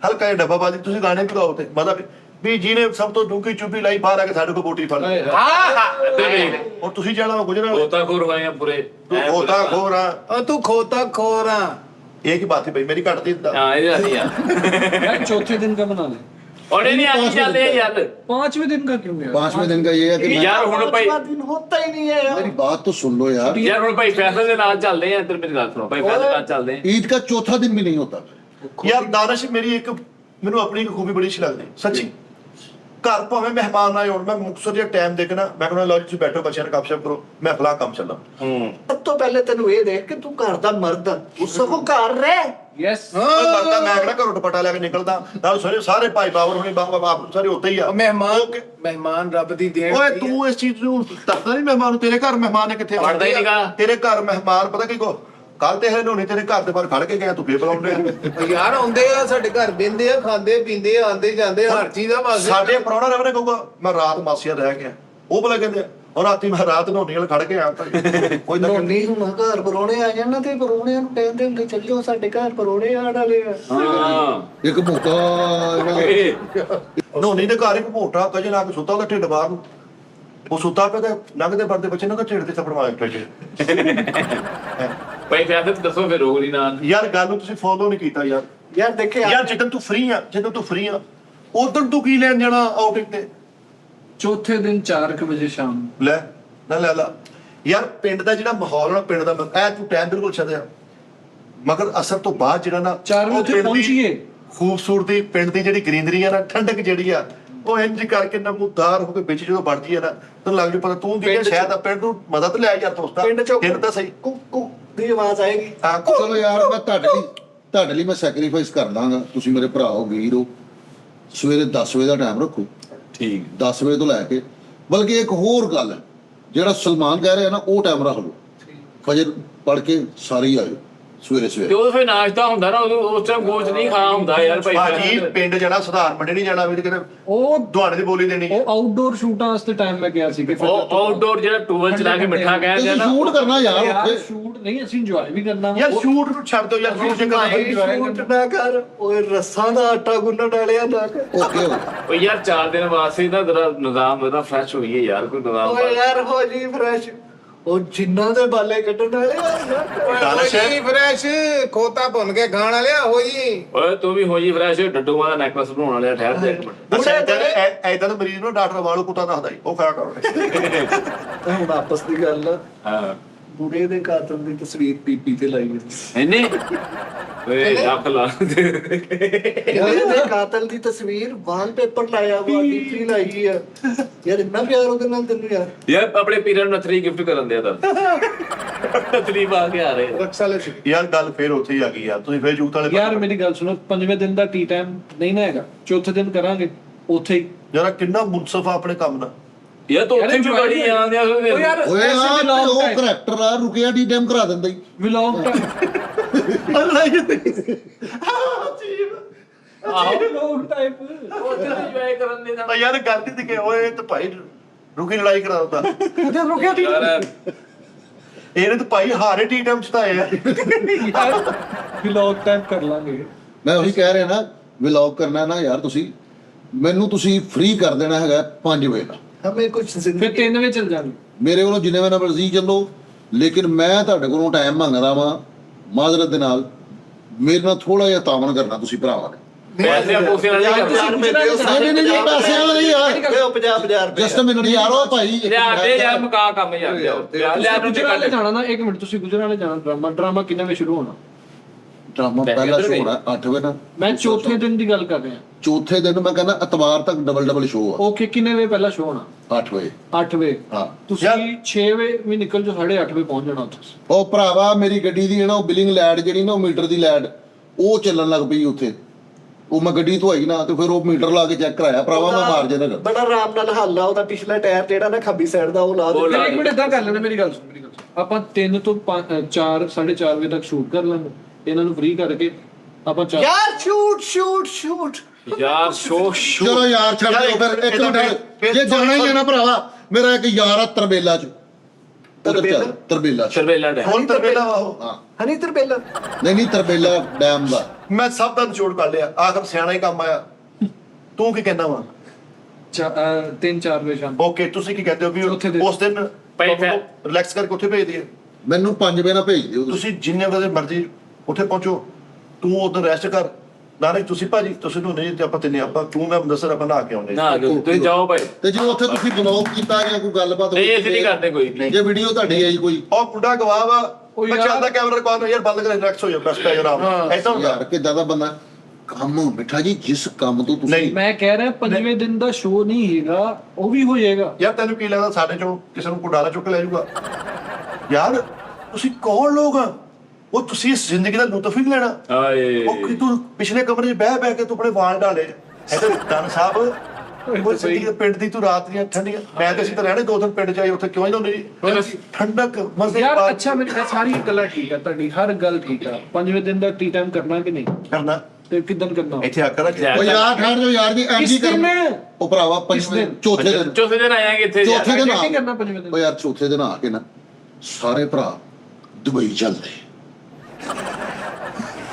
ਹਲਕਾ ਜਿਹਾ ਡੱਬਾਬਾਜ਼ੀ ਤੁਸੀਂ ਗਾਣੇ ਵੀ ਗਾਓ ਤੇ ਮਤਲਬ ਵੀ ਜਿਹਨੇ ਸਭ ਤੋਂ ਡੂੰਘੀ ਚੁੱਪੀ ਲਾਈ ਬਾਹਰ ਆ ਕੇ ਸਾਡੇ ਕੋਲ ਬੋਟੀ ਫੜ ਲਈ ਔਰ ਤੁਸੀਂ ਜਾਣਾ ਗੁਜਰਾਂ ਗੋਤਾਖੋਰ ਹੋਏ ਆ ਪੂਰੇ ਤੂੰ ਹੋਤਾ ਖੋਰਾ ਉਹ ਤੂੰ ਖੋਤਾ ਖੋਰਾ ਇਹ ਕੀ ਬਾਤ ਹੈ ਬਈ ਮੇਰੀ ਘੱਟ ਦੀ ਹਾਂ ਇਹ ਨਹੀਂ ਆ यार चौथे दिन का बना ले, ਉਹਨੇ ਨਹੀਂ ਆਈ ਚੱਲਦੇ ਯਾਰ 5वें दिन का क्यों यार? 5वें दिन का ये है कि मैं ਯਾਰ ਹੁਣ ਭਾਈ पांचवा दिन होता ही नहीं है यार मेरी बात तो सुन लो यार ਯਾਰ ਹੁਣ ਭਾਈ ਫੈਸਲ ਦੇ ਨਾਲ ਚੱਲਦੇ ਆ ਇੱਧਰ ਮੇਰੀ ਗੱਲ ਸੁਣੋ ਭਾਈ ਫੈਸਲ ਨਾਲ ਚੱਲਦੇ ਆ ईद का चौथा दिन भी नहीं होता ਯਾਰ ਦਾਨਿਸ਼ ਮੇਰੀ ਇੱਕ ਮੈਨੂੰ ਆਪਣੀ ਇੱਕ ਖੂਬੀ ਬੜੀ ਅੱਛੀ ਲੱਗਦੀ ਸੱਚੀ ਘਰ ਭਾਵੇਂ ਮਹਿਮਾਨ ਆਏ ਹੋਣ ਮੈਂ ਮੁਕਤਸਰ ਜਿਹਾ ਟਾਈਮ ਦੇਖਣਾ ਮੈਂ ਕਹਿੰਦਾ ਲਓ ਜੀ ਤੁਸੀਂ ਬੈਠੋ ਬੱਚਿਆਂ ਨਾਲ ਗੱਪਸ਼ਪ ਕਰੋ ਮੈਂ ਫਲਾ ਕੰਮ ਚੱਲਾਂ सब तो पहले तेन ये देख कि तू घर दा मर्द उसको घर रह Yes. ਉਹ ਲੱਗਦਾ ਮੈਂ ਕਿਹੜਾ ਘਰੋਂ ਦੁਪੱਟਾ ਲੈ ਕੇ ਨਿਕਲਦਾ ਨਾਲ ਸਾਰੇ ਭਾਈ ਬਾਬਰ ਹੁਣੇ ਬਾਪ ਸਾਰੇ ਉੱਤੇ ਹੀ ਆ ਉਹ ਮਹਿਮਾਨ ਰੱਬ ਦੀ ਦੇਣ ਓਏ ਤੂੰ ਇਸ ਚੀਜ਼ ਨੂੰ ਦੱਸਦਾ ਨਹੀਂ ਮਹਿਮਾਨ ਨੂੰ ਤੇਰੇ ਘਰ ਮਹਿਮਾਨ ਨੇ ਕਿੱਥੇ ਵੜਦਾ ਹੀ ਨੀਗਾ। ਤੇਰੇ ਘਰ ਮਹਿਮਾਨ ਪਤਾ ਕੀ ਕੋ ਕੱਲ ਤੇ ਇਹ ਨੋਨੀ ਤੇਰੇ ਘਰ ਦੇ ਬਾਹਰ ਖੜ ਕੇ ਗਿਆ, ਤੂੰ ਫੇਰ ਬੁਲਾਉਂਦੇ ਯਾਰ ਆਉਂਦੇ ਆ ਸਾਡੇ ਘਰ ਬਹਿੰਦੇ ਆ, ਖਾਂਦੇ ਪੀਂਦੇ ਆ, ਆਉਂਦੇ ਜਾਂਦੇ ਆ, ਹਰ ਚੀਜ਼ ਦਾ ਵਾਸਤੇ ਸਾਡੇ ਪ੍ਰਾਹੁਣਾ ਰਵਣੇ ਕਹੂਗਾ ਮੈਂ ਰਾਤ ਮਾਸੀਆ ਰਹਿ ਗਿਆ, ਉਹ ਬੋਲੇ ਕਹਿੰਦੇ ਆ ਔਰ ਰਾਤੀ ਮੈਂ ਰਾਤ ਨੋਨੀ ਨਾਲ ਖੜ ਕੇ ਆਇਆ ਭਾਈ ਕੋਈ ਨਾ ਨੋਨੀ ਹੁਣ ਘਰ ਪਰੋਣੇ ਆ ਜਾਣ ਤੇ ਪਰੋਣਿਆਂ ਨੂੰ ਕਹਿੰਦੇ ਹੁੰਦੇ ਚੱਲਿਓ ਸਾਡੇ ਘਰ ਪਰੋਣੇ ਆਣ ਵਾਲੇ ਆ। ਹਾਂ ਇੱਕ ਮੌਕਾ ਇਹਨਾਂ ਨੋਨੀ ਦੇ ਘਰ ਇੱਕ ਮੋਟਾ ਕਜੇ ਲਾ ਕੇ ਸੁੱਤਾ, ਉਹਦਾ ਢਿੱਡ ਬਾਹਰ ਨੂੰ, ਉਹ ਸੁੱਤਾ ਪਿਆ ਤੇ ਲੰਘਦੇ ਵੜਦੇ ਬੱਚੇ ਨੇ ਉਹਦਾ ਢਿੱਡ ਤੇ ਥੱਪੜ ਮਾਰਿਆ ਭਾਈ ਫਿਰ ਤੇ ਦੱਸੋ ਫਿਰ ਰੋਗ ਨਹੀਂ ਨਾ ਯਾਰ ਗੱਲ ਨੂੰ ਤੁਸੀਂ ਫੋਲੋ ਨਹੀਂ ਕੀਤਾ ਯਾਰ। ਯਾਰ ਦੇਖੇ ਯਾਰ ਜਦੋਂ ਤੂੰ ਫ੍ਰੀ ਆ ਉਦੋਂ ਤੂੰ ਕੀ ਲੈਣ ਜਾਣਾ ਆਊਟਿੰਗ ਤੇ? ਚੌਥੇ ਦਿਨ 4 ਵਜੇ ਸ਼ਾਮ ਨੂੰ। ਲੈ ਯਾਰ ਪਿੰਡ ਦਾ ਜਿਹੜਾ ਮਾਹੌਲ ਨਾ, ਪਿੰਡ ਦਾ ਐ ਤੂੰ ਟਾਈਮ ਬਿਲਕੁਲ ਛੱਡਿਆ, ਮਗਰ ਅਸਰ ਤੋਂ ਬਾਅਦ ਜਿਹੜਾ ਨਾ 4 ਵਜੇ ਉਹ ਪਿੰਡ ਦੀ ਪਹੁੰਚੀਏ। ਖੂਬਸੂਰਤੀ, ਪਿੰਡ ਦੀ ਜਿਹੜੀ ਗ੍ਰੀਨਰੀ ਆ ਨਾ, ਠੰਡਕ ਜਿਹੜੀ ਆ, ਉਹ ਇੰਜ ਕਰਕੇ ਨਮੂਦਾਰ ਹੋ ਕੇ ਵਿੱਚ ਜਦੋਂ ਵੜਦੀ ਆ ਨਾ, ਤੈਨੂੰ ਲੱਗ ਜੂ ਪਤਾ ਤੂੰ ਕੀ ਸ਼ਾਇਦ ਆ ਪਿੰਡ ਨੂੰ ਮਦਦ ਲੈ ਯਾਰ ਦੋਸਤਾ, ਪਿੰਡ ਚੋਂ ਤਾਂ ਸਹੀ ਕੁੱਕੂ ਦੀ ਆਵਾਜ਼ ਆਏਗੀ। ਹਾਂ ਚਲੋ ਯਾਰ ਮੈਂ ਤੁਹਾਡੇ ਲਈ ਮੈਂ ਸੈਕਰੀਫਾਈਸ ਕਰ ਦਾਂਗਾ, ਤੁਸੀਂ ਮੇਰੇ ਭਰਾ ਹੋ, ਵੀਰ ਹੋ। ਸਵੇਰੇ 10 ਵਜੇ ਦਾ ਟਾਈਮ ਰੱਖੋ, ਠੀਕ 10 ਵਜੇ ਤੋਂ ਲੈ ਕੇ, ਬਲਕਿ ਇੱਕ ਹੋਰ ਗੱਲ ਹੈ, ਜਿਹੜਾ ਸਲਮਾਨ ਕਹਿ ਰਿਹਾ ਨਾ ਉਹ ਟਾਈਮ ਰੱਖ ਲਓ, ਫਜਰ ਪੜ ਕੇ ਸਾਰੇ ਹੀ ਆਇਓ ਸਵੇਰੇ ਤੇ ਉਹ ਫਿਰ ਨਾਸ਼ਤਾ ਹੁੰਦਾ ਨਾ, ਉਦੋਂ ਉਸ ਟਾਈਮ ਗੋਚ ਨਹੀਂ ਖਾਣਾ ਹੁੰਦਾ ਯਾਰ ਭਾਈ ਭਾਜੀ ਪਿੰਡ ਜਾਣਾ, ਸੁਧਾਰ ਮੰਡੇ ਨਹੀਂ ਜਾਣਾ, ਵੀ ਕਿਤੇ ਉਹ ਦੁਆੜੇ ਦੀ ਬੋਲੀ ਦੇਣੀ ਉਹ ਆਊਟਡੋਰ ਸ਼ੂਟਾਂ ਵਾਸਤੇ ਟਾਈਮ ਮੈਂ ਗਿਆ ਸੀ ਕਿ ਉਹ ਆਊਟਡੋਰ ਜਿਹੜਾ ਟੂਵਲ ਚਲਾ ਕੇ ਮਿੱਠਾ ਕਹਿੰਦੇ ਆ ਤੁਸੀਂ ਨਾ, ਸ਼ੂਟ ਕਰਨਾ ਯਾਰ ਯਾਰ ਉੱਥੇ। ਸ਼ੂਟ ਨਹੀਂ, ਅਸੀਂ ਇੰਜੋਏ ਵੀ ਕਰਨਾ ਵਾ। ਯਾਰ ਸ਼ੂਟ ਨੂੰ ਛੱਡ ਦਿਓ ਯਾਰ, ਸ਼ੂਟ ਕਰਨਾ ਸ਼ੂਟ ਨਾ ਕਰ ਓਏ, ਰੱਸਾਂ ਦਾ ਆਟਾ ਗੁੰਨਣ ਵਾਲਿਆ ਨਾ ਕਰ। ਓਕੇ ਉਹ ਯਾਰ 4 ਦਿਨ ਵਾਸਤੇ ਨਾ ਤੇਰਾ ਨਿਜ਼ਾਮ ਉਹਦਾ ਫਰੈਸ਼ ਹੋਈਏ ਯਾਰ, ਕੋਈ ਨਿਜ਼ਾਮ ਓਏ ਯਾਰ ਹੋ ਜੀ ਫਰੈਸ਼, ਉਹ ਜਿੰਨਾਂ ਦੇ ਬਾਲੇ ਕੱਢਣ ਵਾਲੇ ਆ ਯਾਰ। ਹੋ ਜੀ ਫਰੈਸ਼, ਖੋਤਾ ਭੁੰਨ ਕੇ ਖਾਣ ਵਾਲਿਆ ਹੋ ਜੀ। ਓਏ ਤੂੰ ਵੀ ਹੋ ਜੀ ਫਰੈਸ਼, ਡੱਡੂਆਂ ਦਾ ਨੈਕਲਸ ਬਣਾਉਣ ਵਾਲਿਆ, ਠਹਿਰ ਜਾ ਇੱਕ ਮਿੰਟ। ਅੱਛਾ ਐਦਾਂ ਤਾਂ ਮਰੀਜ਼ ਨੂੰ ਡਾਕਟਰ ਵਾਲੂ ਕੁੱਤਾ ਦੱਸਦਾ ਹੀ, ਉਹ ਖਾਇਆ ਕਰੋ ਹੁਣ ਆਪਸ ਦੀ ਗੱਲ ਆ, ਹਾਂ ਬੁੜੇ ਦੇ ਕਾਤਲ ਦੀ ਤਸਵੀਰ ਪੀਪੀ ਤੇ ਲਾਈ ਹੋਈ। ਇਹਨੇ ਓਏ ਰੱਖ ਲਾ ਬੁੜੇ ਦੇ ਕਾਤਲ ਦੀ ਤਸਵੀਰ ਵਾਲਪੇਪਰ ਲਾਇਆ ਵਾ, ਡੀਪੀ ਲਾਈ ਆ ਯਾਰ, ਇੰਨਾ ਪਿਆਰ ਉਹਦੇ ਨਾਲ ਤੈਨੂੰ ਯਾਰ। ਯਾਰ ਆਪਣੇ ਪੀਰਾਂ ਨੂੰ ਨਥਰੀ ਗਿਫਟ ਕਰਨ ਦਿਆ ਤਾਂ ਨਥਰੀ ਪਾ ਕੇ ਆ ਰਹੇ ਰਕਸਾਲੇ ਸੀ ਯਾਰ ਗੱਲ ਫੇਰ ਉੱਥੇ ਹੀ ਆ ਗਈ ਯਾਰ, ਤੁਸੀਂ ਫੇਰ ਜੂਤ ਵਾਲੇ ਯਾਰ ਮੇਰੀ ਗੱਲ ਸੁਣੋ, 5ਵੇਂ ਦਿਨ ਦਾ ਟੀ ਟਾਈਮ ਨਹੀਂ ਨਾ ਹੈਗਾ, ਚੌਥੇ ਦਿਨ ਕਰਾਂਗੇ ਉੱਥੇ ਹੀ। ਯਾਰ ਕਿੰਨਾ ਮੁਨਸਫ ਆ ਆਪਣੇ ਕੰਮ ਦਾ। ਯਾਰ ਤੂੰ ਉੱਥੇ ਵੀ ਬੜੀ ਆਂਦੇ ਆ ਉਹ ਯਾਰ ਓਏ ਐਸੇ ਆ vlog ਉਹ type- ਕਰੈਕਟਰ ਆ, ਰੁਕਿਆ ਡੀ ਟਾਈਮ ਕਰਾ ਦਿੰਦਾ ਹੀ। vlog type- ਆਹੋ vlog type। ਉੱਥੇ ਤੇ ਇੰਜੋਏ ਕਰਨ ਦੇ ਤਾਂ ਯਾਰ ਗੱਲ ਨਹੀਂ ਕਿ ਓਏ ਤੇ ਭਾਈ ਰੁਕੀ ਲੜਾਈ ਕਰਾ ਦਿੱਤਾ, ਉਹਦੇ ਰੁਕਿਆ ਟੀ ਯਾਰ ਇਹਨੇ ਤਾਂ ਭਾਈ ਹਾਰੇ ਟੀ ਟਾਈਮ ਚ ਤਾਂ ਆਏ ਆ। vlog type ਕਰ ਲਾਂਗੇ। ਮੈਂ ਉਹੀ ਕਹਿ ਰਿਹਾ ਨਾ, ਵਲੌਗ ਕਰਨਾ ਨਾ ਯਾਰ, ਮੈਨੂੰ ਤੁਸੀਂ ਫ੍ਰੀ ਕਰ ਦੇਣਾ ਹੈਗਾ 5 ਵਜੇ ਦਾ। ਹਮੇ ਕੁਝ ਫਿਰ ਜ਼ਿੰਦਗੀ 3 ਵਜੇ ਚੱਲ ਜਾਵਾਂਗੇ। ਮੇਰੇ ਵੱਲੋਂ ਜਿੰਨੇ ਵੇ ਮਰਜ਼ੀ ਚੱਲੋ, ਲੇਕਿਨ ਮੈਂ ਤੁਹਾਡੇ ਕੋਲੋਂ ਟਾਈਮ ਮੰਗਦਾ ਵਾਂ ਮਾਜ਼ਰਤ ਦੇ ਨਾਲ, ਮੇਰੇ ਨਾਲ ਥੋੜਾ ਜਿਹਾ ਤਾਮਨ ਕਰਨਾ ਤੁਸੀਂ ਭਰਾਵਾਂ ਨੇ। ਪੈਸੇ ਪੂਸੇ ਨਾਲ ਨਹੀਂ ਕਰਨਾ ਨਹੀਂ ਪੈਸੇ ਵਾਲਾ ਨਹੀਂ ਯਾਰ, 50,000 ਰੁਪਏ ਜਸਟ ਮਿੰਟ ਯਾਰ, ਉਹ ਭਾਈ ਲਿਆ ਦੇ ਯਾਰ ਮੁਕਾ ਕੰਮ ਯਾਰ ਲਿਆ ਨੂੰ ਗੁਜਰਾਲੇ ਜਾਣਾ ਨਾ, 1 ਮਿੰਟ, ਤੁਸੀਂ ਗੁਜਰਾਲੇ ਜਾਣਾ, ਡਰਾਮਾ ਕਿੰਨੇ ਵਜੇ ਸ਼ੁਰੂ ਹੋਣਾ? ਡਰਾਮਾ ਪਹਿਲਾ ਸ਼ੋਅ ਹੋਣਾ 8 ਵਜੇ ਨਾਲ। ਮੈਂ ਚੌਥੇ ਦਿਨ ਦੀ ਗੱਲ ਕਰ ਰਿਹਾ। ਚੌਥੇ ਦਿਨ ਮੈਂ ਕਹਿੰਦਾ ਐਤਵਾਰ ਤੱਕ ਡਬਲ ਸ਼ੋਅ ਓਕੇ, ਕਿੰਨੇ ਵਜੇ ਪਹਿਲਾ ਸ਼ੋਅ ਹੋਣਾ? ਆ 8 ਵਜੇ। 8 ਵਜੇ। ਹਾਂ ਤੁਸੀਂ 6 ਵਜੇ ਵੀ ਨਿਕਲ ਜਾਓ, 8:30 ਵਜੇ ਪਹੁੰਚ ਜਾਣਾ ਉੱਥੇ। ਉਹ ਭਰਾਵਾ ਮੇਰੀ ਗੱਡੀ ਦੀ ਹੈ ਨਾ, ਉਹ ਬਿਲਿੰਗ ਲੈਡ ਜਿਹੜੀ ਨਾ, ਉਹ ਮੀਟਰ ਦੀ ਲੈਡ ਉਹ ਚੱਲਣ ਲੱਗ ਪਈ ਉੱਥੇ। ਉਹ ਮੈਂ ਗੱਡੀ ਧੋਈ ਨਾ, ਤੇ ਫਿਰ ਉਹ ਮੀਟਰ ਲਾ ਕੇ ਚੈੱਕ ਕਰਾਇਆ, ਭਰਾਵਾ ਮੈਂ ਮਾਰ ਜੇ ਨਾ। ਬੜਾ ਆਰਾਮ ਨਾਲ ਹੱਲ ਆ ਉਹਦਾ, ਪਿਛਲਾ ਟਾਇਰ ਜਿਹੜਾ ਨਾ ਖੱਬੀ ਸਾਈਡ ਦਾ ਉਹ ਲਾ ਦੇ। ਫਿਰ 1 ਮਿੰਟ ਏਦਾਂ ਕਰ ਲੈਣਾ, ਮੇਰੀ ਗੱਲ ਸੁਣ। ਆਪਾਂ 3 ਤੋਂ 4, 4:30 ਵਜੇ ਤੱਕ ਸ਼ੂਟ ਕਰ ਲਾਂਗੇ, ਇਹਨਾਂ ਨੂੰ ਫ੍ਰੀ ਕਰਕੇ ਆਪਾਂ 4। ਯਾਰ ਸ਼ੂਟ ਯਾਰ ਸ਼ੋ ਚਲੋ ਯਾਰ ਛੱਡ ਦਿਓ ਫਿਰ, ਇੱਕ ਮਿੰਟ, ਜੇ ਜਾਣਾ ਹੀ ਜਾਣਾ ਭਰਾਵਾ, ਮੇਰਾ ਇੱਕ ਯਾਰ ਆ ਤਰਬੇਲਾ ਚ, ਉਧਰ ਚੱਲ ਤਰਬੇਲਾ ਚ। ਸ਼ਰਬੇਲਾ ਡੇ ਹੁਣ ਤਰਬੇਲਾ ਵਾ ਉਹ। ਹਾਂ ਹਨੀ ਤਰਬੇਲਾ ਨਹੀਂ ਤਰਬੇਲਾ ਡੈਮ ਦਾ। ਮੈਂ ਸਭ ਦਾ ਨਿਚੋੜ ਕਰ ਲਿਆ, ਆਖਰ ਸਿਆਣਾ ਹੀ ਕੰਮ ਆਇਆ। ਤੂੰ ਕੀ ਕਹਿੰਦਾ ਵਾ? 3-4 ਵਜੇ ਸ਼ਾਮ। ਓਕੇ, ਤੁਸੀਂ ਕੀ ਕਹਿੰਦੇ ਹੋ ਚੌਥੇ ਵੀ ਦਿਨ। ਉਸ ਦਿਨ ਭਾਈ ਫਿਰ- ਰਿਲੈਕਸ ਕਰਕੇ ਉੱਥੇ ਭੇਜ ਦਈਏ? ਮੈਨੂੰ 5 ਵਜੇ ਨਾਲ ਭੇਜ ਦਿਓ ਤੁਸੀਂ। ਤੁਸੀਂ ਜਿੰਨੇ ਵਜੇ ਮਰਜ਼ੀ ਉੱਥੇ ਪਹੁੰਚੋ, ਤੂੰ ਉਧਰ ਰੈਸਟ ਕਰ। ਨਾਲੇ ਤੁਸੀਂ ਭਾਜੀ, ਤੁਸੀਂ ਨੂੰ ਨਹੀਂ ਤੇ ਆਪਾਂ ਤਿੰਨੇ, ਆਪਾਂ ਤੂੰ ਮੈਂ ਦੱਸਰ ਆਪਾਂ ਨਹਾ ਕੇ ਆਉਂਦੇ। ਨਾ ਤੁਸੀਂ ਜਾਓ ਭਾਈ, ਤੇ ਜੇ ਉੱਥੇ ਤੁਸੀਂ ਬਲੌਗ ਕੀਤਾ ਜਾਂ ਕੋਈ ਗੱਲਬਾਤ ਨਹੀਂ ਅਸੀਂ ਨਹੀਂ ਕਰਦੇ ਕੋਈ ਵੀ। ਜੇ ਵੀਡੀਓ ਤੁਹਾਡੀ ਆਈ ਕੋਈ, ਉਹ ਮੁੰਡਾ ਗਵਾਹ ਵਾ, ਉਹ ਮੈਂ ਯਾਰ- ਚੱਲਦਾ ਕੈਮਰਾ ਰਿਕਾਰਡ ਯਾਰ ਬੰਦ ਕਰ, ਰਿਲੈਕਸ ਹੋ ਜਾ, ਬਸ ਪੈ ਜਾ ਆਰਾਮ। ਐਦਾਂ ਹੁੰਦਾ ਯਾਰ ਕਿੱਦਾਂ ਦਾ ਬੰਦਾ ਕੰਮ ਮਿੱਠਾ ਜੀ, ਜਿਸ ਕੰਮ ਤੋਂ ਤੁਸੀਂ ਨਹੀਂ। ਮੈਂ ਕਹਿ ਰਿਹਾ 5ਵੇਂ ਦਿਨ ਦਾ ਸ਼ੋਅ ਨਹੀਂ ਹੈਗਾ, ਉਹ ਵੀ ਹੋ ਜਾਏਗਾ। ਯਾਰ ਤੈਨੂੰ ਕੀ ਲੱਗਦਾ ਸਾਡੇ ਚੋਂ ਕਿਸੇ ਨੂੰ ਕੋਈ ਡਾਲਾ ਚੁੱਕ ਲੈ ਜਾਊਗਾ? ਯਾਰ ਤੁਸੀਂ ਕੌਣ ਲੋਕ ਆ? ਉਹ ਤੁਸੀਂ ਇਸ ਜ਼ਿੰਦਗੀ ਦਾ ਲੁਤਫ ਹੀ ਨਹੀਂ ਲੈਣਾ। ਆਏ ਉਹ ਕਿ ਤੂੰ ਪਿਛਲੇ ਕਮਰੇ 'ਚ ਬਹਿ ਕੇ ਤੂੰ ਆਪਣੇ ਵਾਲ ਢਾਲੇ। ਇਹਦੇ ਡਨ ਸਾਹਿਬ ਉਹ ਪਿੰਡ ਦੀ ਤੂੰ ਰਾਤ ਦੀਆਂ ਠੰਡੀਆਂ, ਮੈਂ ਤਾਂ ਅਸੀਂ ਤਾਂ ਰਹਿਣੇ 2 ਦਿਨ ਪਿੰਡ ਚ ਆਏ, ਉੱਥੇ ਕਿਉਂ ਜਾਂਦੇ ਜੀ ਠੰਡਕ ਮਜ਼ੇ ਯਾਰ ਅੱਛਾ ਮੇਰੀ ਇਹ ਸਾਰੀ ਗੱਲਾਂ ਠੀਕ ਆ, ਤੁਹਾਡੀ ਹਰ ਗੱਲ ਠੀਕ ਆ। 5ਵੇਂ ਦਿਨ ਦਾ ਟੀ ਟਾਈਮ ਕਰਨਾ ਕਿ ਨਹੀਂ, ਕਰਨਾ ਤੇ ਕਿਦਨ ਕਰਨਾ? ਇੱਥੇ ਆ ਕਰ ਉਹ ਯਾਰ ਠਹਿਰ ਜਾਓ ਯਾਰ ਜੀ, ਐਂਜੀ ਕਿਸ ਦਿਨ? ਉਹ ਭਰਾਵਾ ਪੰਜਵੇਂ ਚੌਥੇ ਦਿਨ ਚੌਥੇ ਦਿਨ ਆਏਗੇ ਇੱਥੇ ਚੌਥੇ ਦਿਨ ਕੀ ਆ ਕਰਨਾ 5ਵੇਂ ਦਿਨ? ਉਹ ਯਾਰ ਚੌਥੇ ਦਿਨ ਆ ਕੇ ਨਾ ਸਾਰੇ ਭਰਾ ਦੁਬਈ ਚੱਲਦੇ।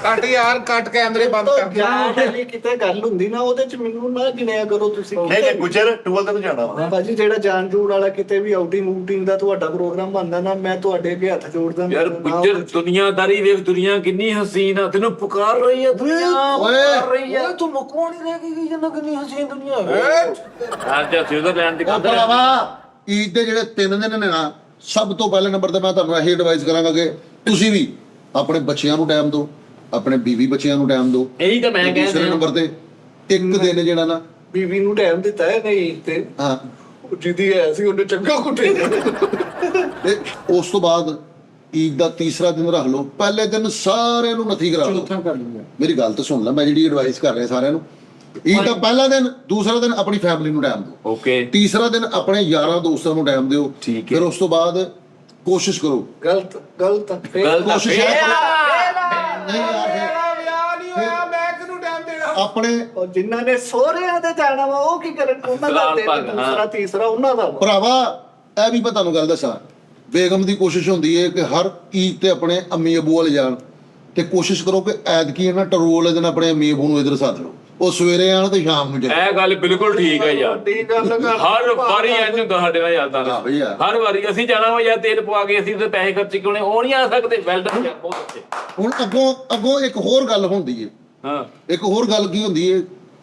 ਕੱਟ ਯਾਰ, ਕੱਟ ਕੈਮਰੇ ਬੰਦ ਕਰ। ਜਾਣ ਵਾਲੀ ਕਿਤੇ ਗੱਲ ਹੁੰਦੀ ਨਾ, ਉਹਦੇ ਚ ਮੈਨੂੰ ਨਾ ਗਿਣਿਆ ਕਰੋ ਤੁਸੀਂ। ਨਹੀਂ ਨਹੀਂ ਗੁਜਰ ਟੂਲ ਤੇ ਜਾਣਾ ਵਾ। ਭਾਜੀ ਜਿਹੜਾ ਜਾਣ ਜੂਣ ਵਾਲਾ ਕਿਤੇ ਵੀ ਆਊਟਿੰਗ ਦਾ ਤੁਹਾਡਾ ਪ੍ਰੋਗਰਾਮ ਬਣਦਾ ਨਾ, ਮੈਂ ਤੁਹਾਡੇ ਅੱਗੇ ਹੱਥ ਜੋੜਦਾ। ਯਾਰ ਗੁੱਜਰ ਦੁਨੀਆਦਾਰੀ ਵੇਖ, ਦੁਨੀਆ ਕਿੰਨੀ ਹਸੀਨ ਆ, ਤੈਨੂੰ ਪੁਕਾਰ ਰਹੀ ਆ ਦੁਨੀਆ, ਪੁਕਾਰ ਰਹੀ ਆ। ਤੂੰ ਮੁਕਵਾ ਨਹੀਂ ਰਹਿ ਗਈ ਜਨਾ ਕਿੰਨੀ ਹਸੀਨ ਦੁਨੀਆ ਅੱਜ ਸਵਿਟਜ਼ਰਲੈਂਡ ਦੀ ਉਹ ਕੰਧ ਭਰਾਵਾ ਈਦ ਦੇ ਜਿਹੜੇ 3 ਦਿਨ ਨੇ ਨਾ, ਸਭ ਤੋਂ ਪਹਿਲੇ ਨੰਬਰ ਤੇ ਮੈਂ ਤੁਹਾਨੂੰ ਇਹੀ ਐਡਵਾਈਸ ਕਰਾਂਗਾ ਕਿ ਤੁਸੀਂ ਵੀ ਆਪਣੇ ਬੱਚਿਆਂ ਨੂੰ ਟਾਈਮ ਦਿਓ, ਆਪਣੇ ਬੀਵੀ ਬੱਚਿਆਂ ਨੂੰ ਟਾਈਮ ਦਿਓ। ਇਹੀ ਤਾਂ ਮੈਂ ਤੇ ਦੂਸਰੇ ਕਹਿੰਦਾ ਨੰਬਰ ਤੇ ਇੱਕ ਦਿਨ ਜਿਹੜਾ ਨਾ, ਬੀਵੀ ਨੂੰ ਟਾਈਮ ਦਿੱਤਾ ਹੈ ਨਹੀਂ ਤੇ ਹਾਂ, ਜਿੱਦੀ ਹੈ ਸੀ ਉਹਨੇ ਚੰਗਾ ਕੁੱਟੇ। ਤੇ ਉਸ ਤੋਂ ਬਾਅਦ ਈਦ ਦਾ ਤੀਸਰਾ ਦਿਨ ਰੱਖ ਲਓ, ਪਹਿਲੇ ਦਿਨ ਸਾਰਿਆਂ ਨੂੰ ਨਥੀ ਕਰਾ ਲਓ। ਚੌਥਾ ਕਰ ਲੂੰਗਾ। ਮੇਰੀ ਗੱਲ ਤਾਂ ਸੁਣ ਲੈ, ਮੈਂ ਜਿਹੜੀ ਐਡਵਾਈਸ ਕਰ ਰਿਹਾ ਸਾਰਿਆਂ ਨੂੰ, ਈਦ ਦਾ ਪਹਿਲਾ ਦਿਨ, ਦੂਸਰਾ ਦਿਨ ਆਪਣੀ ਫੈਮਿਲੀ ਨੂੰ ਟਾਈਮ ਦਿਓ, ਓਕੇ ਤੀਸਰਾ ਦਿਨ ਆਪਣੇ ਯਾਰਾਂ ਦੋਸਤਾਂ ਨੂੰ ਟਾਈਮ ਦਿਓ। ਠੀਕ ਹੈ। ਫਿਰ ਉਸ ਤੋਂ ਬਾਅਦ ਕੋਸ਼ਿਸ਼ ਕਰੋ, ਗਲਤ ਗੱਲ ਤਾਂ ਕੋਸ਼ਿਸ਼ ਫੇਰ ਨਹੀਂ ਯਾਰ ਫਿਰ ਮੇਰਾ ਵਿਆਹ ਨਹੀਂ ਹੋਇਆ, ਮੈਂ ਕਿਹਨੂੰ ਟਾਈਮ ਦੇਣਾ? ਆਪਣੇ ਉਹ ਜਿਨ੍ਹਾਂ ਨੇ ਸਹੁਰਿਆਂ ਤੇ ਜਾਣਾ ਵਾ ਉਹ ਕੀ ਕਰਨ? ਉਹਨਾਂ ਦਾ ਤੇ ਸਲਾਮ ਦੂਸਰਾ ਹਾਂ। ਤੀਸਰਾ ਉਹਨਾਂ ਦਾ ਵਾ। ਭਰਾਵਾ ਇਹ ਵੀ ਮੈਂ ਤੁਹਾਨੂੰ ਗੱਲ ਦੱਸਾਂ, ਬੇਗਮ ਦੀ ਕੋਸ਼ਿਸ਼ ਹੁੰਦੀ ਹੈ ਕਿ ਹਰ ਈਦ ਤੇ ਆਪਣੇ ਅੰਮੀ ਅਬੂ ਵਾਲੇ ਜਾਣ, ਤੇ ਕੋਸ਼ਿਸ਼ ਕਰੋ ਕਿ ਐਤਕੀ ਇਹਨਾਂ ਟਰੋਲ ਵਾਲੇ ਦਿਨ ਆਪਣੇ ਅੰਮੀ ਅਬੂ ਨੂੰ ਇਧਰ ਸੱਦ ਲਓ, ਉਹ ਸਵੇਰੇ ਆਣ ਤੇ ਸ਼ਾਮ ਨੂੰ ਜਾਣ। ਇਹ ਗੱਲ ਬਿਲਕੁਲ ਠੀਕ ਹੈ ਯਾਰ। ਵੱਡੀ ਗੱਲ ਕਰ। ਹਰ ਵਾਰੀ ਇੰਜ ਹੁੰਦਾ ਸਾਡੇ ਨਾਲ ਯਾਦਾਂ ਹਾਂ ਬਈ ਯਾਰ। ਹਰ ਵਾਰੀ ਅਸੀਂ ਜਾਣਾ ਵਾ ਯਾਰ, ਤੇਲ ਪਵਾ ਕੇ ਅਸੀਂ ਤੇ ਪੈਸੇ ਖਰਚ ਕੇ ਆਉਣੇ, ਉਹ ਨਹੀਂ ਆ ਸਕਦੇ। ਵੈਲ ਡਨ ਯਾਰ, ਬਹੁਤ ਅੱਛੇ। ਹੁਣ ਅੱਗੋਂ ਇੱਕ ਹੋਰ ਗੱਲ ਹੁੰਦੀ ਹੈ, ਹਾਂ ਇੱਕ ਹੋਰ ਗੱਲ ਕੀ ਹੁੰਦੀ ਹੈ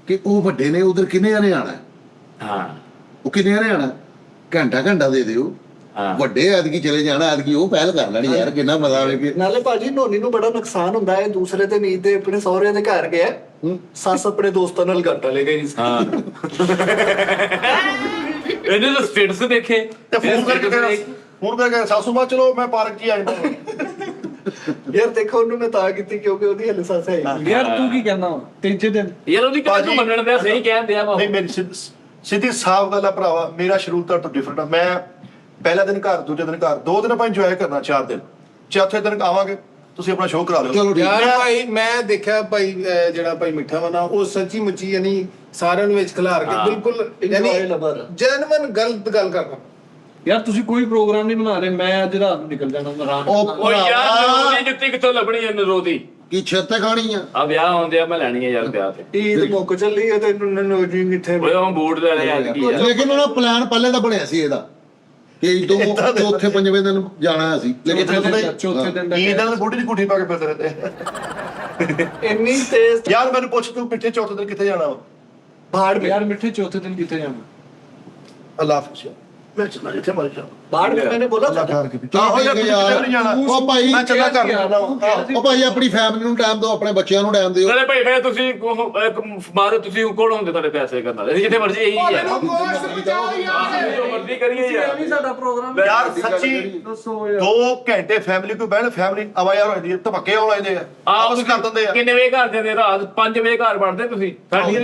ਕਿ ਉਹ ਵੱਡੇ ਨੇ ਉਧਰ ਕਿੰਨੇ ਜਣੇ ਆਣਾ, ਹਾਂ ਉਹ ਕਿੰਨੇ ਜਣੇ ਆਣਾ, ਘੰਟਾ ਦੇ ਦਿਓ। ਹਾਂ। ਵੱਡੇ ਐਤਕੀ ਚਲੇ ਜਾਣਾ, ਐਤਕੀ ਉਹ ਪਹਿਲ ਕਰ ਲੈਣੀ ਯਾਰ, ਕਿੰਨਾ ਮਜ਼ਾ ਆਵੇ ਕਿ ਨਾਲੇ ਭਾਜੀ ਨੋਨੀ ਨੂੰ ਬੜਾ ਨੁਕਸਾਨ ਹੁੰਦਾ ਹੈ, ਦੂਸਰੇ ਦਿਨ ਈਦ ਦੇ ਆਪਣੇ ਸਹੁਰਿਆਂ ਦੇ ਘਰ ਗਿਆ, ਸੱਸ ਆਪਣੇ ਦੋਸਤਾਂ ਨਾਲ ਘੰਟਾ ਲੈ ਗਈ। ਹਾਂ ਇਹਨੇ ਤਾਂ ਸਟੇਟਸ ਦੇਖੇ ਤੇ ਫੋਨ ਕਰਕੇ ਕਹਿਣਾ, ਫੋਨ ਕਰਕੇ ਸਾਸੂ ਮਾਂ ਚਲੋ ਮੈਂ ਪਾਰਕ 'ਚ ਹੀ ਆ ਜਾਂਦਾ। ਯਾਰ ਦੇਖੋ ਉਹਨੂੰ ਮੈਂ ਤਾਂ ਕੀਤੀ ਕਿਉਂਕਿ ਉਹਦੀ ਹਲੇ ਸੱਸ ਹੈ। ਯਾਰ ਤੂੰ ਕੀ ਕਹਿੰਦਾ ਵਾ? ਤੀਜੇ ਦਿਨ ਯਾਰ ਉਹਦੀ ਗੱਲ ਨੂੰ ਮੰਨਣ ਦੇ ਸਹੀ ਕਹਿੰਦੇ ਆ ਵਾ। ਨਹੀਂ ਮੇਰੀ ਸਿੱਧੀ ਸਾਫ਼ ਗੱਲ ਆ ਭਰਾਵਾ, ਮੇਰਾ ਸ਼ੁਰੂ ਤੋਂ ਡਿਫਰੈਂਟ ਆ। ਮੈਂ ਪਹਿਲਾ ਦਿਨ ਘਰ, ਦੂਜੇ ਦਿਨ ਘਰ, 2 ਦਿਨ ਆਪਾਂ ਇੰਜੋਏ ਕਰਨਾ, 4 ਦਿਨ, ਚੌਥੇ ਦਿਨ ਆਵਾਂਗੇ ਤੁਸੀਂ ਆਪਣਾ ਸ਼ੋਅ ਕਰਾ ਲਿਓ। ਚਲੋ ਠੀਕ ਯਾਰ ਹੈ। ਭਾਈ ਮੈਂ ਦੇਖਿਆ ਭਾਈ ਜਿਹੜਾ ਭਾਈ ਮਿੱਠਾ ਵਾ ਨਾ, ਉਹ ਸੱਚੀ ਮੁੱਚੀ ਯਾਨੀ ਸਾਰਿਆਂ ਨੂੰ ਵਿੱਚ ਖਿਲਾਰ ਕੇ ਬਿਲਕੁਲ ਯਾਨੀ ਜੈਨੂਇਨ ਗਲਤ ਗੱਲ ਕਰਦਾ। ਯਾਰ ਤੁਸੀਂ ਕੋਈ ਪ੍ਰੋਗਰਾਮ ਨਹੀਂ ਬਣਾ ਰਹੇ, ਮੈਂ ਅੱਜ ਰਾਤ ਨੂੰ ਨਿਕਲ ਜਾਣਾ ਆਰਾਮ ਉਹ ਉਹ ਯਾਰ ਨਰੋਦੀ ਜੁੱਤੀ ਕਿੱਥੋਂ ਲੱਭਣੀ ਹੈ? ਨਰੋਦੀ ਕੀ ਛੇਰ ਤੇ ਖਾਣੀ ਆ? ਵਿਆਹ ਹੁੰਦੇ ਆ, ਮੈਂ ਲੈਣੀ ਹੈ ਯਾਰ ਵਿਆਹ ਤੇ। ਈਦ ਮੁੱਕ ਚੱਲੀ ਹੈ ਤੇ ਨੋਨੀ ਕਿੱਥੇ? ਓਏ ਉਹ ਬੂਟ ਲੈ ਲਿਆ ਯਾਰ। ਲੇਕਿਨ ਉਹਨਾਂ ਪਲਾਨ ਪਹਿਲੇ ਦਾ ਬਣਿਆ ਸੀ ਇਹਦਾ ਕਿ ਇਦੋਂ ਚੌਥੇ ਪੰਜਵੇਂ ਦਿਨ ਜਾਣਾ ਸੀ, ਲੇਕਿਨ ਚੌਥੇ ਦਿਨ ਦਾ ਈਦ ਨਾਲ ਬੁੱਢੀ ਦੀ ਗੁੱਠੀ ਪਾ ਕੇ ਫਿਰਦੇ ਰਹਿੰਦੇ। ਇੰਨੀ ਤੇਜ਼ ਯਾਰ ਮੈਨੂੰ ਪੁੱਛ ਤੂੰ ਪਿੱਛੇ ਚੌਥੇ ਦਿਨ ਕਿੱਥੇ ਜਾਣਾ ਵਾ? ਬਾੜ ਯਾਰ ਮਿੱਠੇ ਚੌਥੇ ਦਿਨ ਕਿੱਥੇ ਜਾਣਾ? ਅੱਲਾਹ ਹਾਫਿਜ਼। ਮੈਂ ਚਲਾ ਜਿੱਥੇ ਮਰ ਜਾ। ਬਾੜ ਮੈंने बोला था ਆਹੋ ਯਾਰ ਤੁਸੀਂ ਕਿੱਥੇ ਨਹੀਂ ਜਾਣਾ? ਉਹ ਭਾਈ ਮੈਂ ਚੱਲਾ ਕਰ ਲੈਣਾ ਵਾ। ਉਹ ਭਾਈ ਆਪਣੀ ਫੈਮਿਲੀ ਨੂੰ ਟਾਈਮ ਦਿਓ, ਆਪਣੇ ਬੱਚਿਆਂ ਨੂੰ ਟਾਈਮ ਦਿਓ। ਨਾਲੇ ਭਾਈ ਫੇਰ ਤੁਸੀਂ ਮਾਰੇ, ਤੁਸੀਂ ਕੋਲ ਹੁੰਦੇ ਤੁਹਾਡੇ ਪੈਸੇ ਕਰਨ ਵਾਲੇ, ਅਸੀਂ ਜਿੱਥੇ ਮਰਜ਼ੀ ਇਹੀ ਆ ਮੈਨੂੰ ਕੋਸ਼ ਬਚਾਓ ਯਾਰ। ਜੋ ਮਰਜ਼ੀ ਕਰੀਏ ਯਾਰ। ਸਾਡਾ ਪ੍ਰੋਗਰਾਮ ਯਾਰ ਸੱਚੀ ਦੱਸੋ ਯਾਰ। 2 ਘੰਟੇ ਫੈਮਿਲੀ ਕੋਈ ਬਹਿਣ, ਫੈਮਿਲੀ ਆਵਾ ਯਾਰ ਹੋ ਜਾਂਦੀ ਹੈ, ਧਮਕੇ ਆਉਣ ਲੱਗ ਜਾਂਦੇ ਆ, ਆਪਸ ਕਰ ਦਿੰਦੇ ਆ। ਕਿੰਨੇ ਵਜੇ ਘਰ ਜਾਂਦੇ? ਰਾਤ 5 ਵਜੇ ਘਰ ਵੜਦੇ ਤੁਸੀਂ। ਸਾਡੀ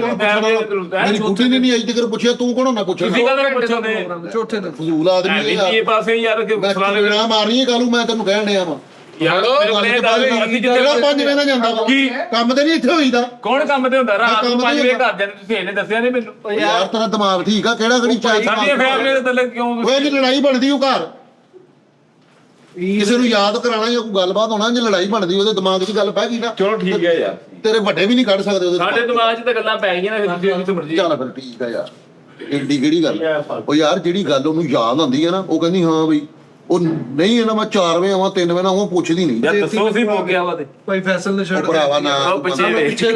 ਮੇਰੀ ਗੁੱਟੀ ਨੇ ਨਹੀਂ ਅਜੇ ਤੱਕ ਪੁੱਛਿਆ, ਤੂੰ ਕੌਣ ਨਾ ਪੁੱਛਿਆ? ਤੁਸੀਂ ਕਹਿੰਦੇ ਪੁੱਛੋਦੇ ਚੌਥੇ ਦਿਨ ਫਜ਼ੂਲ ਆਦਮੀ ਹੈ ਇਹ ਯਾਰ। ਪਾਸੇ ਯਾਰ ਕਿ ਮੈਂ ਨਾ ਮਾਰਨੀ ਹੈ ਕਾਲੂ, ਮੈਂ ਤੈਨੂੰ ਕਹਿਣ ਡਿਆ ਵਾ ਯਾਰ ਮੇਰੇ ਕੋਲ ਇਹ ਦੱਸ ਅਸੀਂ ਜਿਹੜਾ ਜਿੱਥੇ 5 ਵਜੇ ਨਾਲ ਜਾਂਦਾ ਵਾ, ਕੀ? ਕੰਮ ਤੇ ਨਹੀਂ ਇੱਥੇ ਹੋਈਦਾ ਕੌਣ ਕੰਮ ਤੇ ਹੁੰਦਾ? ਰਾਤ ਨੂੰ ਕੰਮ ਤੇ 5 ਵਜੇ ਹੁੰਦਾ। ਘਰ ਜਾਂਦੇ, ਤੁਸੀਂ ਇਹਨੇ ਦੱਸਿਆ ਨਹੀਂ ਮੈਨੂੰ। ਯਾਰ ਤੇਰਾ ਦਿਮਾਗ ਠੀਕ ਆ? ਕਿਹੜਾ ਘੜੀ ਚਾਹ ਸਾਡੀ ਫੈਮਿਲੀ ਦੇ ਥੱਲੇ ਕਿਉਂ? ਓਏ ਜੇ ਲੜਾਈ ਬਣਦੀ ਉਹ ਘਰ ਕਿਸੇ ਨੂੰ ਯਾਦ ਕਰਾਣਾ ਜਾਂ ਕੋਈ ਗੱਲਬਾਤ ਹੋਣਾ, ਜੇ ਲੜਾਈ ਬਣਦੀ ਉਹਦੇ ਦਿਮਾਗ 'ਚ ਗੱਲ ਪੈ ਗਈ ਨਾ, ਚਲੋ ਠੀਕ ਹੈ ਯਾਰ, ਤੇਰੇ ਵੱਡੇ ਵੀ ਨਹੀਂ ਕੱਢ ਸਕਦੇ ਉਹਦੇ ਸਾਡੇ ਦਿਮਾਗ 'ਚ ਤਾਂ ਗੱਲਾਂ ਪੈ ਗਈਆਂ ਨਾ, ਫਿਰ ਜਿੱਥੇ ਮਰਜ਼ੀ। ਚੱਲ ਫਿਰ ਠੀਕ ਆ ਯਾਰ, ਏਡੀ ਕਿਹੜੀ ਗੱਲ? ਉਹ ਯਾਰ ਜਿਹੜੀ ਗੱਲ ਉਹਨੂੰ ਯਾਦ ਆਉਂਦੀ ਹੈ ਨਾ, ਉਹ ਕਹਿੰਦੀ ਹਾਂ ਬਈ ਉਹ ਨਹੀਂ ਹੈ ਨਾ, ਮੈਂ 4 ਵਜੇ ਆਵਾਂ 3 ਵਜੇ ਨਾ, ਉਹ ਪੁੱਛਦੀ ਨਹੀਂ। ਯਾਰ ਦੱਸੋ ਸੀ ਮੁੱਕ ਗਿਆ ਵਾ ਤੇ ਭਾਈ ਫੈਸਲ ਨੇ ਉਹ ਭਰਾਵਾ ਨਾ ਉਹ ਪਿੱਛੇ